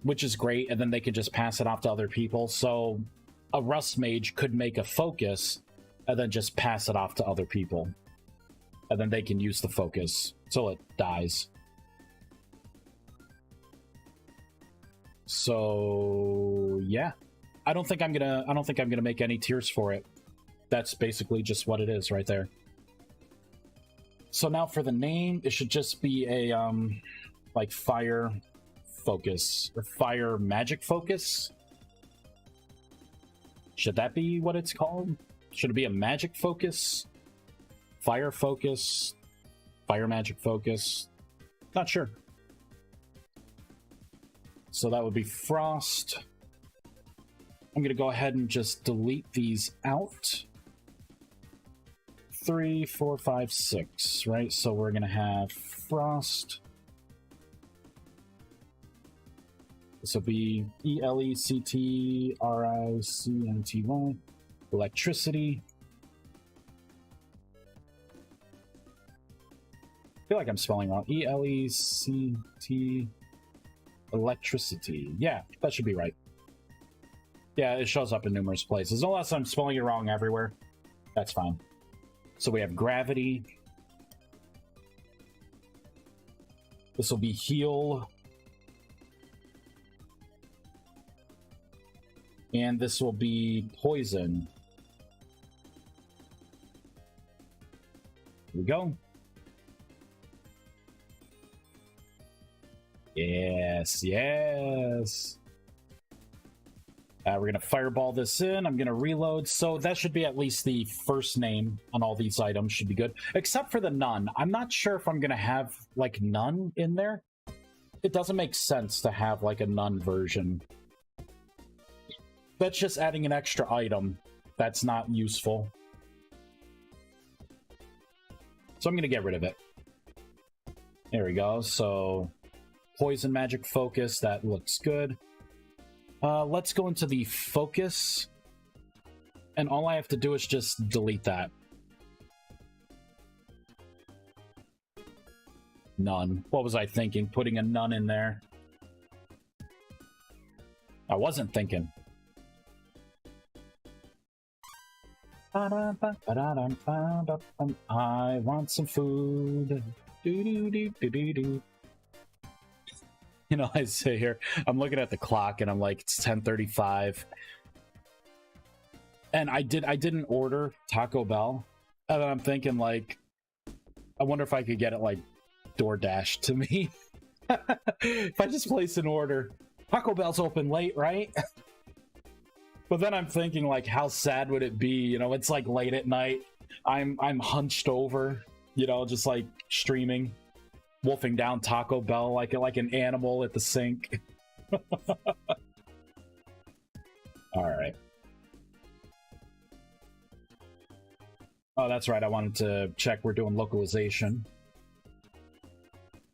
which is great, and then they could just pass it off to other people. So a Rust mage could make a focus and then just pass it off to other people. And then they can use the focus till it dies. So yeah, I don't think I'm gonna make any tiers for it. That's basically just what it is right there. So now for the name, it should just be a like fire focus or fire magic focus. Should that be what it's called? Should it be a magic focus? Fire focus? Fire magic focus? Not sure. So that would be frost. I'm going to go ahead and just delete these out. 3, 4, 5, 6, right? So we're going to have frost. This will be ELECTRICNTY. Electricity. I feel like I'm spelling wrong. ELECT. Electricity. Yeah, that should be right. Yeah, it shows up in numerous places. Unless I'm spelling it wrong everywhere. That's fine. So we have gravity. This will be heal. And this will be poison. Here we go. Yes, yes. We're going to fireball this in. I'm going to reload. So that should be at least the first name on all these items. Should be good. Except for the none. I'm not sure if I'm going to have, like, none in there. It doesn't make sense to have, like, a none version. That's just adding an extra item. That's not useful. So I'm going to get rid of it. There we go. So poison magic focus. That looks good. Let's go into the focus. And all I have to do is just delete that. None. What was I thinking? Putting a none in there. I wasn't thinking. I want some food. Do-do-do-do-do-do. You know, I sit here, I'm looking at the clock and I'm like, it's 10:35. And I didn't order Taco Bell. And then I'm thinking, like, I wonder if I could get it, like, DoorDash to me. If I just place an order. Taco Bell's open late, right? But then I'm thinking, like, how sad would it be? You know, it's like late at night. I'm hunched over, you know, just like streaming, wolfing down Taco Bell like an animal at the sink. All right. Oh, that's right. I wanted to check we're doing localization.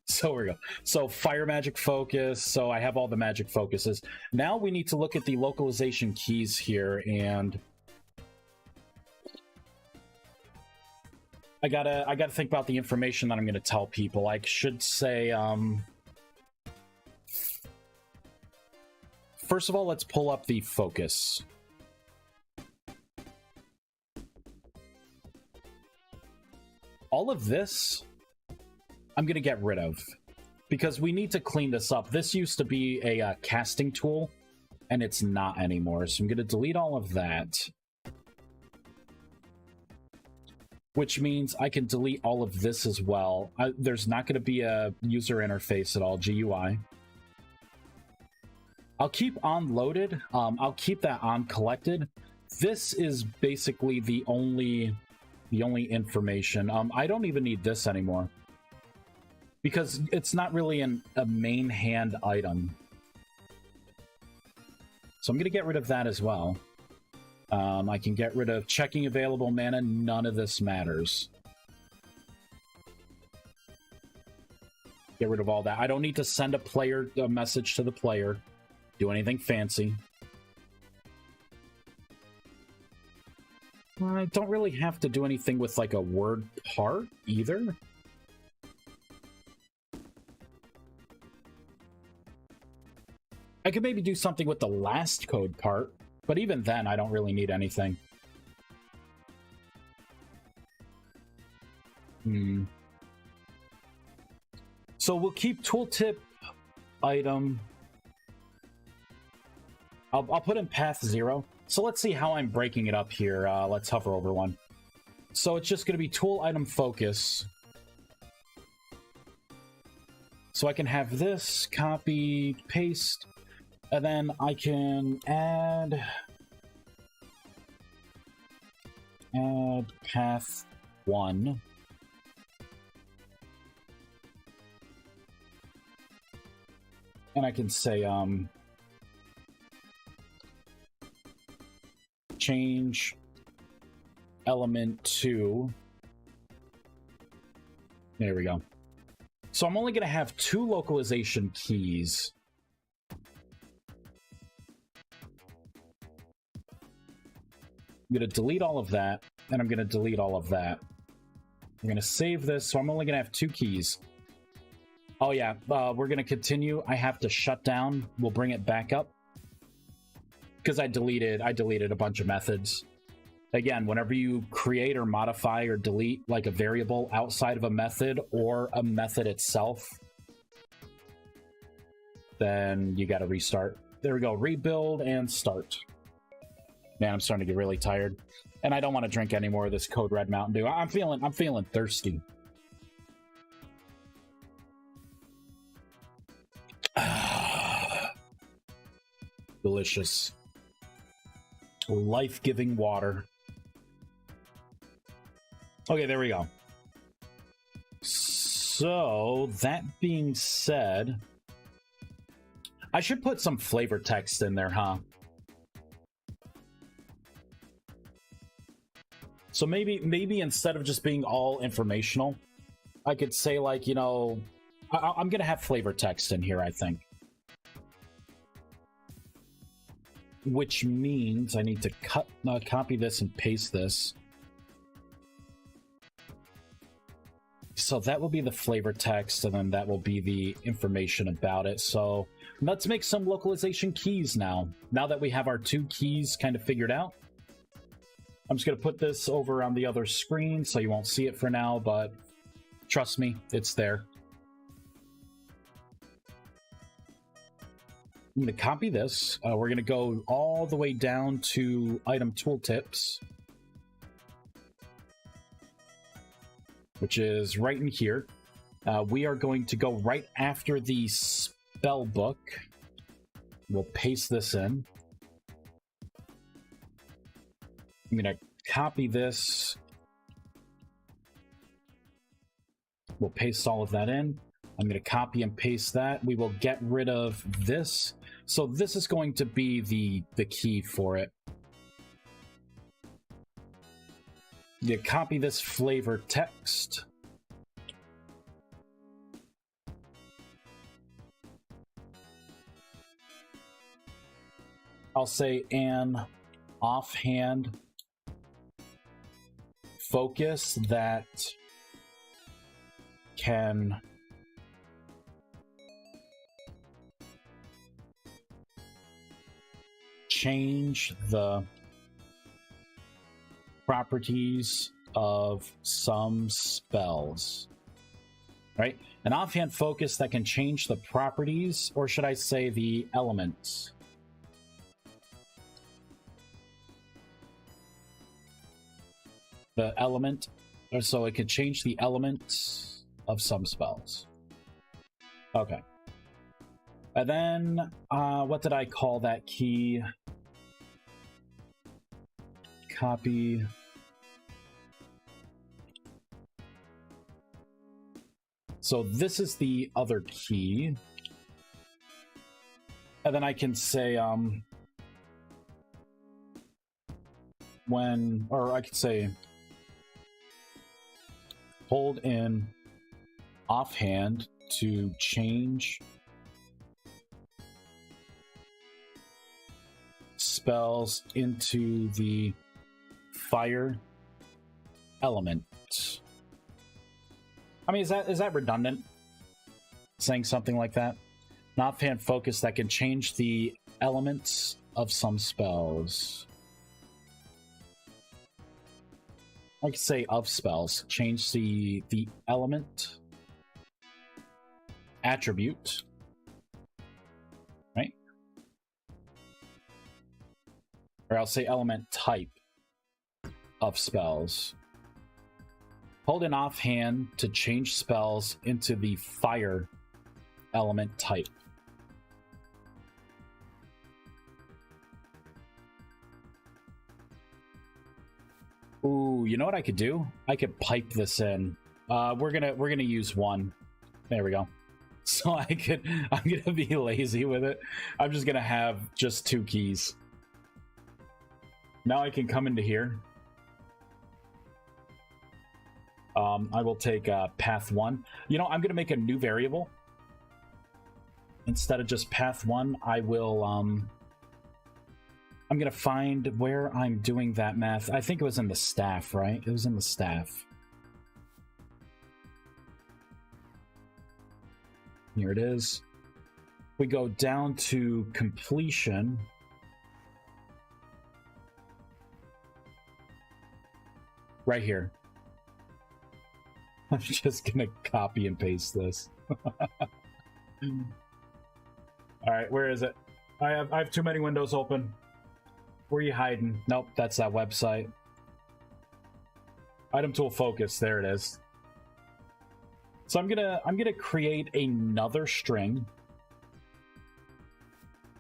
So here we go. So fire magic focus. So I have all the magic focuses. Now we need to look at the localization keys here, and I gotta think about the information that I'm gonna tell people. I should say, first of all, let's pull up the focus. All of this I'm going to get rid of, because we need to clean this up. This used to be a casting tool, and it's not anymore. So I'm going to delete all of that. Which means I can delete all of this as well. There's not going to be a user interface at all, GUI. I'll keep on loaded. I'll keep that on collected. This is basically the only information. I don't even need this anymore because it's not really a main hand item. So I'm going to get rid of that as well. I can get rid of checking available mana. None of this matters. Get rid of all that. I don't need to send a message to the player. Do anything fancy. I don't really have to do anything with like a word part either. I could maybe do something with the last code part, but even then I don't really need anything. So we'll keep tooltip item. I'll put in path 0. So let's see how I'm breaking it up here. Let's hover over one. So it's just going to be tool item focus. So I can have this, copy, paste, and then I can add path 1. And I can say, change element to. There we go. So I'm only going to have 2 localization keys. I'm going to delete all of that, and I'm going to delete all of that. I'm going to save this, so I'm only going to have 2 keys. Oh yeah, we're going to continue. I have to shut down. We'll bring it back up. Because I deleted a bunch of methods. Again, whenever you create or modify or delete like a variable outside of a method or a method itself, then you got to restart. There we go. Rebuild and start. Man, I'm starting to get really tired, and I don't want to drink any more of this Code Red Mountain Dew. I'm feeling thirsty. Delicious. Life-giving water. Okay, there we go. So, that being said, I should put some flavor text in there, huh? So maybe instead of just being all informational, I could say, like, you know, I'm gonna have flavor text in here, I think. Which means I need to copy this and paste this. So that will be the flavor text, and then that will be the information about it. So let's make some localization keys now. Now that we have our 2 keys kind of figured out. I'm just going to put this over on the other screen so you won't see it for now, but trust me, it's there. I'm going to copy this. We're going to go all the way down to item tooltips, which is right in here. We are going to go right after the spell book. We'll paste this in. I'm going to copy this. We'll paste all of that in. I'm going to copy and paste that. We will get rid of this. So this is going to be the key for it. You copy this flavor text. I'll say an offhand focus that can change the properties of some spells. Right? An offhand focus that can change the properties, or should I say the elements? The element, or so it could change the elements of some spells. Okay. And then, what did I call that key? Copy. So this is the other key. And then I can say, or I could say, hold in offhand to change spells into the fire element. I mean, is that redundant? Saying something like that? An offhand focus that can change the elements of some spells. I could say of spells. Change the element attribute. Right? Or I'll say element type of spells. Hold in offhand to change spells into the fire element type. Ooh, you know what I could do? I could pipe this in. We're gonna use one. There we go. So I'm gonna be lazy with it. I'm just gonna have just 2 keys. Now I can come into here. I will take path 1. You know, I'm gonna make a new variable. Instead of just path 1, I will I'm gonna find where I'm doing that math. I think it was in the staff, right? It was in the staff. Here it is. We go down to completion. Right here. I'm just gonna copy and paste this. Alright, where is it? I have too many windows open. Where are you hiding? Nope, that's that website. Item tool focus, there it is. So I'm gonna create another string.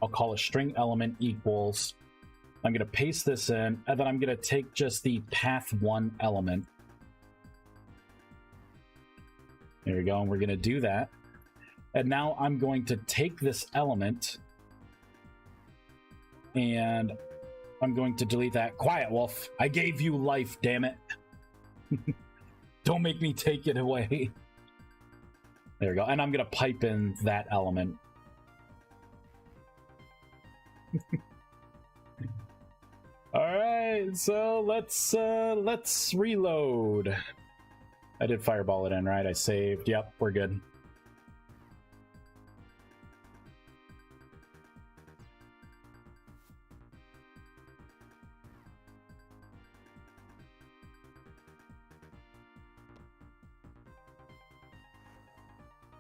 I'll call it string element equals. I'm gonna paste this in, and then I'm gonna take just the path 1 element. There we go, and we're gonna do that. And now I'm going to take this element and I'm going to delete that. Quiet, Wolf. I gave you life, damn it. Don't make me take it away. There we go. And I'm going to pipe in that element. All right, so let's reload. I did fireball it in, right? I saved. Yep, we're good.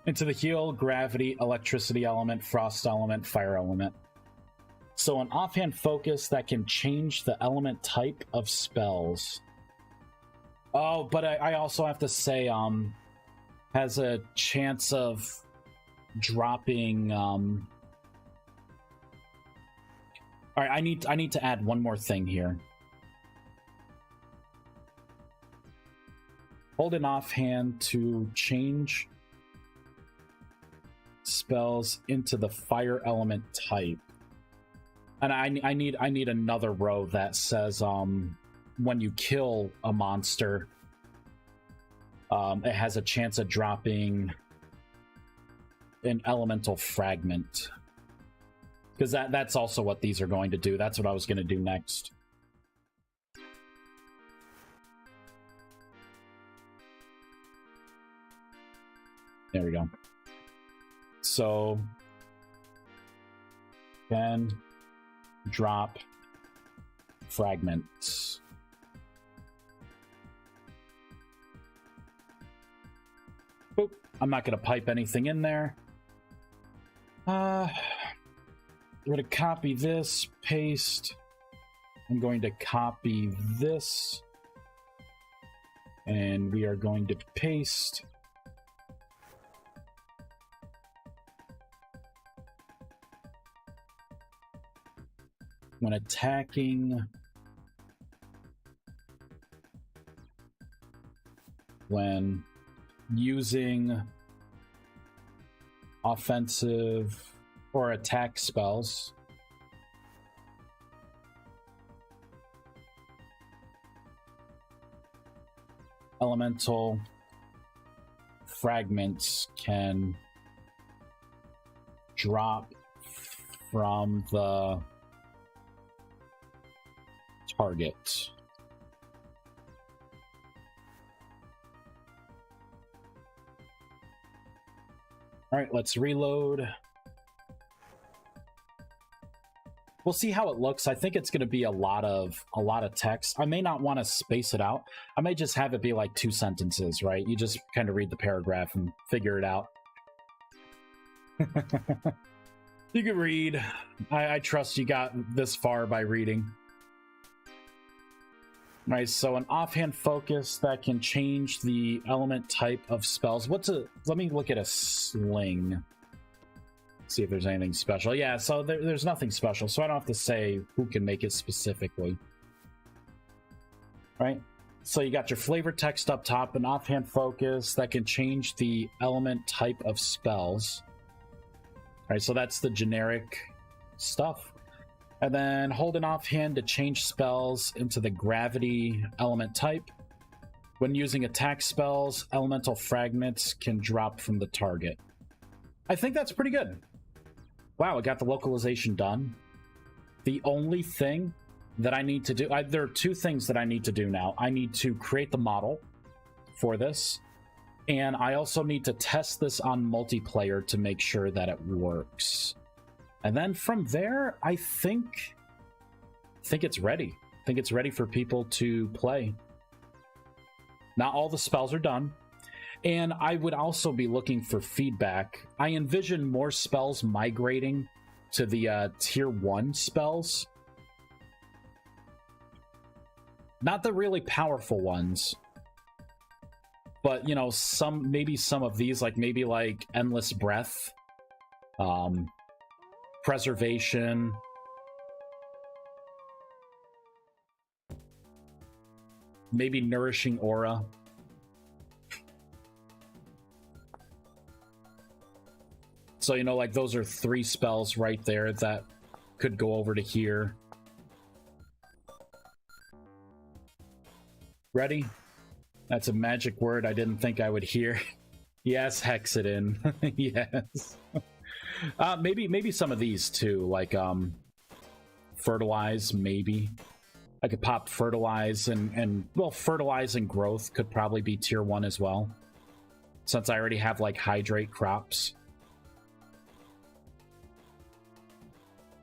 Into the heal, gravity, electricity element, frost element, fire element. So an offhand focus that can change the element type of spells. Oh, but I also have to say, has a chance of dropping. All right, I need to add one more thing here. Hold an offhand to change spells into the fire element type. And I need another row that says when you kill a monster, it has a chance of dropping an elemental fragment. Because that's also what these are going to do. That's what I was going to do next. There we go. So then drop fragments. Boop. I'm not going to pipe anything in there. We're going to copy this, paste. I'm going to copy this. And we are going to paste. when attacking, when using offensive or attack spells, elemental fragments can drop from the target. All right, let's reload. We'll see how it looks. I think it's going to be a lot of text. I may not want to space it out. I may just have it be like 2 sentences, right? You just kind of read the paragraph and figure it out. You can read. I trust you got this far by reading. All right, so an offhand focus that can change the element type of spells. Let me look at a sling. See if there's anything special. Yeah, so there's nothing special, so I don't have to say who can make it specifically. Right? So you got your flavor text up top, an offhand focus that can change the element type of spells. All right, so that's the generic stuff. And then hold an offhand to change spells into the gravity element type. When using attack spells, elemental fragments can drop from the target. I think that's pretty good. Wow, I got the localization done. The only thing that I need to do... there are 2 things that I need to do now. I need to create the model for this, and I also need to test this on multiplayer to make sure that it works. And then from there, I think it's ready. I think it's ready for people to play. Not all the spells are done. And I would also be looking for feedback. I envision more spells migrating to the tier 1 spells. Not the really powerful ones. But, you know, maybe some of these, like maybe like Endless Breath, Preservation, maybe Nourishing Aura. So, you know, like those are 3 spells right there that could go over to here. Ready? That's a magic word I didn't think I would hear. Yes, Hexadin. Yes. Maybe some of these too, like Fertilize, maybe. I could pop Fertilize and well, Fertilize and Growth could probably be tier 1 as well. Since I already have like Hydrate crops.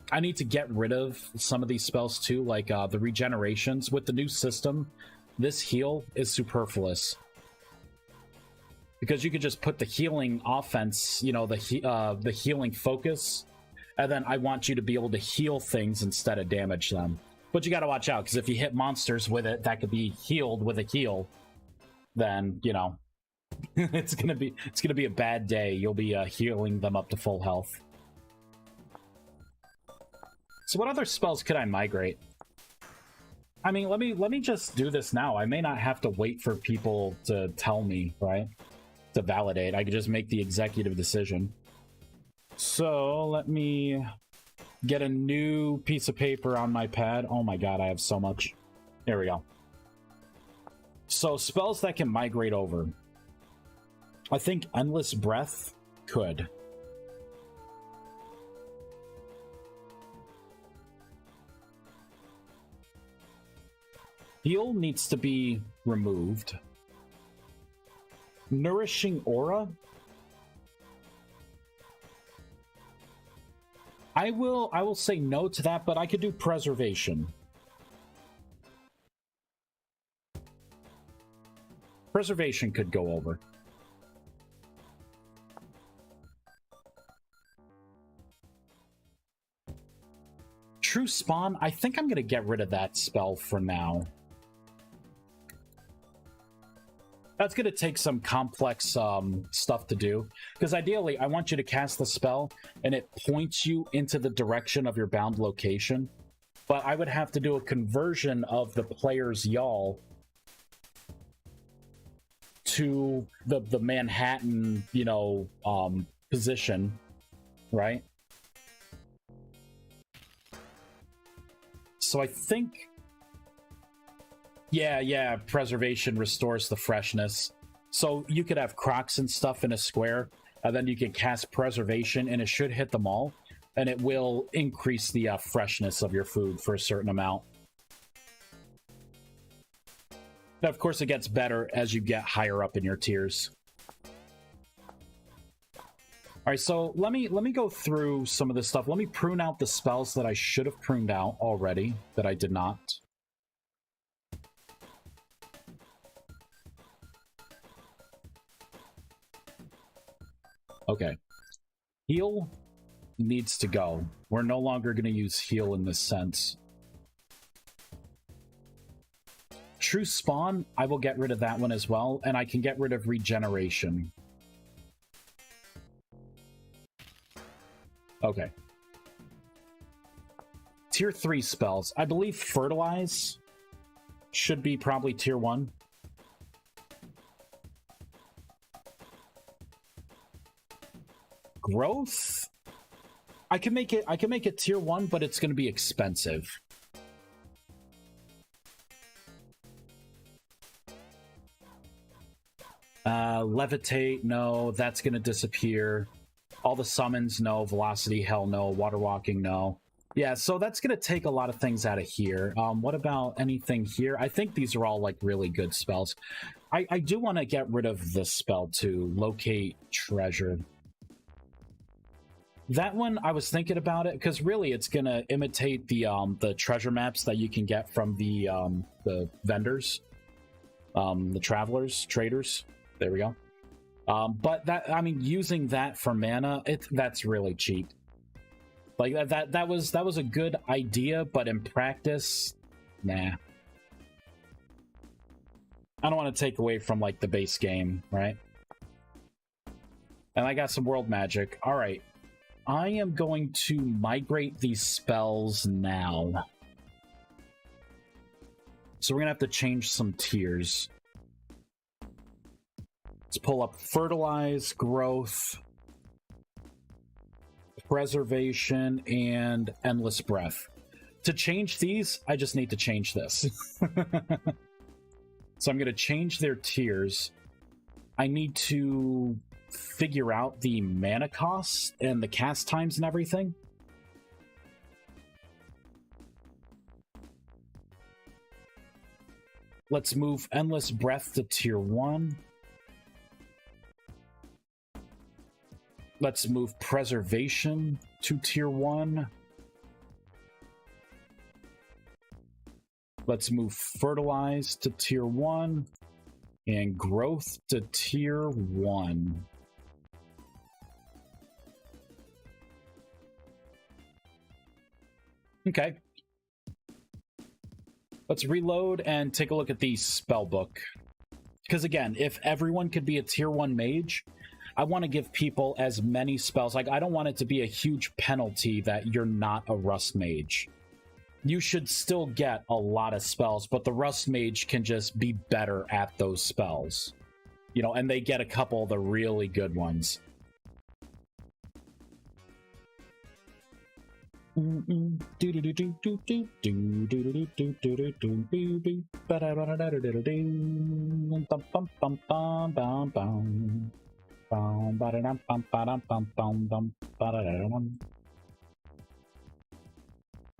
I need to get rid of some of these spells too, like the regenerations. With the new system, this heal is superfluous. Because you could just put the healing offense, you know, the healing focus, and then I want you to be able to heal things instead of damage them. But you gotta watch out, because if you hit monsters with it that could be healed with a heal, then, you know, it's gonna be a bad day. You'll be healing them up to full health. So what other spells could I migrate? I mean, let me just do this now. I may not have to wait for people to tell me, right? To validate. I could just make the executive decision. So let me get a new piece of paper on my pad. Oh my god, I have so much. There we go. So spells that can migrate over. I think Endless Breath could. Heal needs to be removed. Nourishing Aura? I will say no to that, but I could do Preservation. Preservation could go over. True Spawn, I think I'm going to get rid of that spell for now. That's going to take some complex stuff to do. Because ideally, I want you to cast the spell, and it points you into the direction of your bound location. but I would have to do a conversion of the player's y'all to the Manhattan, you know, position, right? So I think, yeah, preservation restores the freshness. So you could have crocs and stuff in a square, and then you can cast preservation, and it should hit them all, and it will increase the freshness of your food for a certain amount. Now, of course, it gets better as you get higher up in your tiers. All right, so let me go through some of this stuff. Let me prune out the spells that I should have pruned out already that I did not. Okay. Heal needs to go. We're no longer going to use heal in this sense. True Spawn, I will get rid of that one as well, and I can get rid of regeneration. Okay. Tier 3 spells. I believe Fertilize should be probably Tier 1. Growth? I can make it Tier 1, but it's going to be expensive. Levitate, no. That's going to disappear. All the summons, no. Velocity, hell no. Water walking, no. Yeah, so that's going to take a lot of things out of here. What about anything here? I think these are all, like, really good spells. I do want to get rid of this spell, too. Locate Treasure. That one, I was thinking about it, because really it's going to imitate the treasure maps that you can get from the vendors. The travelers, traders. There we go. But that, I mean, using that for mana, that's really cheap. Like that was a good idea, but in practice, nah. I don't want to take away from like the base game, right? And I got some world magic. All right, I am going to migrate these spells now. So we're gonna have to change some tiers. Let's pull up Fertilize, Growth, Preservation, and Endless Breath. To change these, I just need to change this. So I'm going to change their tiers. I need to figure out the mana costs and the cast times and everything. Let's move Endless Breath to Tier 1. Let's move Preservation to Tier 1. Let's move Fertilize to Tier 1. And Growth to Tier 1. Okay. Let's reload and take a look at the spellbook. Because again, if everyone could be a Tier 1 mage, I want to give people as many spells. Like, I don't want it to be a huge penalty that you're not a Rust mage. You should still get a lot of spells, but the Rust mage can just be better at those spells. You know, and they get a couple of the really good ones.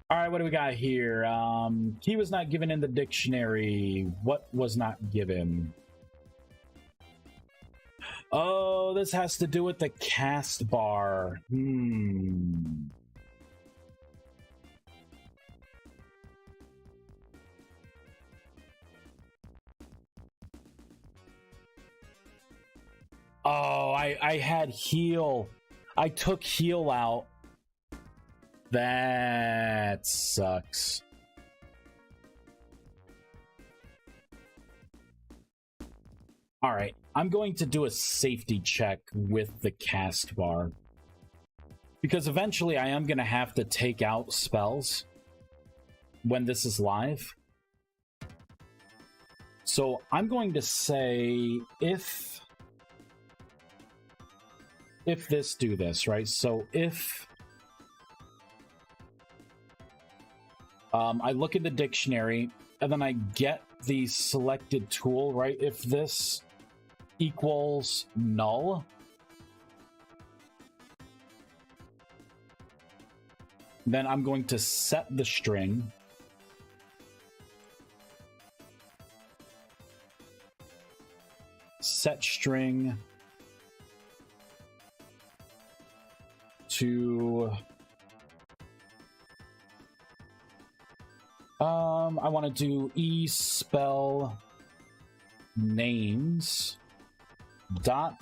Alright, what do we got here? He was not given in the dictionary. What was not given? Oh, this has to do with the cast bar. Oh, I had heal. I took heal out. That sucks. All right, I'm going to do a safety check with the cast bar. Because eventually I am going to have to take out spells. when this is live. So I'm going to say if this, do this, right? So if I look in the dictionary and then I get the selected tool, right? If this equals null, then I'm going to set the string. Set string to I want to do spell names dot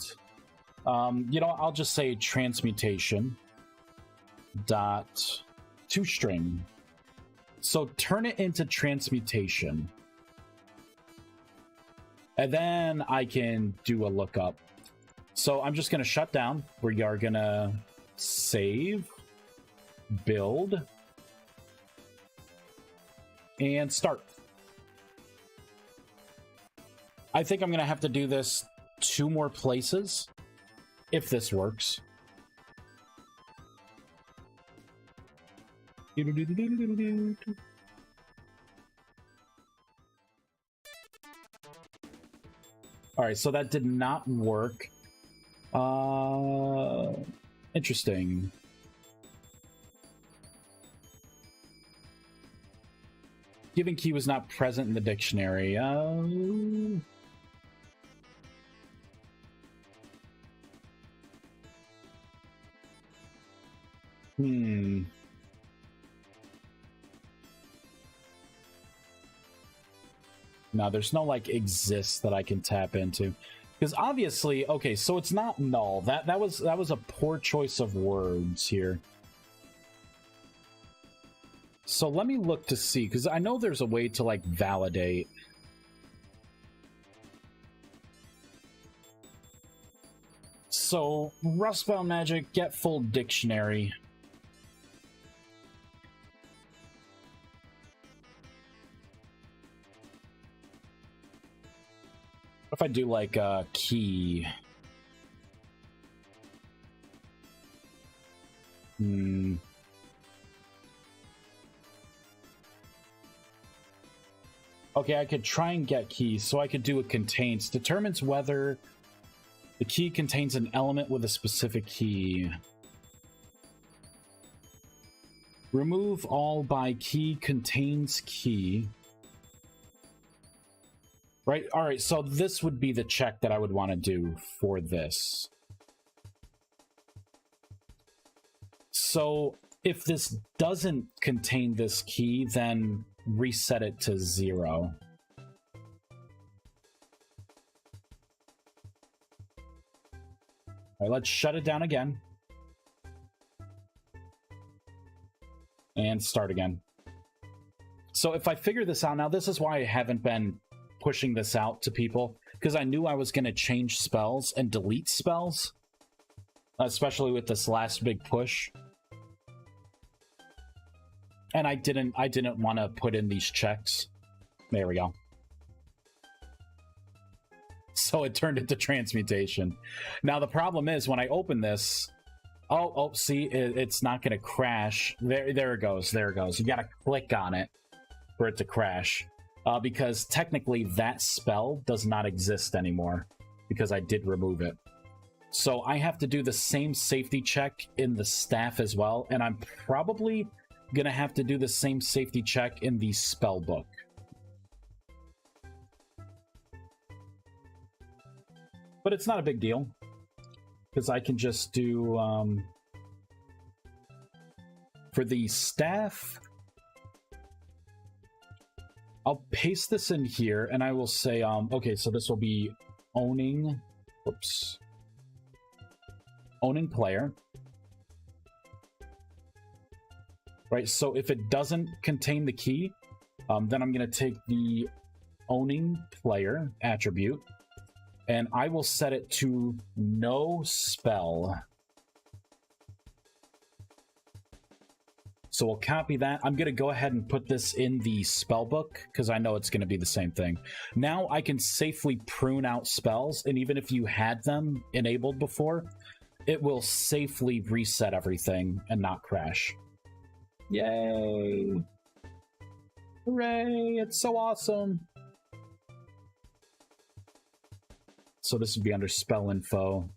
you know, I'll just say transmutation dot toString. So turn it into transmutation, and then I can do a lookup. So I'm just going to shut down. We are going to save, build, and start. I think I'm going to have to do this 2 more places if this works. Alright, so that did not work. Interesting. Given key was not present in the dictionary. No, there's no, like, exists that I can tap into. Because obviously, okay, so it's not null. That was a poor choice of words here. So let me look to see, because I know there's a way to, like, validate. So, Rustbound Magic, get full dictionary. What if I do, like, a key? Okay, I could try and get keys, so I could do a contains. Determines whether the key contains an element with a specific key. Remove all by key contains key. Right, alright, so this would be the check that I would want to do for this. So, if this doesn't contain this key, then reset it to 0. Alright, let's shut it down again. And start again. So if I figure this out now, this is why I haven't been pushing this out to people, because I knew I was going to change spells and delete spells, especially with this last big push. And I didn't want to put in these checks. There we go. So it turned into transmutation. Now the problem is when I open this, oh, see, it's not going to crash. There it goes. There it goes. You got to click on it for it to crash. Because technically that spell does not exist anymore because I did remove it. So I have to do the same safety check in the staff as well, and I'm probably gonna have to do the same safety check in the spell book. But it's not a big deal, because I can just do for the staff, I'll paste this in here, and I will say, okay, so this will be owning, owning player. Right, so if it doesn't contain the key, then I'm going to take the owning player attribute, and I will set it to no spell. So we'll copy that. I'm going to go ahead and put this in the spell book because I know it's going to be the same thing. Now I can safely prune out spells, and even if you had them enabled before, it will safely reset everything and not crash. Yay! Hooray! It's so awesome! So this would be under spell info.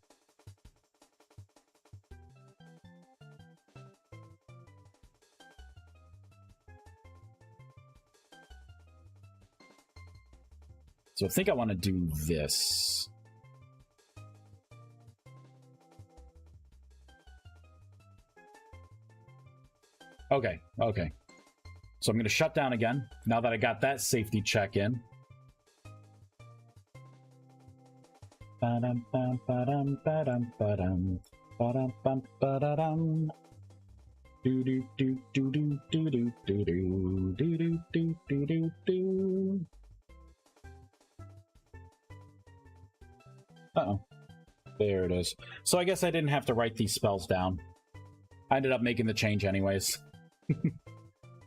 So I think I want to do this. Okay, okay. So I'm going to shut down again, now that I got that safety check in. Ba-dum, ba-dum, ba-dum, ba-dum, ba-dum, ba-dum, ba-dum. Do do do do do do do do do do do do do do. Uh-oh. There it is. So I guess I didn't have to write these spells down. I ended up making the change anyways.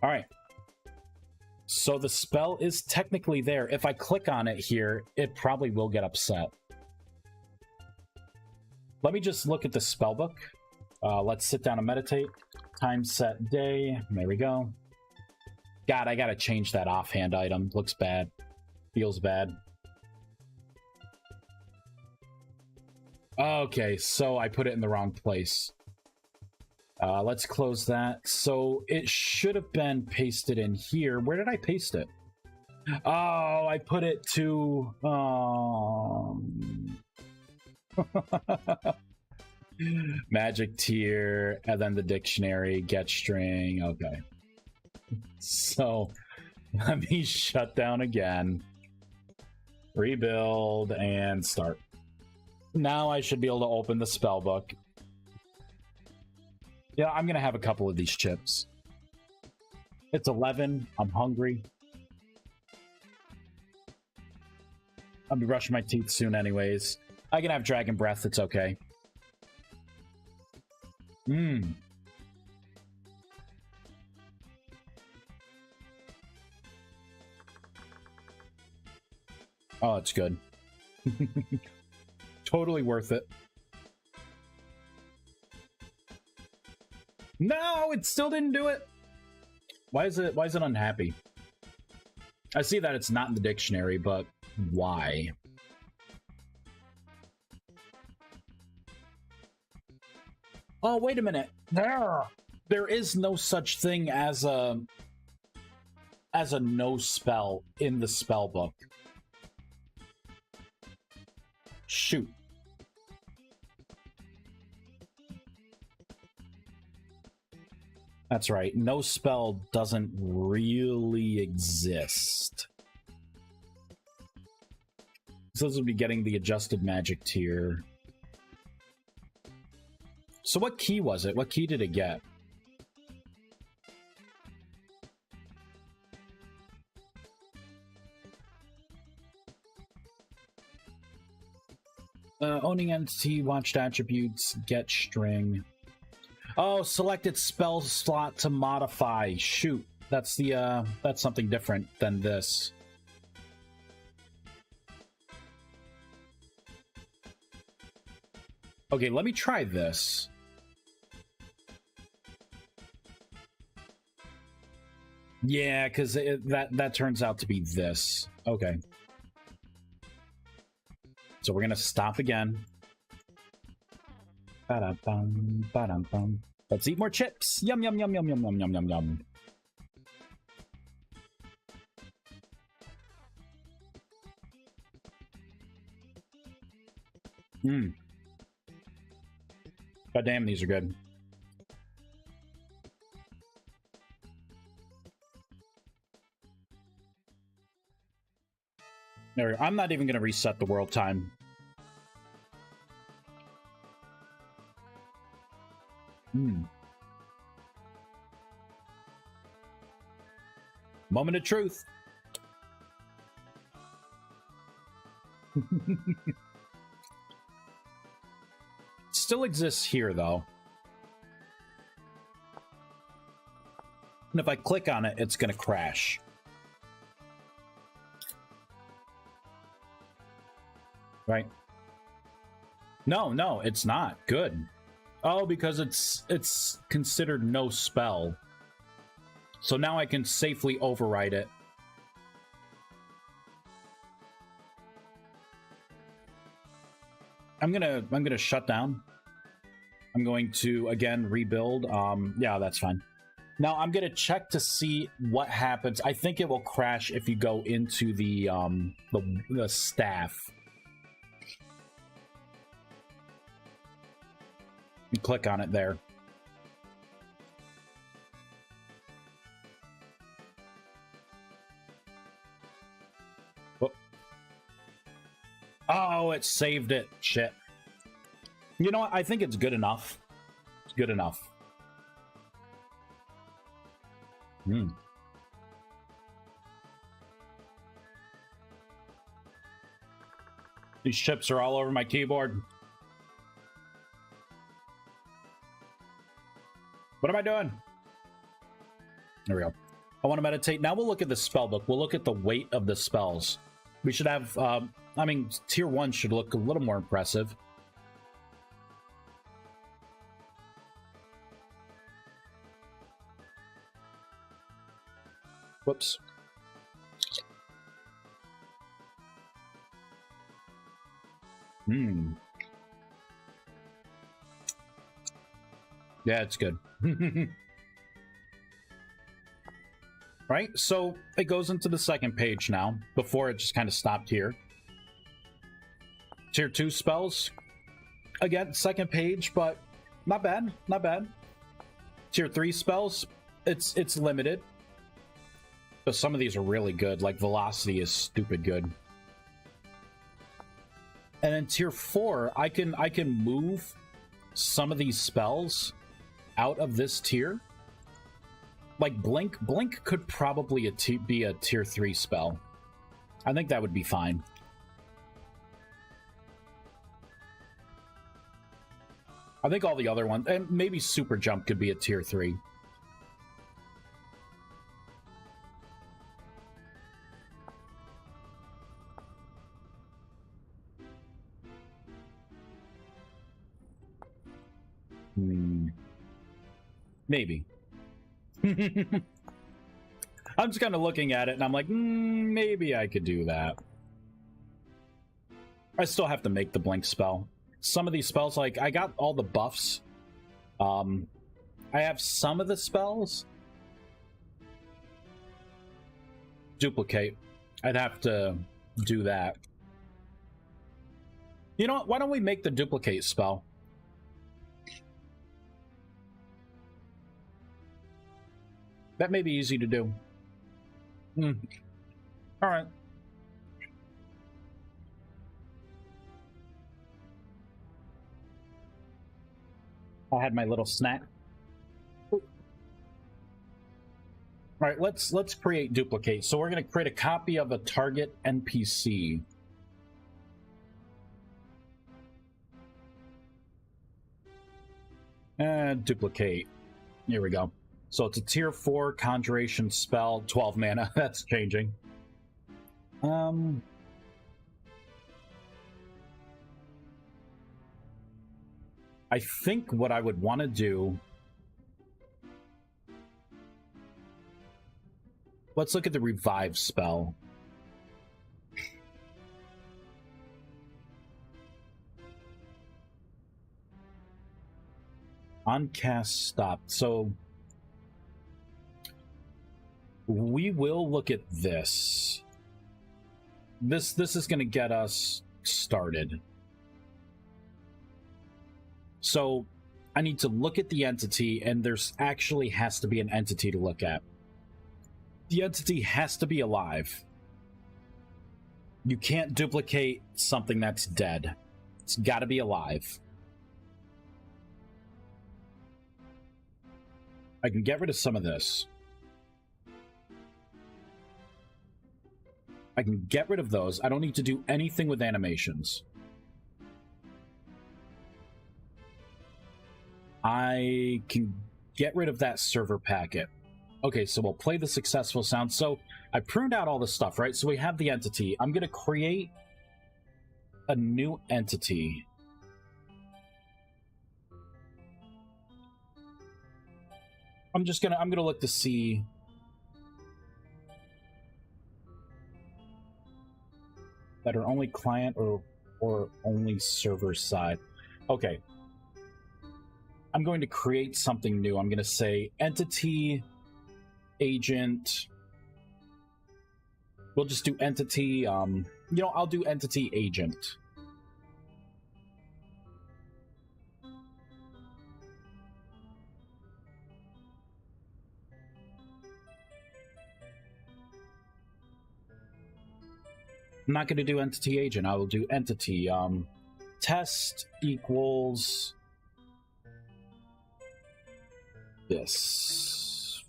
Alright. So the spell is technically there. If I click on it here, it probably will get upset. Let me just look at the spell book. Let's sit down and meditate. Time set day. There we go. God, I gotta change that offhand item. Looks bad. Feels bad. Okay, so I put it in the wrong place. Let's close that. So it should have been pasted in here. Where did I paste it? Oh, I put it to... Magic tier, and then the dictionary, get string. Okay. So, let me shut down again. Rebuild, and start. Now I should be able to open the spell book. Yeah, I'm gonna have a couple of these chips. It's 11. I'm hungry. I'll be brushing my teeth soon anyways. I can have dragon breath, it's okay. Mmm. Oh, it's good. Totally worth it. No, it still didn't do it. Why is it unhappy? I see that it's not in the dictionary, but why? Oh, wait a minute. There is no such thing as a no spell in the spell book. Shoot. That's right. No spell doesn't really exist. So this will be getting the adjusted magic tier. So what key was it? What key did it get? Owning entity, watched attributes, get string. Oh, selected spell slot to modify. Shoot, that's the that's something different than this. Okay, let me try this. Yeah, because that turns out to be this. Okay. So we're gonna stop again. Ba-dum-bum, ba-dum-bum. Let's eat more chips. Yum yum yum yum yum yum yum yum yum. Mmm. God damn, these are good. There we go. I'm not even gonna reset the world time. Moment of truth. Still exists here, though. And if I click on it, it's going to crash. Right? No, it's not. Good. Oh, because it's considered no spell. So now I can safely override it. I'm gonna shut down. I'm going to again rebuild. Yeah, that's fine. Now I'm gonna check to see what happens. I think it will crash if you go into the staff. You click on it there. Whoop. Oh, it saved it. Shit. You know what? I think it's good enough. It's good enough. These chips are all over my keyboard. What am I doing? There we go. I want to meditate. Now we'll look at the spell book. We'll look at the weight of the spells. We should have, I mean, tier 1 should look a little more impressive. Whoops. Yeah, it's good. Right, so it goes into the second page now. Before it just kind of stopped here. Tier 2 spells. Again, second page, but not bad, not bad. Tier 3 spells, it's limited. But some of these are really good, like Velocity is stupid good. And then tier 4, I can move some of these spells out of this tier. Like Blink could probably be a tier 3 spell. I think that would be fine. I think all the other ones, and maybe Super Jump could be a tier 3. Maybe. I'm just kind of looking at it and I'm like, maybe I could do that. I still have to make the Blink spell. Some of these spells, like, I got all the buffs. I have some of the spells. Duplicate. I'd have to do that. You know what? Why don't we make the duplicate spell? That may be easy to do. All right. I had my little snack. All right, let's create duplicate. So we're going to create a copy of a target NPC. And duplicate. Here we go. So it's a tier 4 conjuration spell, 12 mana. That's changing. I think what I would want to do... Let's look at the revive spell. On cast stopped. So... we will look at this. This is going to get us started. So I need to look at the entity, and there's actually has to be an entity to look at. The entity has to be alive. You can't duplicate something that's dead. It's got to be alive. I can get rid of some of this. I can get rid of those. I don't need to do anything with animations. I can get rid of that server packet. Okay, so we'll play the successful sound. So I pruned out all the stuff, right? So we have the entity. I'm going to create a new entity. I'm gonna look to see. That are only client or only server side. Okay. I'm going to create something new. I'm going to say entity agent. We'll just do entity, I'll do entity agent. I'm not going to do entity agent. I will do entity. Test equals this.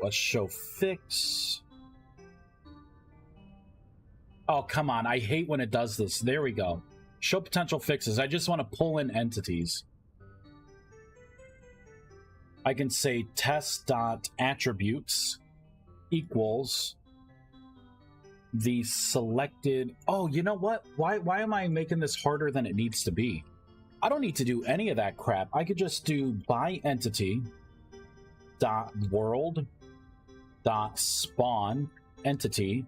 Let's show fix. Oh, come on. I hate when it does this. There we go. Show potential fixes. I just want to pull in entities. I can say test.attributes equals the selected. Oh, you know what? Why am I making this harder than it needs to be? I don't need to do any of that crap. I could just do by entity dot world dot spawn entity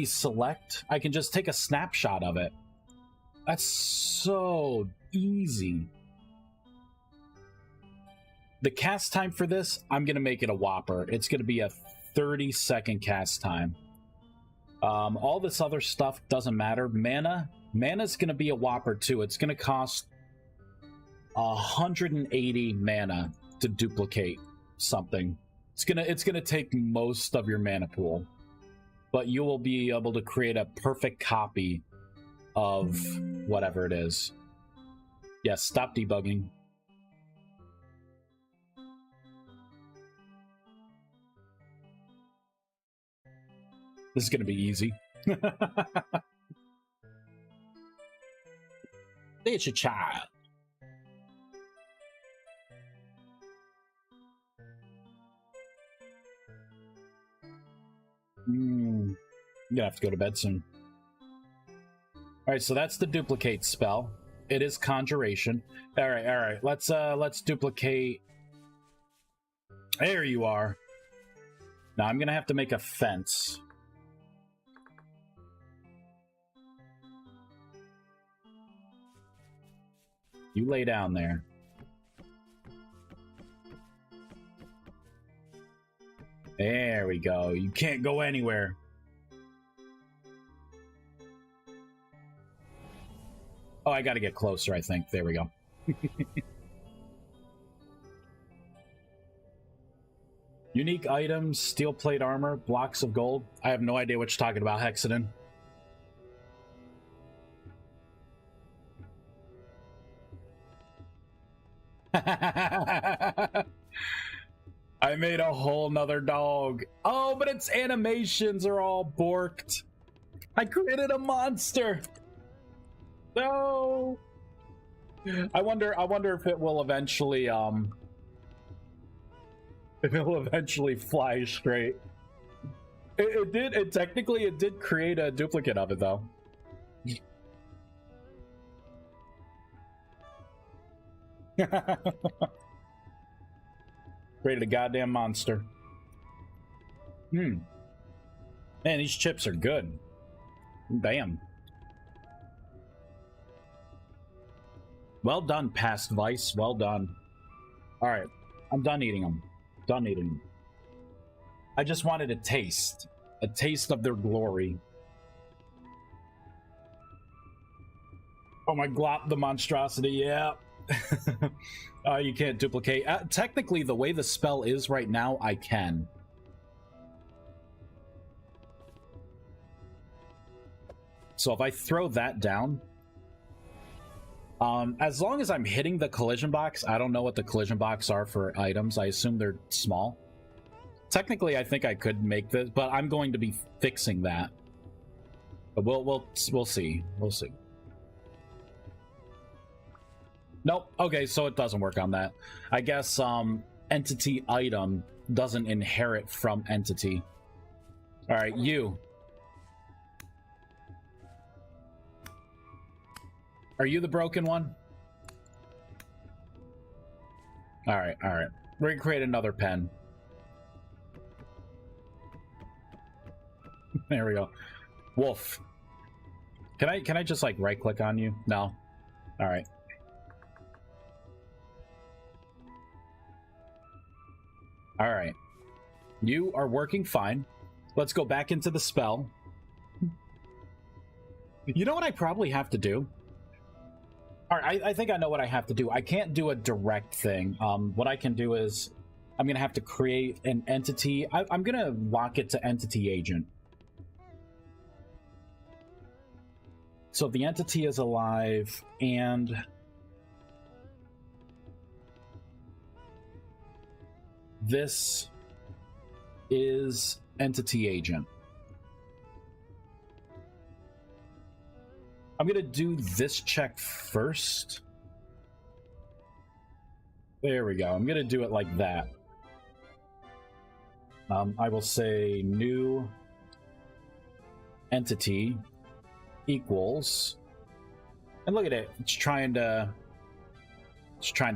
select. I can just take a snapshot of it. That's so easy. The cast time for this, I'm gonna make it a whopper. It's gonna be a 30-second cast time. All this other stuff doesn't matter. Mana's gonna be a whopper too. It's gonna cost 180 mana to duplicate something. It's gonna take most of your mana pool, but you will be able to create a perfect copy of whatever it is. Yes, stop debugging. This is going to be easy. It's a child. I'm gonna have to go to bed soon. Alright, so that's the duplicate spell. It is conjuration. Alright. Let's duplicate. There you are. Now I'm gonna have to make a fence. You lay down there. There we go. You can't go anywhere. Oh, I gotta get closer, I think. There we go. Unique items, steel plate armor, blocks of gold. I have no idea what you're talking about, Hexadin. I made a whole nother dog. Oh, but its animations are all borked. I created a monster. No. I wonder if it will eventually fly straight. It did create a duplicate of it though. Created a goddamn monster. Man, these chips are good. Damn. Well done, past Vice. Well done. Alright, I'm done eating them. Done eating them. I just wanted a taste of their glory. Oh my glop, the monstrosity, yeah. You can't duplicate. Technically, the way the spell is right now, I can. So if I throw that down, as long as I'm hitting the collision box, I don't know what the collision box are for items. I assume they're small. Technically, I think I could make this, but I'm going to be fixing that. But we'll see. We'll see. Nope. Okay, so it doesn't work on that. I guess entity item doesn't inherit from entity. All right, you. Are you the broken one? All right, all right. We're gonna create another pen. There we go. Wolf. Can I just like right click on you? No. All right. All right. You are working fine. Let's go back into the spell. You know what I probably have to do? All right, I think I know what I have to do. I can't do a direct thing. What I can do is I'm going to have to create an entity. I'm going to lock it to entity agent. So the entity is alive, and this is entity agent. I'm going to do this check first. There we go. I'm going to do it like that. I will say new entity equals, and look at it. It's trying to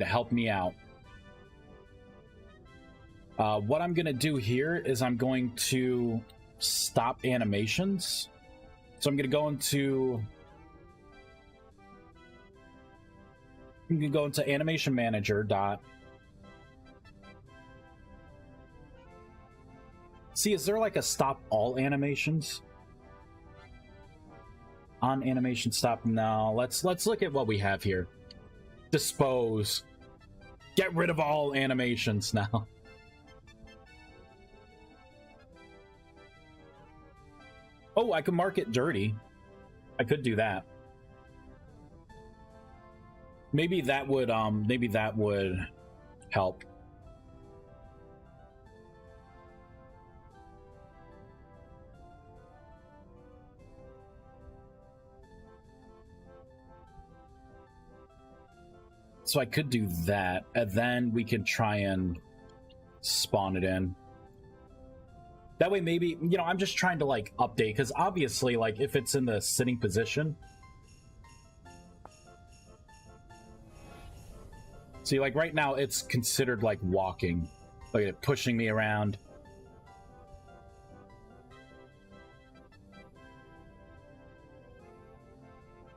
help me out. What I'm going to do here is I'm going to stop animations. So I'm going to go into animation manager dot. See, is there like a stop all animations? On animation stop now. Let's look at what we have here. Dispose. Get rid of all animations now. Oh, I could mark it dirty. I could do that. Maybe that would help. So I could do that, and then we can try and spawn it in. That way, maybe, you know, I'm just trying to like update, because obviously, like, if it's in the sitting position. See, like right now, it's considered like walking. Look at it pushing me around.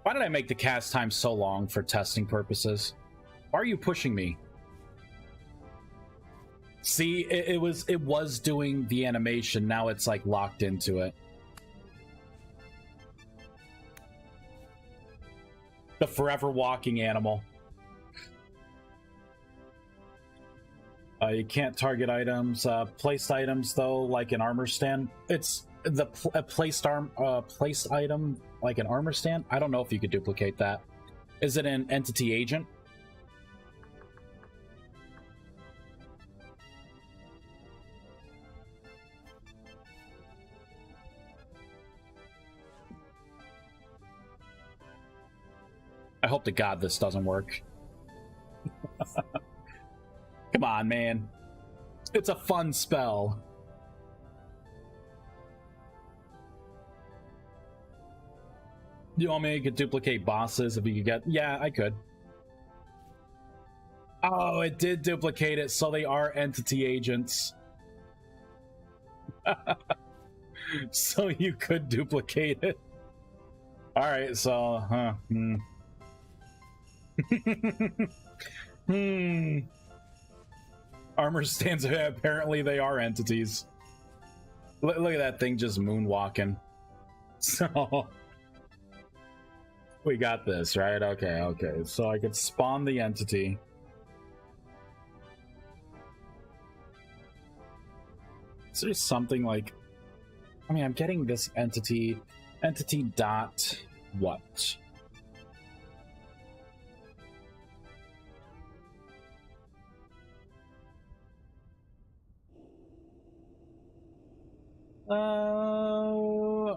Why did I make the cast time so long for testing purposes? Why are you pushing me? See, it was doing the animation. Now it's like locked into it. The forever walking animal. You can't target items. Placed items, though, like an armor stand. It's the placed item, like an armor stand. I don't know if you could duplicate that. Is it an entity agent? I hope to God this doesn't work. Come on, man. It's a fun spell. You want me to duplicate bosses if you could get... Yeah, I could. Oh, it did duplicate it, so they are entity agents. So you could duplicate it. Alright, so... Armor stands, apparently they are entities. Look at that thing just moonwalking. So... we got this, right? Okay, okay. So I could spawn the entity. Is there something like... I mean, I'm getting this entity... Entity dot... what?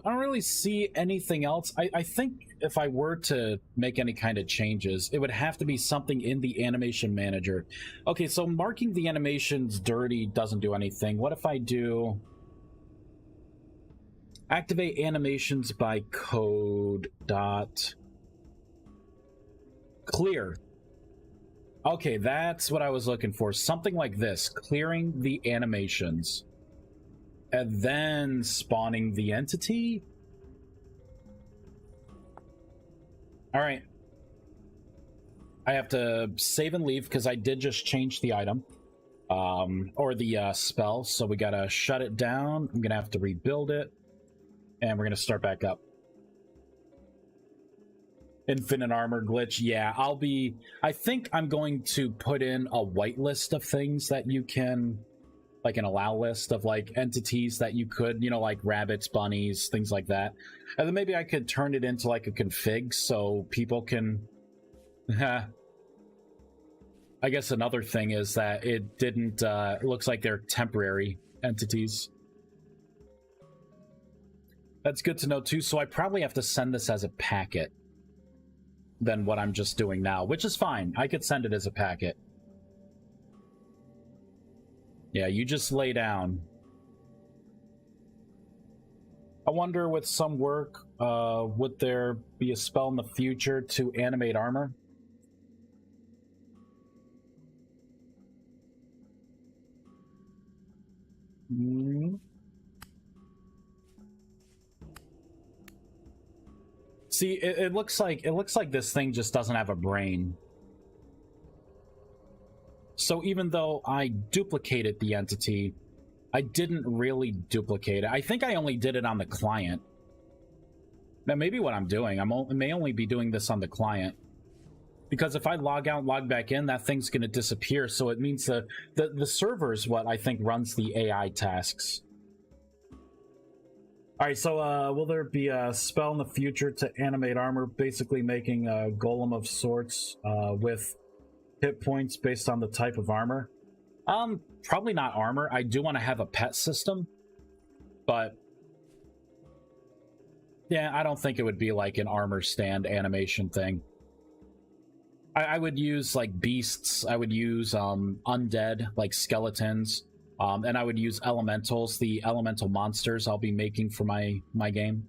I don't really see anything else. I think if I were to make any kind of changes, it would have to be something in the animation manager. Okay, so marking the animations dirty doesn't do anything. What if I do activate animations by code dot clear? Okay, that's what I was looking for. Something like this, clearing the animations and then spawning the entity. All right. I have to save and leave because I did just change the item or the spell. So we got to shut it down. I'm going to have to rebuild it and we're going to start back up. Infinite armor glitch. Yeah, I think I'm going to put in a whitelist of things that you can, like an allow list of like entities that you could, you know, like rabbits, bunnies, things like that. And then maybe I could turn it into like a config so people can, I guess another thing is that it didn't, it looks like they're temporary entities. That's good to know too. So I probably have to send this as a packet than what I'm just doing now, which is fine. I could send it as a packet. Yeah, you just lay down. I wonder with some work, would there be a spell in the future to animate armor? See, it looks like this thing just doesn't have a brain. So even though I duplicated the entity, I didn't really duplicate it. I think I only did it on the client. That may be what I'm doing. I may only be doing this on the client. Because if I log out, log back in, that thing's going to disappear. So it means the server is what I think runs the AI tasks. Alright, so will there be a spell in the future to animate armor, basically making a golem of sorts with hit points based on the type of armor? Probably not armor. I do want to have a pet system, but yeah, I don't think it would be like an armor stand animation thing. I would use like beasts. I would use undead, like skeletons. And I would use elementals, the elemental monsters I'll be making for my game.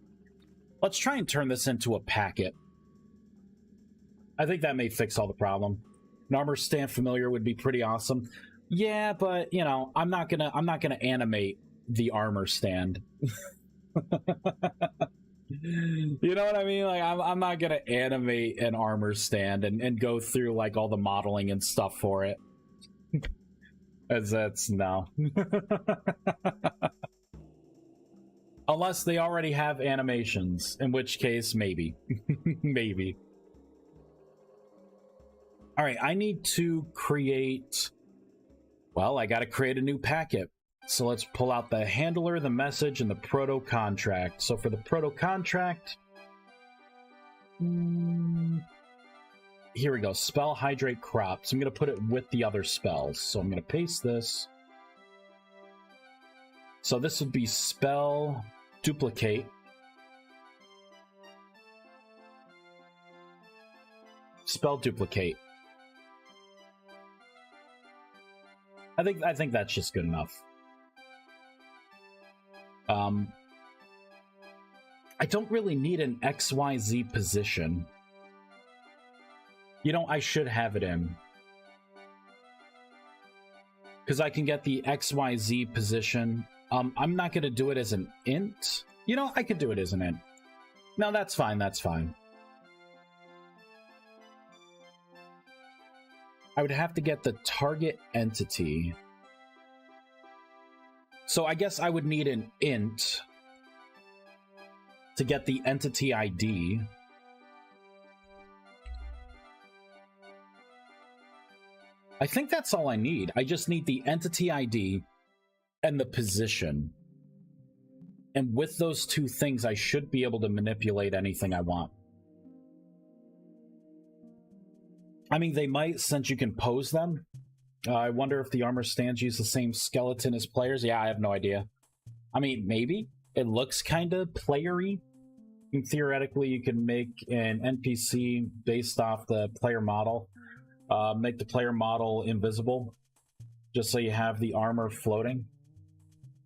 Let's try and turn this into a packet. I think that may fix all the problem. An armor stand familiar would be pretty awesome. Yeah, but you know, I'm not gonna animate the armor stand. You know what I mean? Like I'm not gonna animate an armor stand and go through like all the modeling and stuff for it. As that's no. Unless they already have animations, in which case maybe. Maybe. Alright, I need to create, well, I gotta create a new packet. So let's pull out the handler, the message, and the proto contract. So for the proto contract, here we go. Spell hydrate crops. I'm going to put it with the other spells. So I'm going to paste this. So this would be spell duplicate. Spell duplicate. I think that's just good enough. I don't really need an XYZ position. You know, I should have it in. Because I can get the XYZ position. I'm not going to do it as an int. You know, I could do it as an int. No, that's fine, that's fine. I would have to get the target entity. So I guess I would need an int to get the entity ID. I think that's all I need. I just need the entity ID and the position. And with those two things, I should be able to manipulate anything I want. I mean, they might, since you can pose them. I wonder if the armor stands use the same skeleton as players. Yeah, I have no idea. I mean, maybe. It looks kind of playery. And theoretically, you can make an NPC based off the player model. Make the player model invisible, just so you have the armor floating.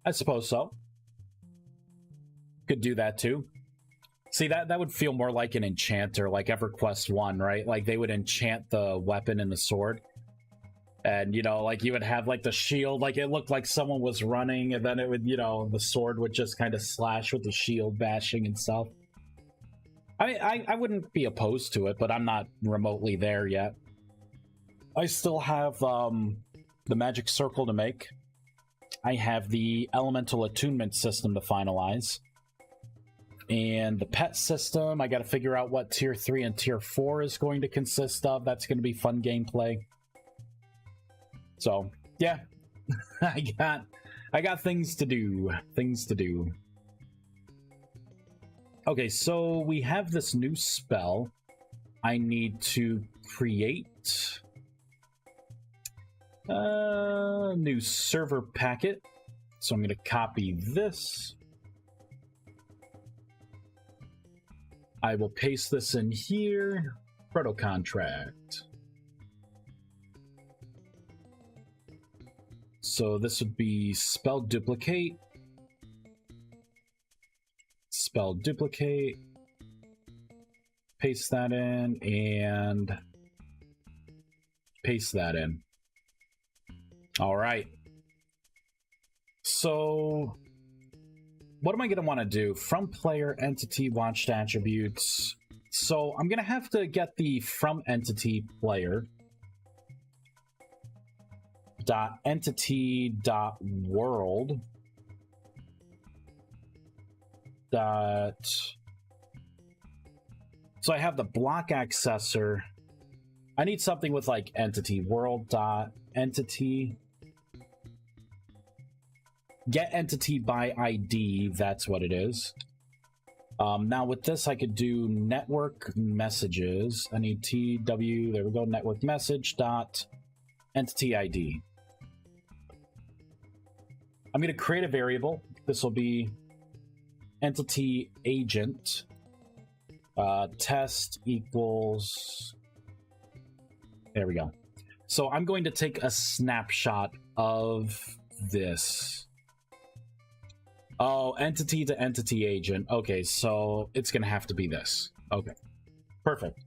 I suppose so. Could do that too. See, that would feel more like an enchanter, like EverQuest 1, right? Like, they would enchant the weapon and the sword. And, you know, like, you would have, like, the shield, like, it looked like someone was running, and then it would, you know, the sword would just kind of slash with the shield bashing and stuff. I wouldn't be opposed to it, but I'm not remotely there yet. I still have the magic circle to make. I have the elemental attunement system to finalize. And the pet system, I got to figure out what tier 3 and tier 4 is going to consist of. That's going to be fun gameplay. So, yeah. I got things to do. Okay, so we have this new spell. I need to create a new server packet. So I'm going to copy this. I will paste this in here. Proto contract. So this would be spell duplicate. Spell duplicate. Paste that in and paste that in. All right. So what am I going to want to do? From player entity watched attributes. So I'm going to have to get the from entity player dot entity dot world dot. So I have the block accessor. I need something with like entity world dot entity. Get entity by ID, that's what it is. Now with this, I could do network messages. I need TW, there we go, network message dot entity ID. I'm going to create a variable. This will be entity agent test equals. There we go. So I'm going to take a snapshot of this. Oh, entity to entity agent. Okay, so it's going to have to be this. Okay, perfect.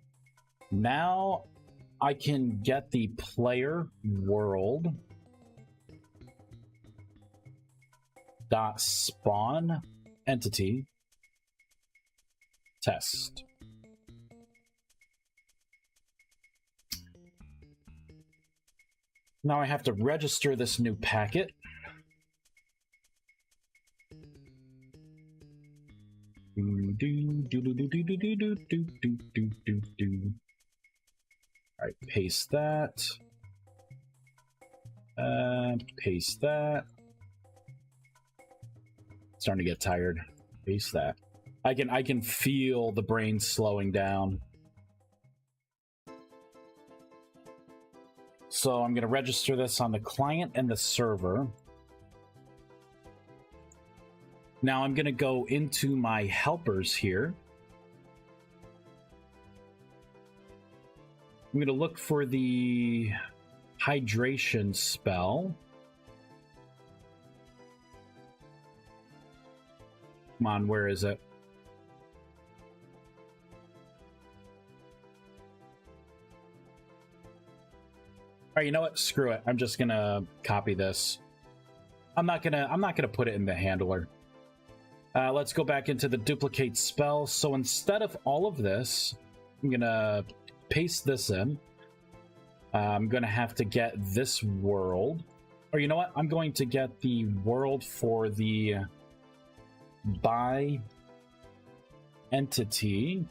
Now I can get the player world dot spawn entity test. Now I have to register this new packet. Alright, paste that. Paste that. Starting to get tired. Paste that. I can feel the brain slowing down. So I'm going to register this on the client and the server. Now I'm going to go into my helpers here. I'm going to look for the hydration spell. Come on, where is it? All right, you know what? Screw it. I'm just gonna copy this. I'm not gonna put it in the handler. Let's go back into the duplicate spell. So instead of all of this, I'm gonna paste this in. I'm gonna have to get this world. Or you know what? I'm going to get the world for the by entity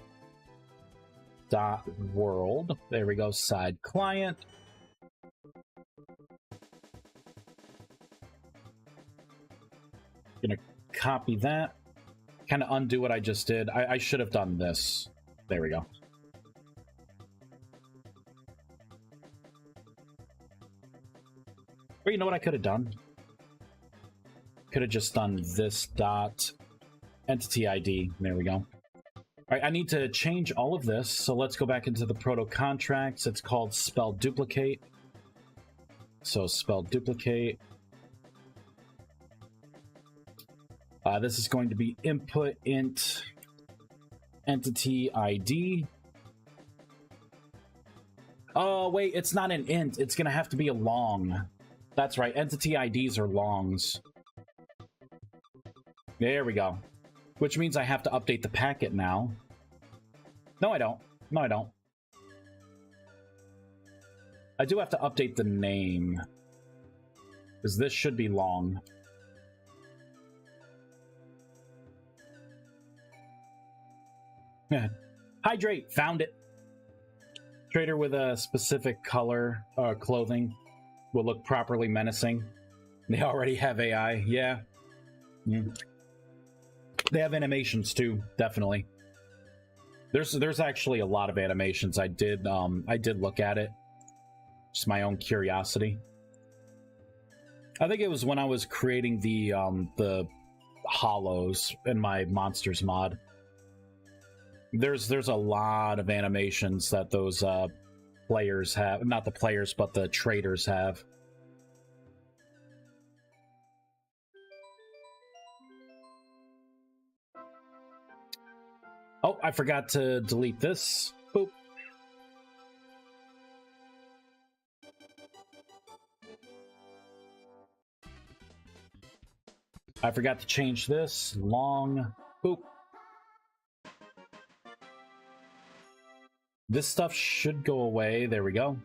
dot world. There we go. Side client. Gonna copy that. Kind of undo what I just did. I should have done this. There we go. Or you know what I could have done? Could have just done this dot entity ID. There we go. All right, I need to change all of this, so let's go back into the proto contracts. It's called spell duplicate. So spell duplicate. This is going to be input int entity ID. Oh, wait, it's not an int. It's going to have to be a long. That's right. Entity IDs are longs. There we go. Which means I have to update the packet now. No, I don't. No, I don't. I do have to update the name. Because this should be long. Hydrate! Found it! Trader with a specific color clothing will look properly menacing. They already have AI, yeah. They have animations too, definitely. There's actually a lot of animations. I did look at it. Just my own curiosity. I think it was when I was creating the hollows in my monsters mod. There's a lot of animations that those players have. Not the players, but the traders have. Oh, I forgot to delete this. Boop. I forgot to change this. Long. Boop. This stuff should go away. There we go.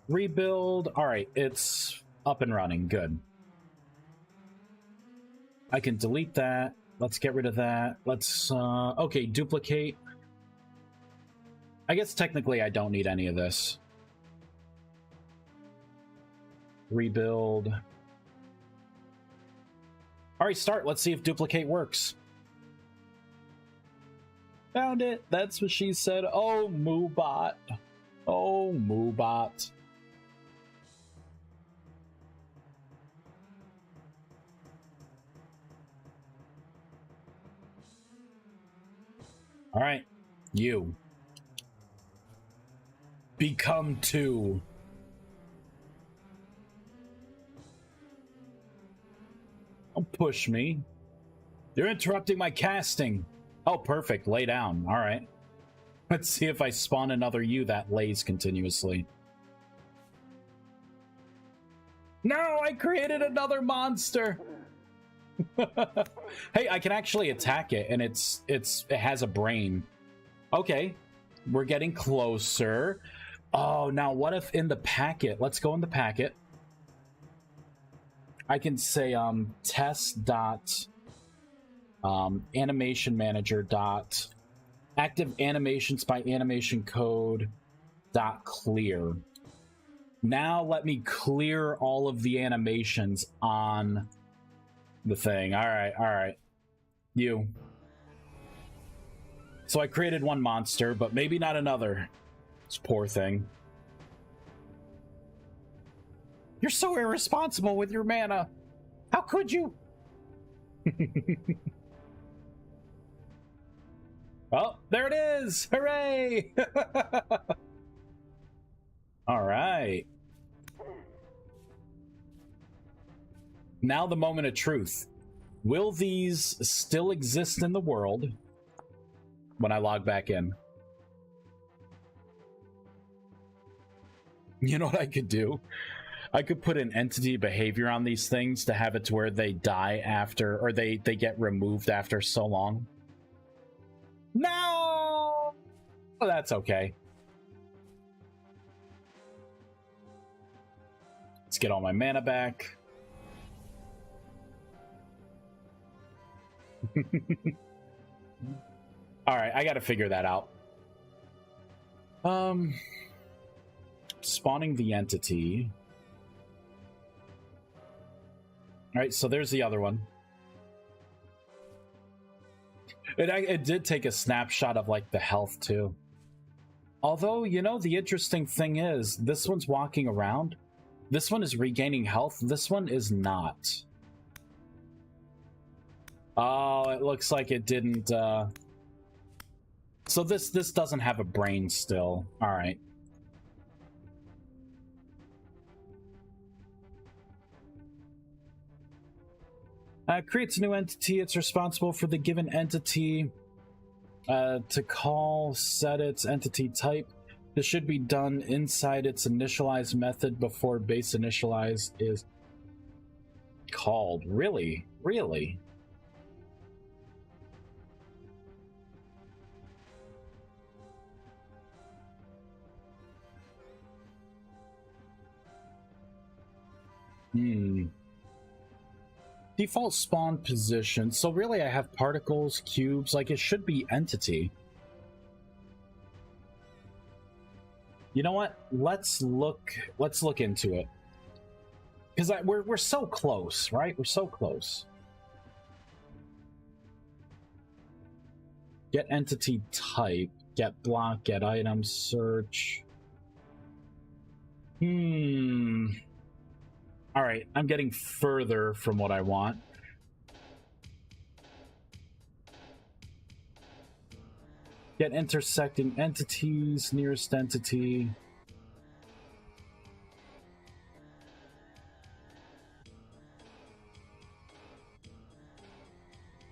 Rebuild. All right, it's up and running. Good. I can delete that. Let's get rid of that. Let's, okay, duplicate. I guess technically I don't need any of this. Rebuild. All right, start. Let's see if duplicate works. Found it. That's what she said. Oh, Moobot. Oh, Moobot. All right, you. Become two. Don't push me. You're interrupting my casting. Oh, perfect. Lay down. All right. Let's see if I spawn another you that lays continuously. No, I created another monster. Hey, I can actually attack it, and it has a brain. Okay, we're getting closer. Oh, now what if in the packet? Let's go in the packet. I can say test dot animation manager dot active animations by animation code dot clear. Now let me clear all of the animations on the thing. All right. You. So I created one monster, but maybe not another. This poor thing. You're so irresponsible with your mana. How could you? Oh, there it is! Hooray! All right. Now the moment of truth. Will these still exist in the world when I log back in? You know what I could do? I could put an entity behavior on these things to have it to where they die after, or they get removed after so long. No! Oh, that's okay. Let's get all my mana back. Alright, I gotta figure that out. Spawning the entity. Alright, so there's the other one. It did take a snapshot of, like, the health, too. Although, you know, the interesting thing is, this one's walking around. This one is regaining health. This one is not. Oh, it looks like it didn't, So this doesn't have a brain still. Alright. Creates a new entity. It's responsible for the given entity to call, set its entity type. This should be done inside its initialize method before base initialize is called. Really? Really? Default spawn position. So really I have particles, cubes, like it should be entity. You know what? Let's look into it. Because we're so close, right? We're so close. Get entity type, get block, get item, search. Alright, I'm getting further from what I want. Get intersecting entities, nearest entity.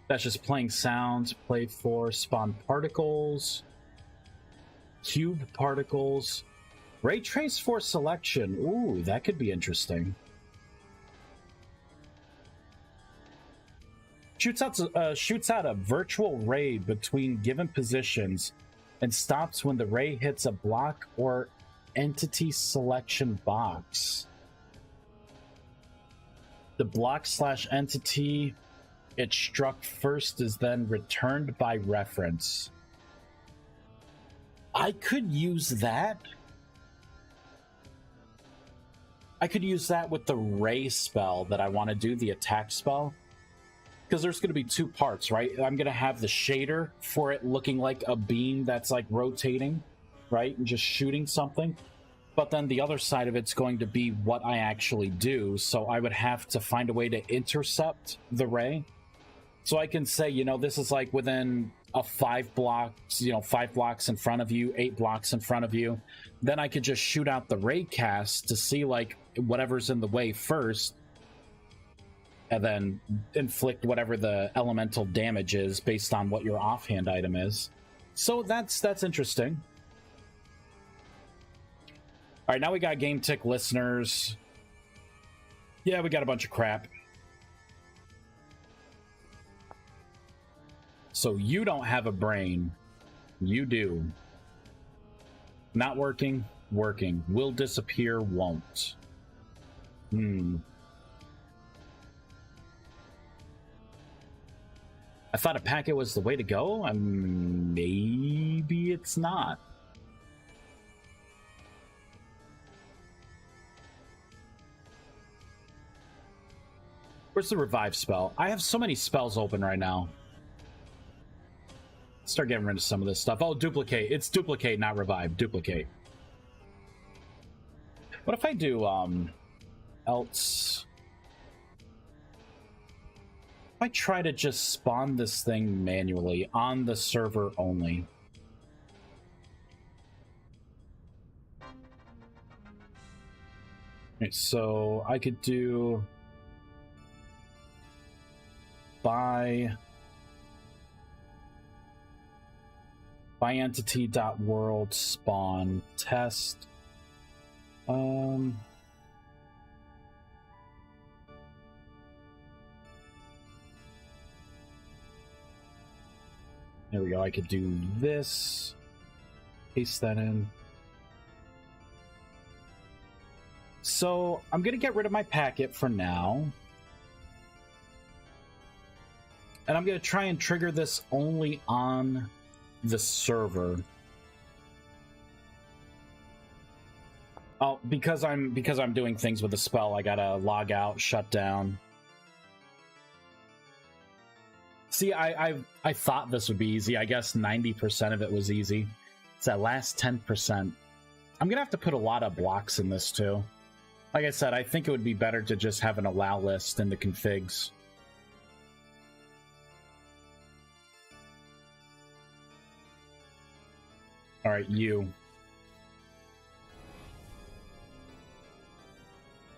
That's just playing sounds, play for, spawn particles, cube particles, ray trace for selection. Ooh, that could be interesting. Shoots out a virtual ray between given positions and stops when the ray hits a block or entity selection box. The block/entity it struck first is then returned by reference. I could use that. I could use that with the ray spell that I want to do, the attack spell. Because there's going to be two parts, right? I'm going to have the shader for it looking like a beam that's like rotating, right? And just shooting something. But then the other side of it's going to be what I actually do. So I would have to find a way to intercept the ray. So I can say, you know, this is like within a 5 blocks, you know, 5 blocks in front of you, 8 blocks in front of you. Then I could just shoot out the ray cast to see like whatever's in the way first. And then inflict whatever the elemental damage is based on what your offhand item is. So that's interesting. All right, now we got Game Tick listeners. Yeah, we got a bunch of crap. So you don't have a brain. You do. Not working, working. Will disappear, won't. I thought a packet was the way to go. Maybe it's not. Where's the revive spell? I have so many spells open right now. Start getting rid of some of this stuff. Oh, duplicate. It's duplicate, not revive. Duplicate. What if I do, else... If I try to just spawn this thing manually on the server only. Okay, so I could do by entity.world spawn test. There we go. I could do this. Paste that in. So I'm going to get rid of my packet for now. And I'm going to try and trigger this only on the server. Oh, because I'm doing things with the spell, I gotta log out, shut down. See, I thought this would be easy. I guess 90% of it was easy. It's that last 10%. I'm gonna have to put a lot of blocks in this too. Like I said, I think it would be better to just have an allow list in the configs. Alright, you.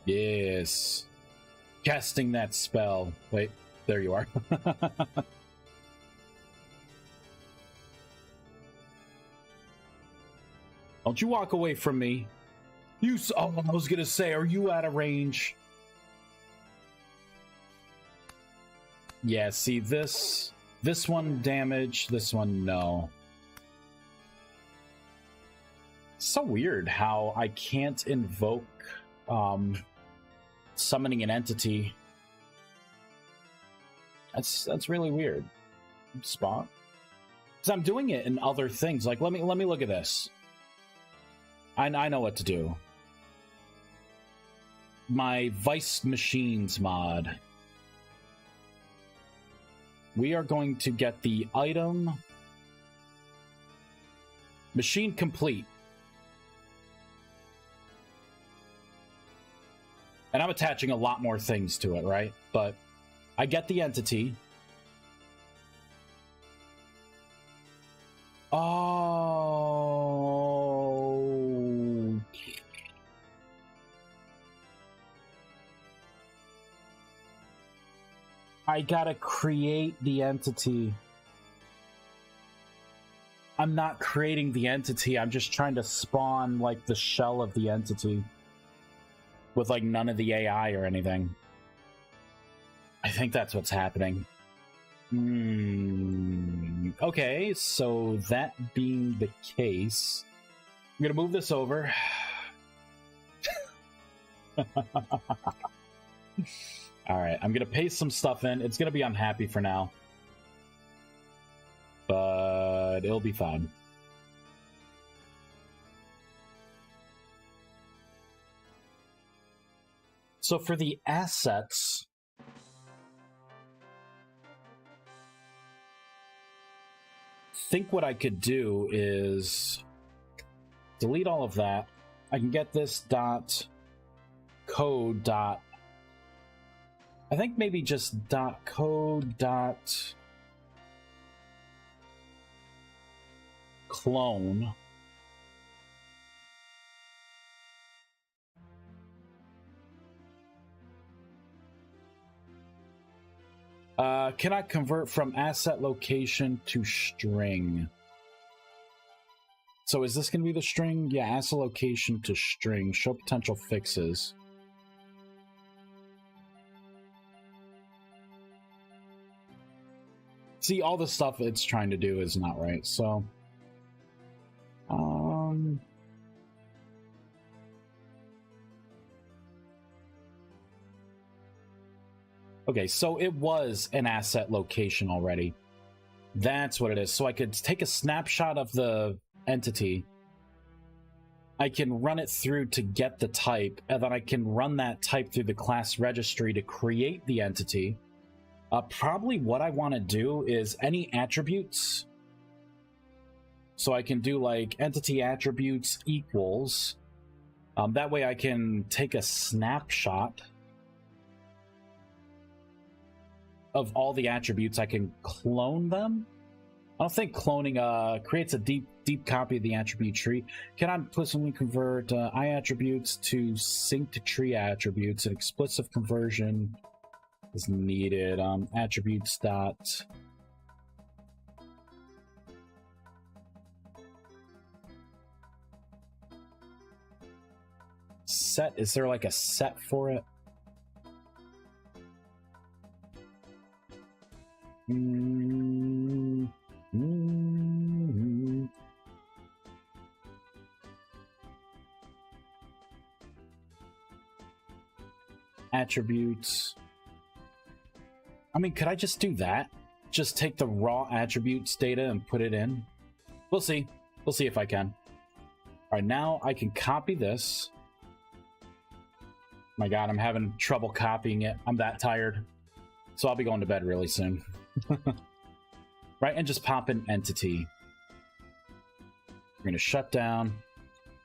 Yes. Casting that spell. Wait, there you are. Don't you walk away from me. Oh, I was gonna say, are you out of range? Yeah, see, this one damage, this one no. So weird how I can't invoke summoning an entity. That's really weird. Spot. Because I'm doing it in other things. Like let me look at this. I know what to do. My Vice Machines mod. We are going to get the item Machine Complete. And I'm attaching a lot more things to it, right? But I get the entity. Oh. I gotta create the entity. I'm not creating the entity, I'm just trying to spawn, like, the shell of the entity. With, like, none of the AI or anything. I think that's what's happening. Okay, so that being the case, I'm gonna move this over. Alright, I'm gonna paste some stuff in. It's gonna be unhappy for now. But it'll be fine. So for the assets, I think what I could do is delete all of that. I can get this .code. I think maybe just .code. Clone. Cannot convert from asset location to string. So is this going to be the string? Yeah, asset location to string. Show potential fixes. See, all the stuff it's trying to do is not right, so... Okay, so it was an asset location already. That's what it is. So I could take a snapshot of the entity. I can run it through to get the type, and then I can run that type through the class registry to create the entity. Probably what I want to do is any attributes. So I can do like entity attributes equals. That way I can take a snapshot of all the attributes. I can clone them. I don't think cloning creates a deep copy of the attribute tree. Can I implicitly convert I attributes to synced tree attributes? An explicit conversion is needed. Attributes dot set. Is there like a set for it? Attributes. I mean, could I just do that? Just take the raw attributes data and put it in? We'll see. We'll see if I can. Alright, now I can copy this. My god, I'm having trouble copying it. I'm that tired. So I'll be going to bed really soon. Right, and just pop an entity. We're going to shut down.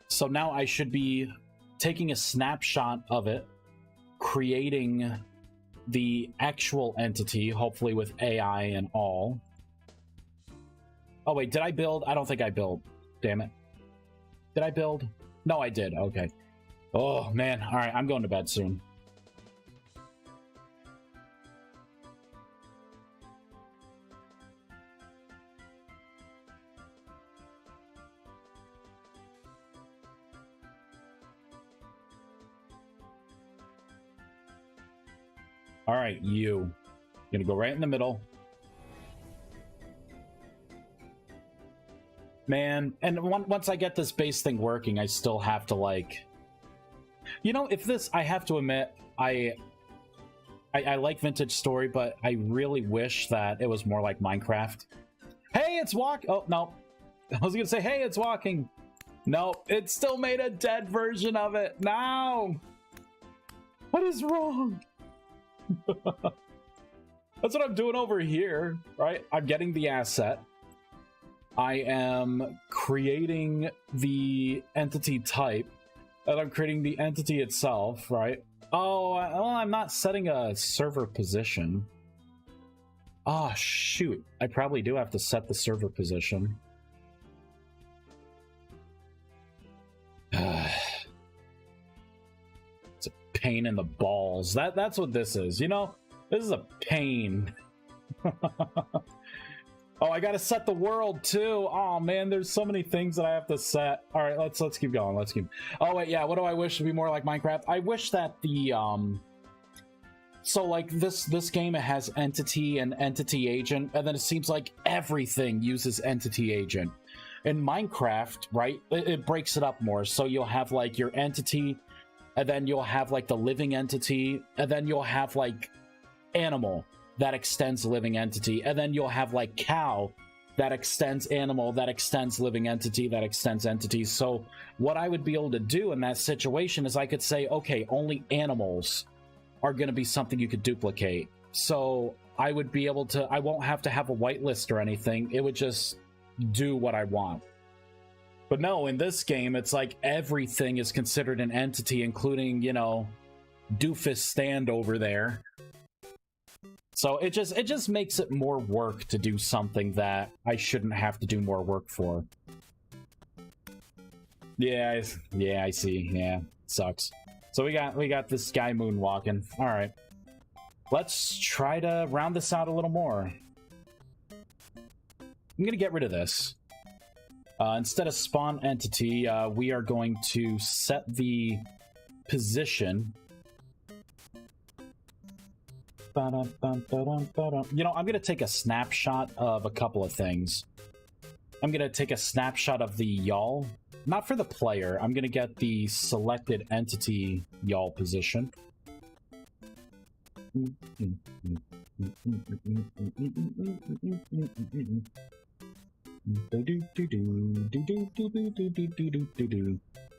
So now I should be taking a snapshot of it, creating the actual entity, hopefully with AI and all. Oh wait, did I build? I don't think I built. Damn it. Did I build? No, I did. Okay. Oh, man. All right, I'm going to bed soon. All right, you. Gonna go right in the middle. Man, and once I get this base thing working, I still have to, like... You know, if this... I have to admit, I like Vintage Story, but I really wish that it was more like Minecraft. Hey, it's walk... Oh, no. I was gonna say, hey, it's walking. No, it still made a dead version of it. No! What is wrong? That's what I'm doing over here, right? I'm getting the asset. I am creating the entity type, and I'm creating the entity itself, right? Oh, well, I'm not setting a server position. Oh, shoot. I probably do have to set the server position. It's a pain in the balls. That's what this is, you know? This is a pain. Oh, I gotta set the world too. Oh man, there's so many things that I have to set. All right, let's keep going. Let's keep. Oh wait, yeah. What do I wish to be more like Minecraft? I wish that the So like this game, it has entity and entity agent, and then it seems like everything uses entity agent. In Minecraft, right, it breaks it up more. So you'll have like your entity, and then you'll have like the living entity, and then you'll have like animal that extends living entity, and then you'll have like cow that extends animal, that extends living entity, that extends entities. So what I would be able to do in that situation is I could say, okay, only animals are going to be something you could duplicate. So I would be able to, I won't have to have a whitelist or anything. It would just do what I want. But no, in this game, it's like everything is considered an entity, including, you know, Doofus stand over there. So it just makes it more work to do something that I shouldn't have to do more work for. Yeah, I see. Yeah, sucks. So we got this guy moonwalking. All right, let's try to round this out a little more. I'm gonna get rid of this. Instead of spawn entity, we are going to set the position. You know, I'm going to take a snapshot of a couple of things. I'm going to take a snapshot of the y'all. Not for the player. I'm going to get the selected entity y'all position.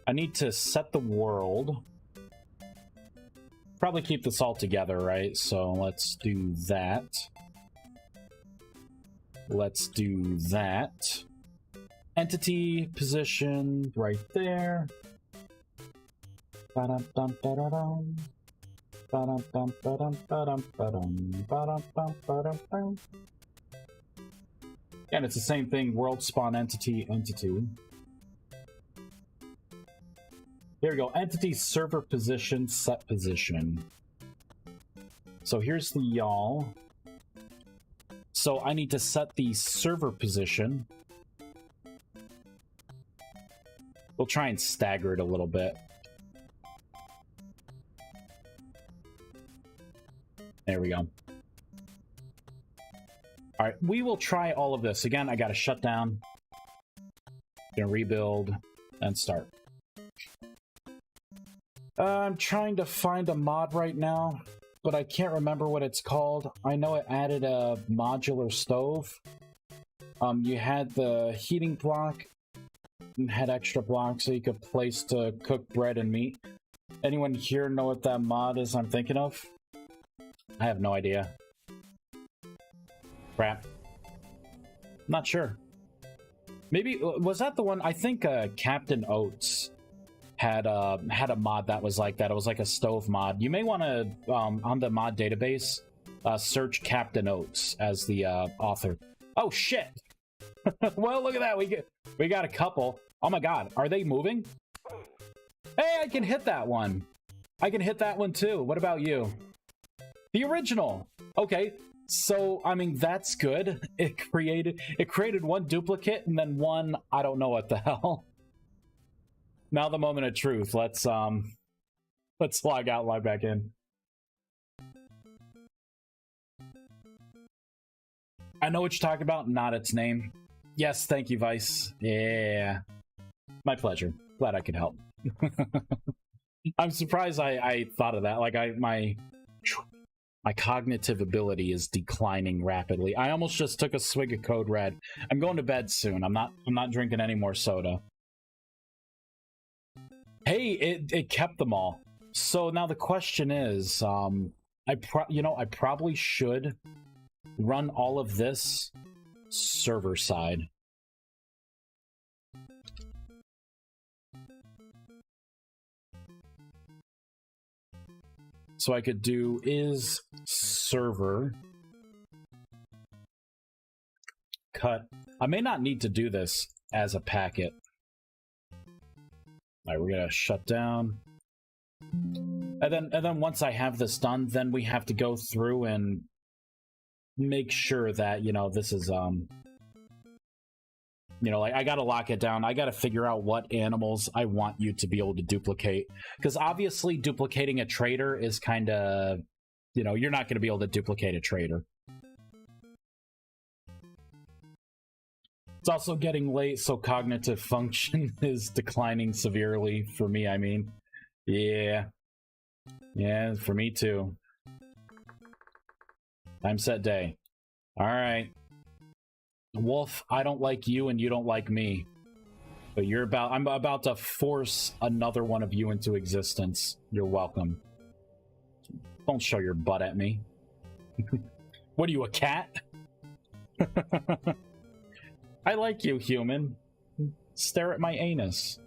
I need to set the world. Probably keep this all together, right? So let's do that. Let's do that. Entity position right there. And it's the same thing, world spawn entity. There we go. Entity server position, set position. So here's the y'all. So I need to set the server position. We'll try and stagger it a little bit. There we go. All right, we will try all of this. Again, I got to shut down. Gonna rebuild and start. I'm trying to find a mod right now, but I can't remember what it's called. I know it added a modular stove. You had the heating block and had extra blocks so you could place to cook bread and meat. Anyone here know what that mod is I'm thinking of? I have no idea. Crap. Not sure. Maybe, was that the one? I think Captain Oates had a mod that was like that. It was like a stove mod. You may want to, on the mod database, search Captain Oates as the author. Oh, shit! Well, look at that. We got a couple. Oh my god, are they moving? Hey, I can hit that one. I can hit that one too. What about you? The original. Okay, so I mean that's good. It created one duplicate and then one I don't know what the hell. Now the moment of truth. Let's log out, log back in. I know what you're talking about, not its name. Yes, thank you, Vice. Yeah. My pleasure. Glad I could help. I'm surprised I thought of that. Like my cognitive ability is declining rapidly. I almost just took a swig of Code Red. I'm going to bed soon. I'm not drinking any more soda. Hey, it kept them all. So now the question is, I probably should run all of this server side. So I could do is server cut. I may not need to do this as a packet. All right, we're gonna shut down. And then once I have this done, then we have to go through and make sure that, you know, this is, you know, like, I gotta lock it down. I gotta figure out what animals I want you to be able to duplicate. Because obviously duplicating a trader is kind of, you know, you're not going to be able to duplicate a trader. It's also getting late, so cognitive function is declining severely for me, I mean. Yeah. Yeah, for me too. Time set day. Alright. Wolf, I don't like you and you don't like me. But I'm about to force another one of you into existence. You're welcome. Don't show your butt at me. What are you, a cat? I like you, human. Stare at my anus.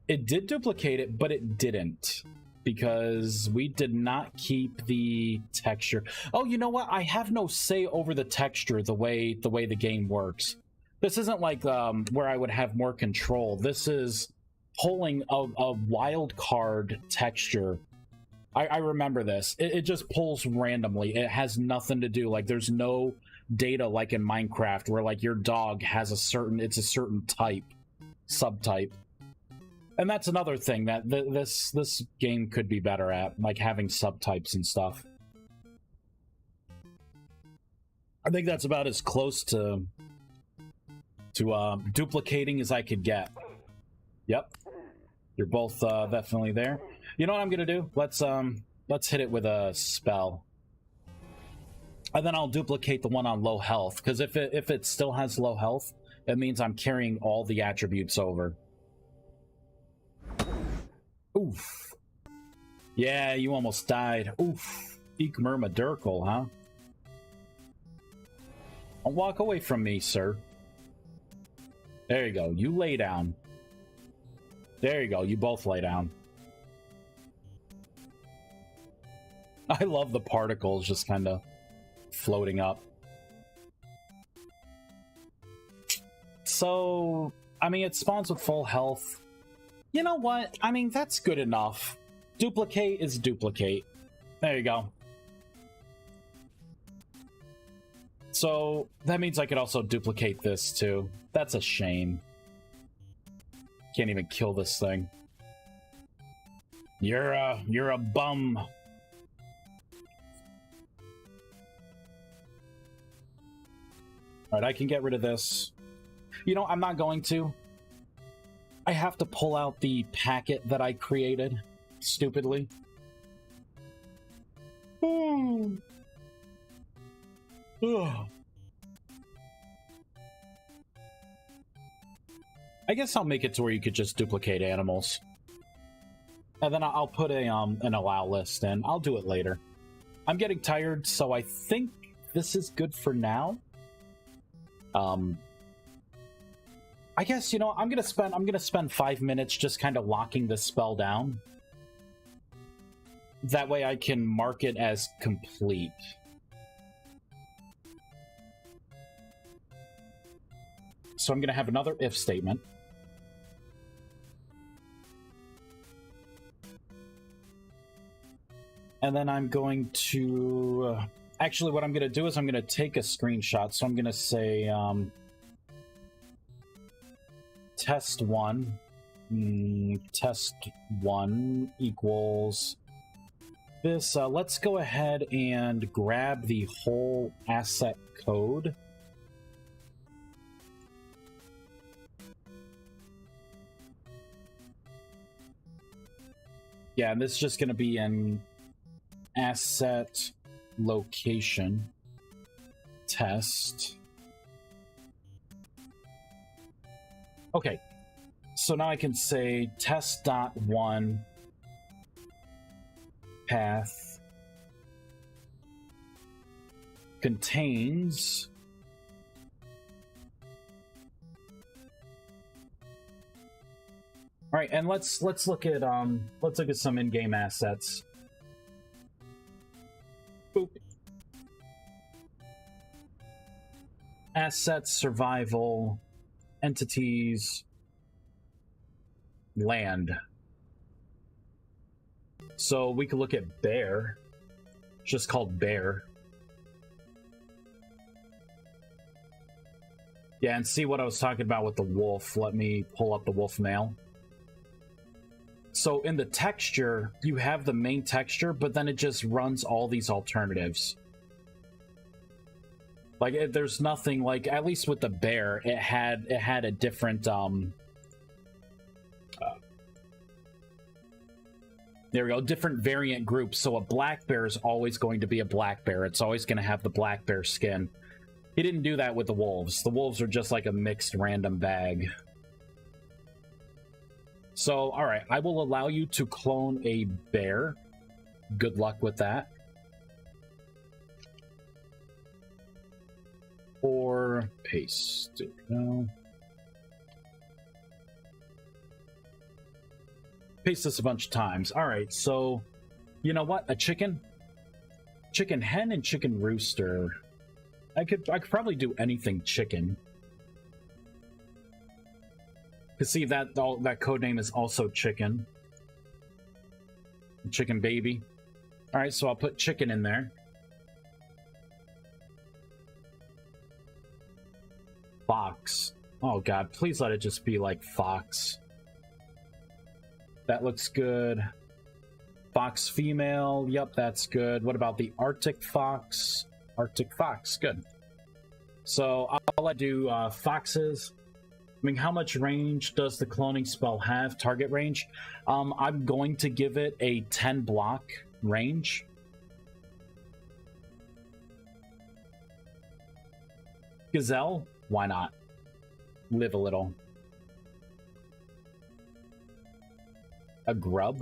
It did duplicate it, but it didn't. Because we did not keep the texture. Oh, you know what? I have no say over the texture the way the game works. This isn't like where I would have more control. This is pulling a wild card texture. I remember this. It just pulls randomly. It has nothing to do. Like, there's no data like in Minecraft where, like, your dog has it's a certain type, subtype. And that's another thing that this game could be better at, like having subtypes and stuff. I think that's about as close to duplicating as I could get. Yep, you're both definitely there. You know what I'm gonna do? Let's hit it with a spell, and then I'll duplicate the one on low health. Because if it still has low health, it means I'm carrying all the attributes over. Oof. Yeah, you almost died. Oof. Eek Myrmidurkle, huh? Don't walk away from me, sir. There you go. You lay down. There you go. You both lay down. I love the particles just kind of floating up. So, I mean, it spawns with full health. You know what? I mean, that's good enough. Duplicate is duplicate. There you go. So, that means I could also duplicate this, too. That's a shame. Can't even kill this thing. You're a bum. Alright, I can get rid of this. You know, I'm not going to. I have to pull out the packet that I created, stupidly. Ugh. I guess I'll make it to where you could just duplicate animals. And then I'll put an allow list in. I'll do it later. I'm getting tired, so I think this is good for now. I guess, you know, I'm gonna spend 5 minutes just kind of locking this spell down. That way I can mark it as complete. so I'm going to have another if statement. And then I'm going to... actually, what I'm going to do is I'm going to take a screenshot. So I'm going to say test1. Test1 equals this. Let's go ahead and grab the whole asset code. Yeah, and this is just going to be an asset location test. Okay, so now I can say test.1 path contains all right, and let's look at some in-game assets. Boop. Assets, survival, entities, land. So we could look at bear, just called bear. Yeah, and see what I was talking about with the wolf. Let me pull up the wolf mail. So in the texture, you have the main texture, but then it just runs all these alternatives. Like, there's nothing, like, at least with the bear, it had a different, there we go, different variant groups. So a black bear is always going to be a black bear. It's always going to have the black bear skin. He didn't do that with the wolves. The wolves are just like a mixed random bag. So, alright, I will allow you to clone a bear. Good luck with that. Or paste. No. Paste this a bunch of times. Alright, so, you know what? A chicken? Chicken hen and chicken rooster. I could probably do anything chicken. Cause see that code name is also chicken. Chicken baby. Alright, so I'll put chicken in there. Fox. Oh god, please let it just be like fox. That looks good. Fox female. Yep, that's good. What about the Arctic fox? Arctic fox, good. So I'll do foxes. I mean, how much range does the cloning spell have? Target range? I'm going to give it a 10 block range. Gazelle? Why not? Live a little. A grub?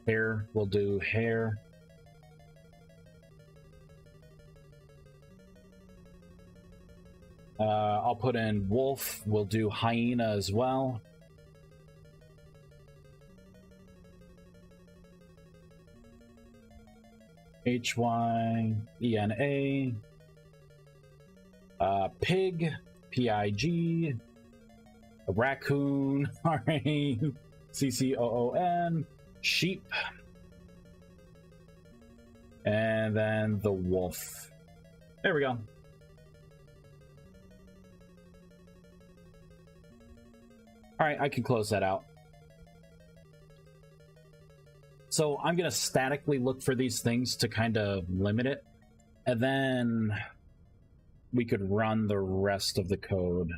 Hare, we'll do hare. I'll put in wolf. We'll do hyena as well. Hyena. Pig. Pig. A raccoon. Raccoon. Sheep. And then the wolf. There we go. Alright, I can close that out. So I'm going to statically look for these things to kind of limit it. And then we could run the rest of the code.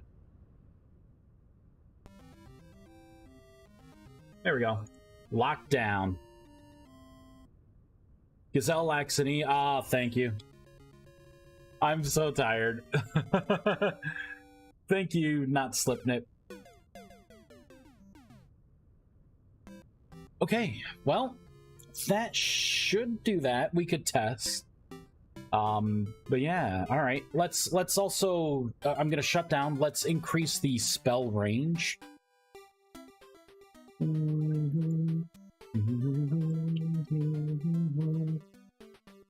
There we go. Locked down. Gazelle laxity. Ah, thank you. I'm so tired. Thank you, not Slipknot. Okay, well, that should do that. We could test. But yeah, all right. Let's also. I'm gonna shut down. Let's increase the spell range.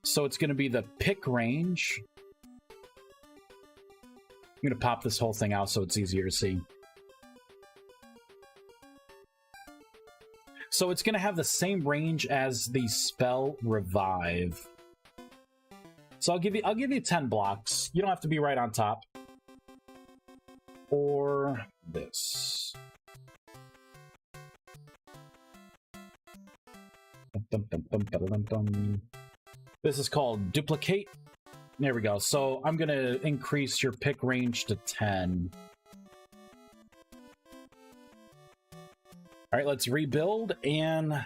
So So it's going to be the pick range. I'm going to pop this whole thing out so it's easier to see. So it's going to have the same range as the spell Revive. So I'll give you 10 blocks. You don't have to be right on top. Or this. This is called Duplicate. There we go. So I'm going to increase your pick range to 10. All right, let's rebuild, and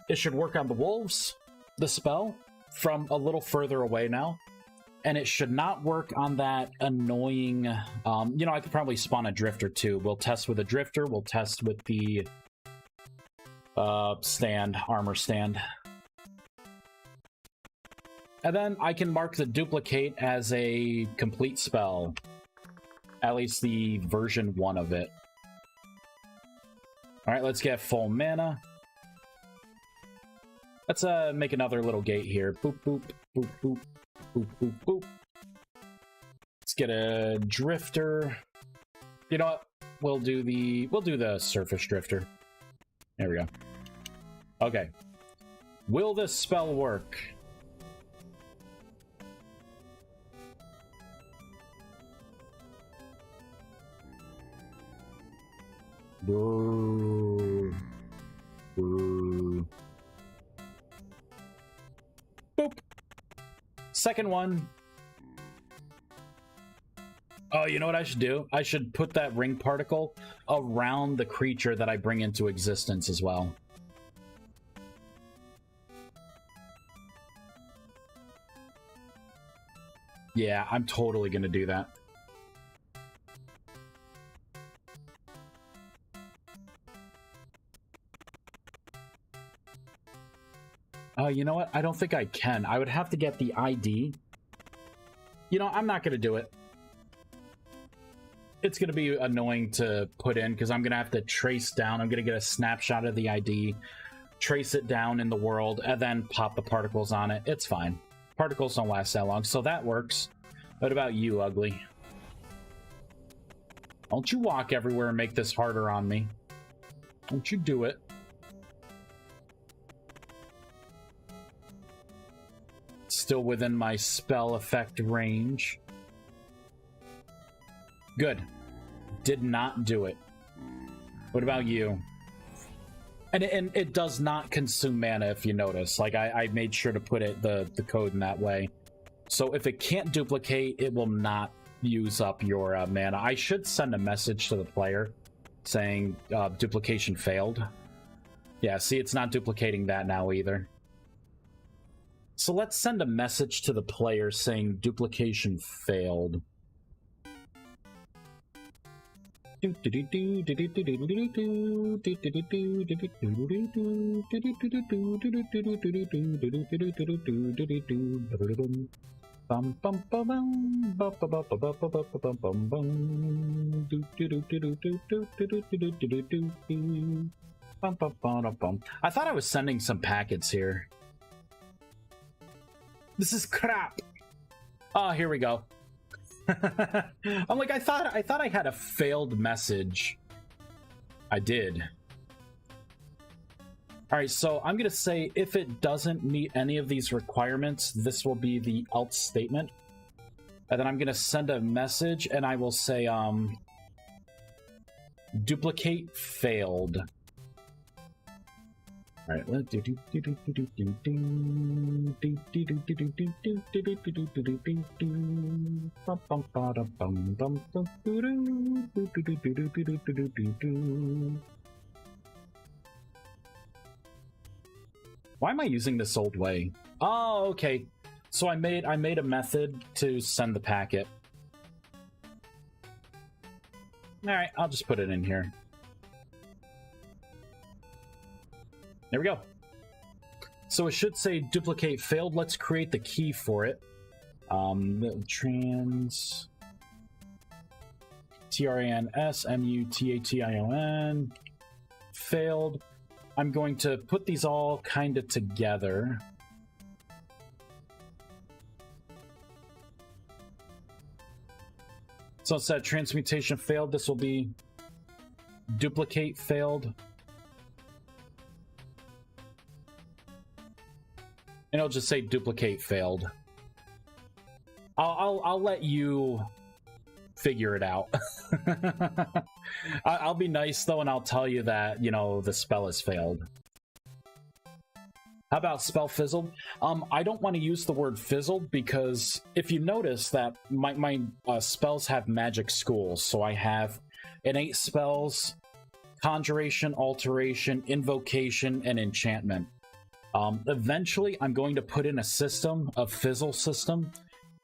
it should work on the wolves, the spell, from a little further away now. And it should not work on that annoying... you know, I could probably spawn a drifter too. We'll test with a drifter. We'll test with the armor stand. And then I can mark the duplicate as a complete spell. At least the version 1 of it. Alright, let's get full mana. Let's make another little gate here. Boop, boop, boop, boop, boop, boop, boop. Let's get a drifter. You know what? We'll do the surface drifter. There we go. Okay. Will this spell work? Boop. Boop. Boop. Second one. Oh, you know what I should do? I should put that ring particle around the creature that I bring into existence as well. Yeah, I'm totally gonna do that. You know what? I don't think I can. I would have to get the ID. You know, I'm not going to do it. It's going to be annoying to put in because I'm going to have to trace down. I'm going to get a snapshot of the ID, trace it down in the world, and then pop the particles on it. It's fine. Particles don't last that long, so that works. What about you, ugly? Don't you walk everywhere and make this harder on me. Don't you do it. Still within my spell effect range. Good. Did not do it. What about you? And it does not consume mana, if you notice. Like, I made sure to put the code in that way. So if it can't duplicate, it will not use up your mana. I should send a message to the player saying duplication failed. Yeah, see, it's not duplicating that now either. So let's send a message to the player saying duplication failed. I thought I was sending some packets here. This is crap. Oh, here we go. I'm like, I thought I had a failed message. I did. All right, so I'm gonna say if it doesn't meet any of these requirements, this will be the else statement. And then I'm gonna send a message and I will say, duplicate failed. All right, let's do. Why am I using this old way? Oh, okay. So I made a method to send the packet. All right, I'll just put it in here. There we go. So it should say duplicate failed. Let's create the key for it. Trans TRANSMUTATION failed. I'm going to put these all kind of together. So instead of transmutation failed, this will be duplicate failed. And it'll just say duplicate failed. I'll let you figure it out. I'll be nice though, and I'll tell you that, you know, the spell has failed. How about spell fizzled? I don't want to use the word fizzled because if you notice that my spells have magic schools, so I have innate spells, conjuration, alteration, invocation, and enchantment. Eventually, I'm going to put in a system, a fizzle system,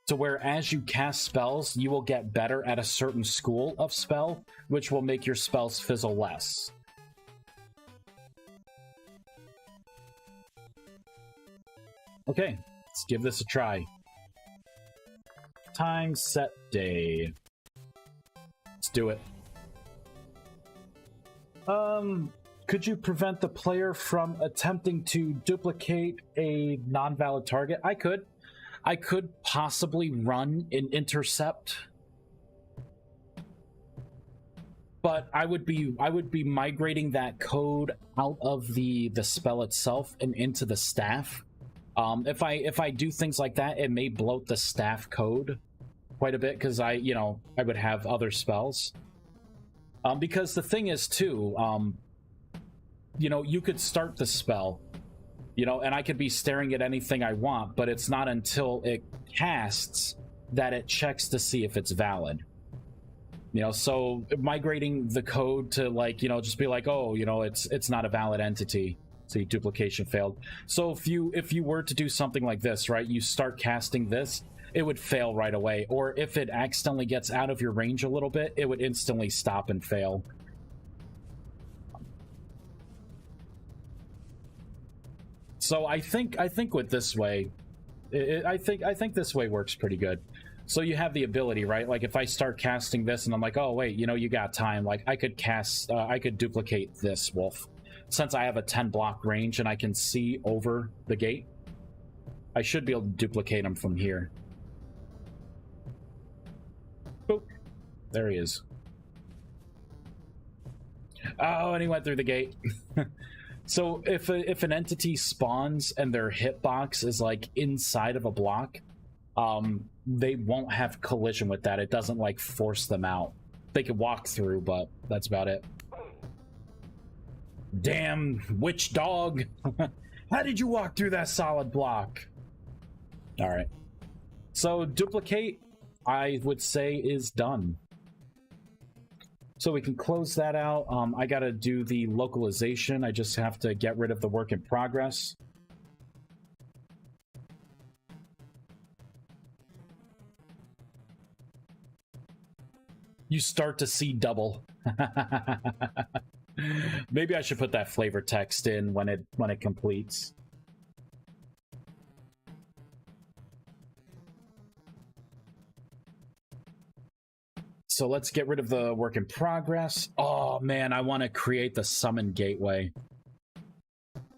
to where as you cast spells, you will get better at a certain school of spell, which will make your spells fizzle less. Okay, let's give this a try. Time, set, day. Let's do it. Could you prevent the player from attempting to duplicate a non-valid target? I could. I could possibly run an intercept, but I would be migrating that code out of the spell itself and into the staff. If I do things like that, it may bloat the staff code quite a bit because I would have other spells. Because the thing is too, you could start the spell, and I could be staring at anything I want, but it's not until it casts that it checks to see if it's valid. So migrating the code to just be like, oh, it's not a valid entity. See, duplication failed. So if you were to do something like this, right, you start casting this, it would fail right away. Or if it accidentally gets out of your range a little bit, it would instantly stop and fail. So I think with this way, I think this way works pretty good. So you have the ability, right? Like if I start casting this and I'm like, oh wait, you got time. Like I could I could duplicate this wolf. Since I have a 10 block range and I can see over the gate, I should be able to duplicate him from here. Boop. There he is. Oh, and he went through the gate. So if an entity spawns and their hitbox is like inside of a block, they won't have collision with that. It doesn't like force them out. They could walk through, but that's about it. Damn witch dog. How did you walk through that solid block? All right. So duplicate, I would say, is done. So we can close that out. I gotta do the localization. I just have to get rid of the work in progress. You start to see double. Maybe I should put that flavor text in when it completes. So let's get rid of the work in progress. Oh man, I want to create the summon gateway.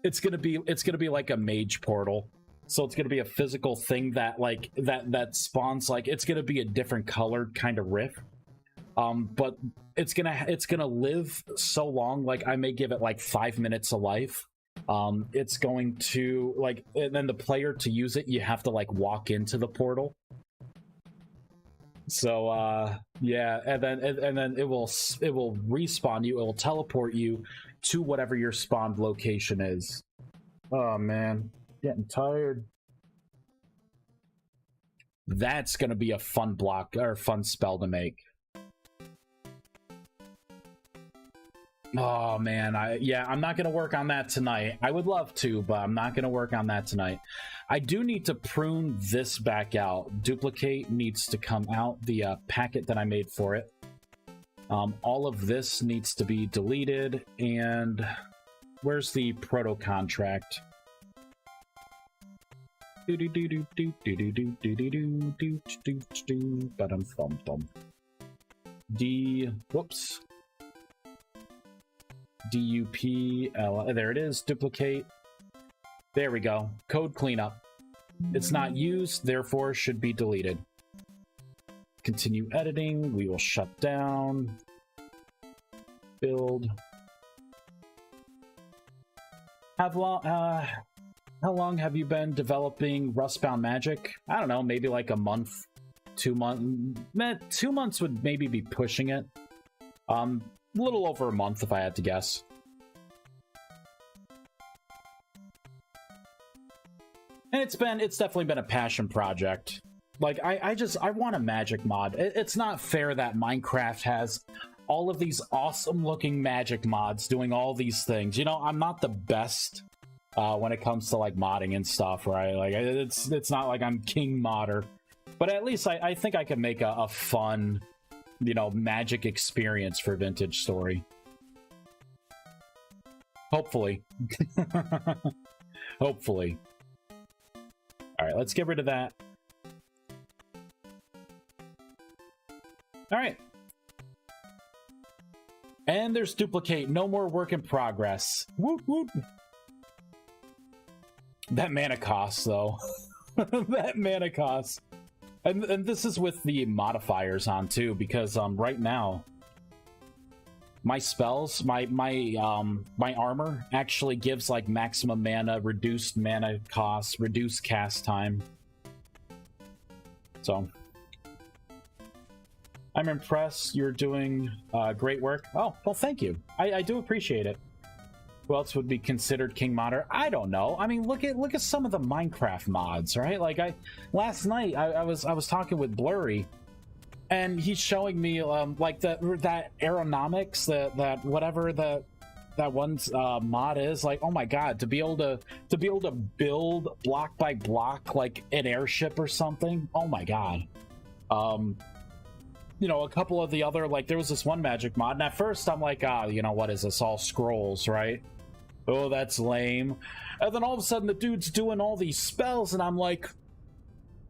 It's gonna be like a mage portal. So it's gonna be a physical thing that that spawns, like it's gonna be a different colored kind of rift. But it's gonna live so long, like I may give it like 5 minutes of life. It's going to and then the player to use it, you have to like walk into the portal. So yeah, and then it will respawn you. It will teleport you to whatever your spawned location is. Oh man, getting tired. That's gonna be a fun block or fun spell to make. Oh man, I'm not gonna work on that tonight. I would love to, but I'm not gonna work on that tonight. I do need to prune this back out. Duplicate needs to come out, the packet that I made for it. All of this needs to be deleted, and where's the proto contract? Whoops. DUP, there it is, duplicate. There we go, code cleanup. It's not used, therefore should be deleted. continue editing. We will shut down. Build. How long have you been developing Rustbound Magic? I don't know, maybe like a month, 2 months. 2 months would maybe be pushing it. A little over a month if I had to guess. And it's definitely been a passion project. Like, I want a magic mod. It's not fair that Minecraft has all of these awesome looking magic mods doing all these things. You know, I'm not the best when it comes to like modding and stuff, right? Like, it's not like I'm king modder, but at least I think I can make a fun, you know, magic experience for Vintage Story. Hopefully. Hopefully. All right, let's get rid of that. All right. And there's duplicate. No more work in progress. Woot woot. That mana cost, though. That mana cost. And this is with the modifiers on, too, because right now, my spells, my armor actually gives, like, maximum mana, reduced mana cost, reduced cast time. So, I'm impressed. You're doing great work. Oh, well, thank you. I do appreciate it. Who else would be considered king modder? I don't know. I mean, look at some of the Minecraft mods, right? Like last night I was talking with Blurry, and he's showing me like that aeronomics, that whatever that one's mod is. Like, oh my god, to be able to build block by block like an airship or something. Oh my god. You know, a couple of the other, like, there was this one magic mod, and at first I'm like, you know, what is this, all scrolls, right? Oh, that's lame. And then all of a sudden the dude's doing all these spells, and I'm like,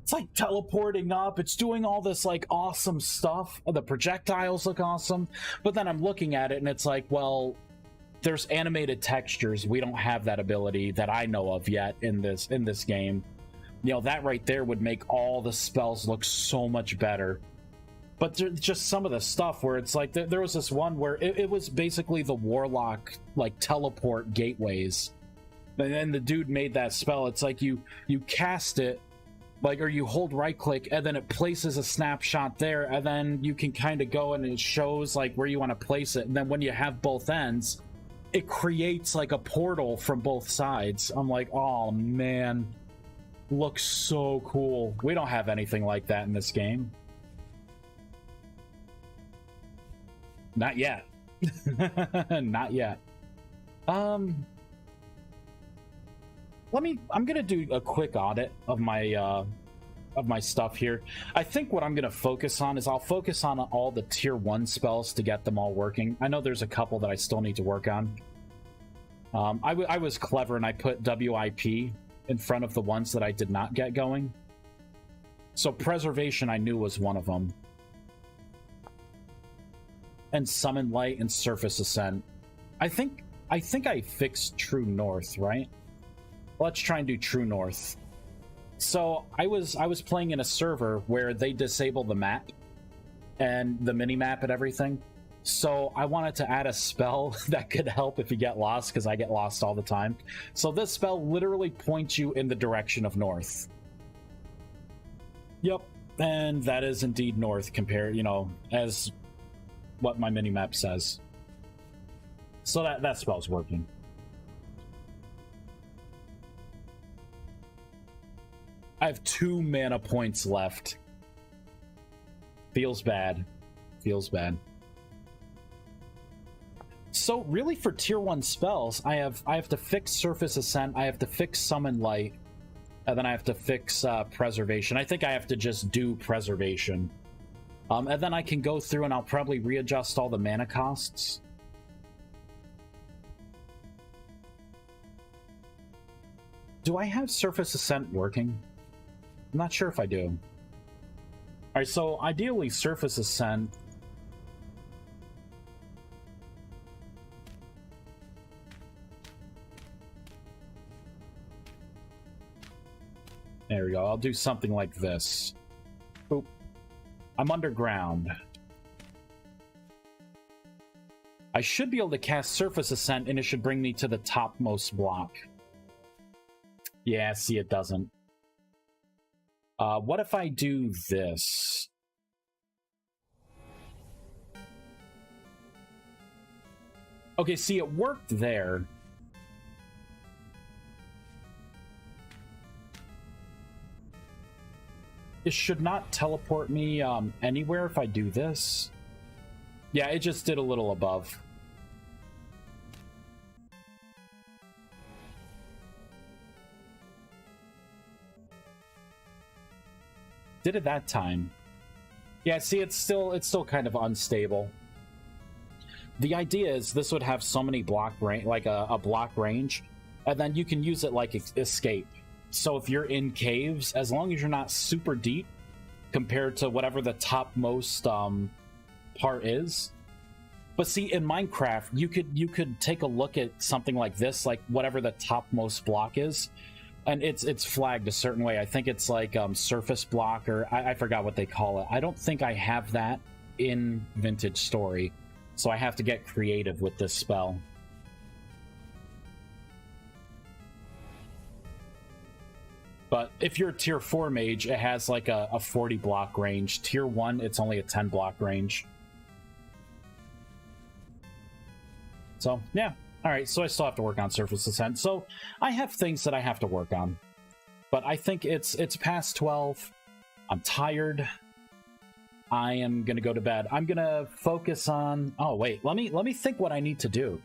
it's like teleporting up, it's doing all this like awesome stuff. The projectiles look awesome, but then I'm looking at it and it's like, well, there's animated textures. We don't have that ability that I know of yet in this game. You know, that right there would make all the spells look so much better. But there's just some of the stuff where it's like, there was this one where it was basically the warlock, like, teleport gateways. And then the dude made that spell. It's like you cast it, like, or you hold right click, and then it places a snapshot there, and then you can kind of go and it shows, like, where you want to place it. And then when you have both ends, it creates, like, a portal from both sides. I'm like, oh, man. Looks so cool. We don't have anything like that in this game. Not yet. Not yet. I'm gonna do a quick audit of my stuff here. I think what I'm gonna focus on is I'll focus on all the tier 1 spells to get them all working. I know there's a couple that I still need to work on. I was clever and I put WIP in front of the ones that I did not get going. So Preservation I knew was one of them. And Summon Light and Surface Ascent. I think I fixed True North, right? Let's try and do True North. So I was playing in a server where they disable the map and the mini map and everything. So I wanted to add a spell that could help if you get lost, because I get lost all the time. So this spell literally points you in the direction of north. Yep, and that is indeed north compared, you know, as what my minimap says. So that spell's working. I have 2 mana points left. Feels bad. Feels bad. So really for tier 1 spells, I have to fix Surface Ascent, I have to fix Summon Light, and then I have to fix Preservation. I think I have to just do Preservation. And then I can go through and I'll probably readjust all the mana costs. Do I have Surface Ascent working? I'm not sure if I do. Alright, so ideally Surface Ascent... There we go. I'll do something like this. Boop. I'm underground. I should be able to cast Surface Ascent, and it should bring me to the topmost block. Yeah, see, it doesn't. What if I do this? Okay, see, it worked there. It should not teleport me anywhere if I do this. Yeah, it just did a little above. Did it that time. Yeah, see, it's still kind of unstable. The idea is this would have so many block range, like a block range, and then you can use it like escape. So if you're in caves, as long as you're not super deep compared to whatever the topmost part is. But see, in Minecraft, you could take a look at something like this, like whatever the topmost block is, and it's flagged a certain way. I think it's like surface block, or I forgot what they call it. I don't think I have that in Vintage Story, so I have to get creative with this spell. But if you're a tier 4 mage, it has like a 40 block range. Tier 1, it's only a 10 block range. So, yeah. Alright, so I still have to work on Surface Ascent. So, I have things that I have to work on. But I think it's past 12. I'm tired. I am gonna go to bed. I'm gonna focus on... Oh, wait. Let me think what I need to do.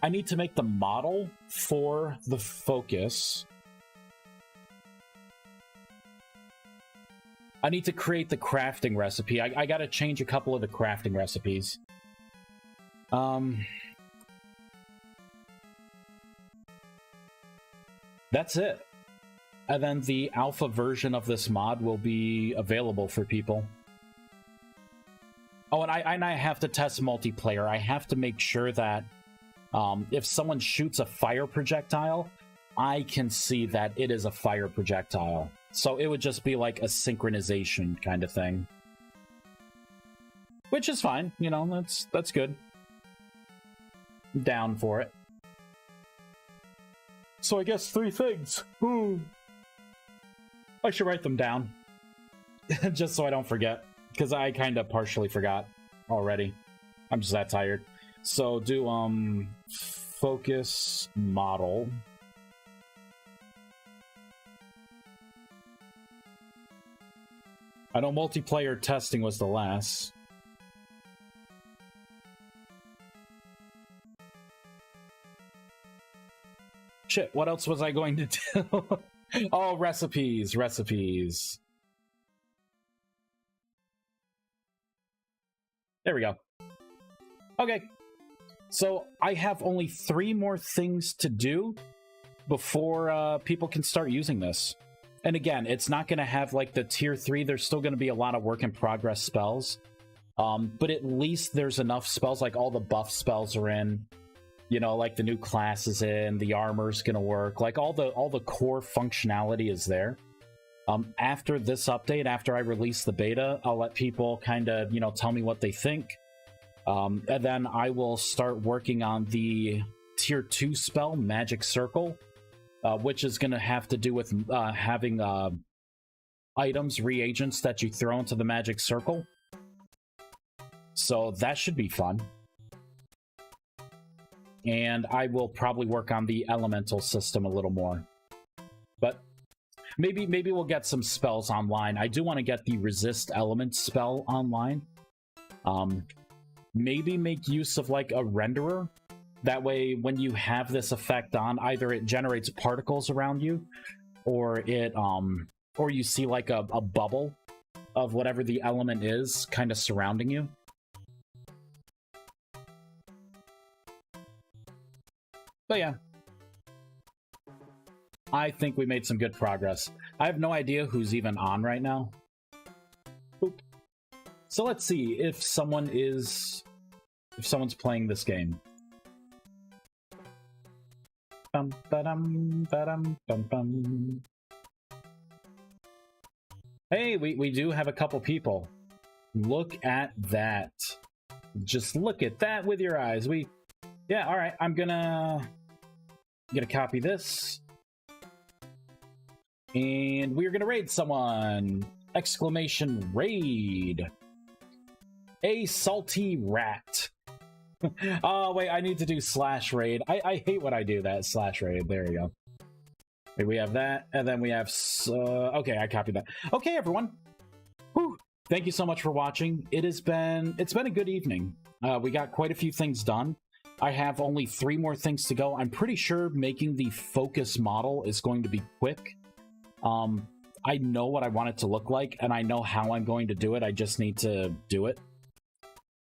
I need to make the model for the focus. I need to create the crafting recipe. I gotta change a couple of the crafting recipes. That's it. And then the alpha version of this mod will be available for people. Oh, and I have to test multiplayer. I have to make sure that if someone shoots a fire projectile, I can see that it is a fire projectile. So it would just be like a synchronization kind of thing. Which is fine, you know, that's good. I'm down for it. So I guess 3 things. Ooh. I should write them down. Just so I don't forget. Because I kind of partially forgot already. I'm just that tired. So do, focus model. I know multiplayer testing was the last. Shit, what else was I going to do? Oh, recipes. There we go. Okay. So I have only 3 more things to do before people can start using this. And again, it's not going to have like the tier 3. There's still going to be a lot of work in progress spells. But at least there's enough spells, like all the buff spells are in. You know, like the new class is in, the armor's going to work. Like all the core functionality is there. After this update, after I release the beta, I'll let people kind of, you know, tell me what they think. And then I will start working on the tier 2 spell, Magic Circle. Which is going to have to do with having items, reagents that you throw into the magic circle. So that should be fun. And I will probably work on the elemental system a little more. But maybe we'll get some spells online. I do want to get the resist element spell online. Maybe make use of like a renderer. That way, when you have this effect on, either it generates particles around you, or it, or you see like a bubble of whatever the element is kind of surrounding you. But yeah. I think we made some good progress. I have no idea who's even on right now. Oop. So let's see if someone's playing this game. Bum, ba-dum, ba-dum, bum, bum. Hey, we do have a couple people. Look at that. Just look at that with your eyes. Yeah, all right. I'm gonna copy this. And we're gonna raid someone. Exclamation raid. A salty rat. Oh, wait, I need to do /raid. I hate when I do that, /raid. There we go. Okay, we have that, and then we have... okay, I copied that. Okay, everyone. Whew. Thank you so much for watching. It's been a good evening. We got quite a few things done. I have only 3 more things to go. I'm pretty sure making the focus model is going to be quick. I know what I want it to look like, and I know how I'm going to do it. I just need to do it.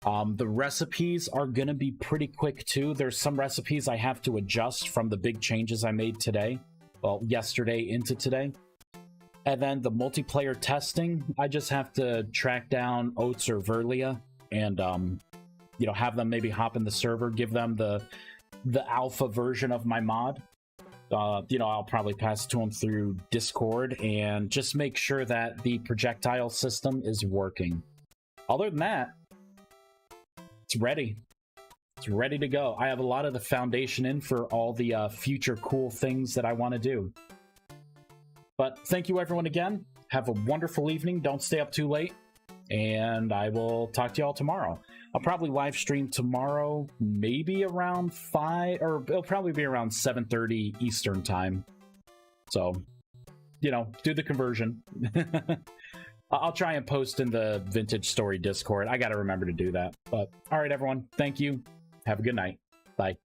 The recipes are going to be pretty quick, too. There's some recipes I have to adjust from the big changes I made today. Well, yesterday into today. And then the multiplayer testing, I just have to track down Oats or Verlia and, you know, have them maybe hop in the server, give them the alpha version of my mod. You know, I'll probably pass it to them through Discord and just make sure that the projectile system is working. Other than that, it's ready. It's ready to go. I have a lot of the foundation in for all the future cool things that I want to do. But thank you everyone again. Have a wonderful evening. Don't stay up too late. And I will talk to you all tomorrow. I'll probably live stream tomorrow, maybe around 5, or it'll probably be around 7:30 Eastern time. So, you know, do the conversion. I'll try and post in the Vintage Story Discord. I got to remember to do that. But all right, everyone. Thank you. Have a good night. Bye.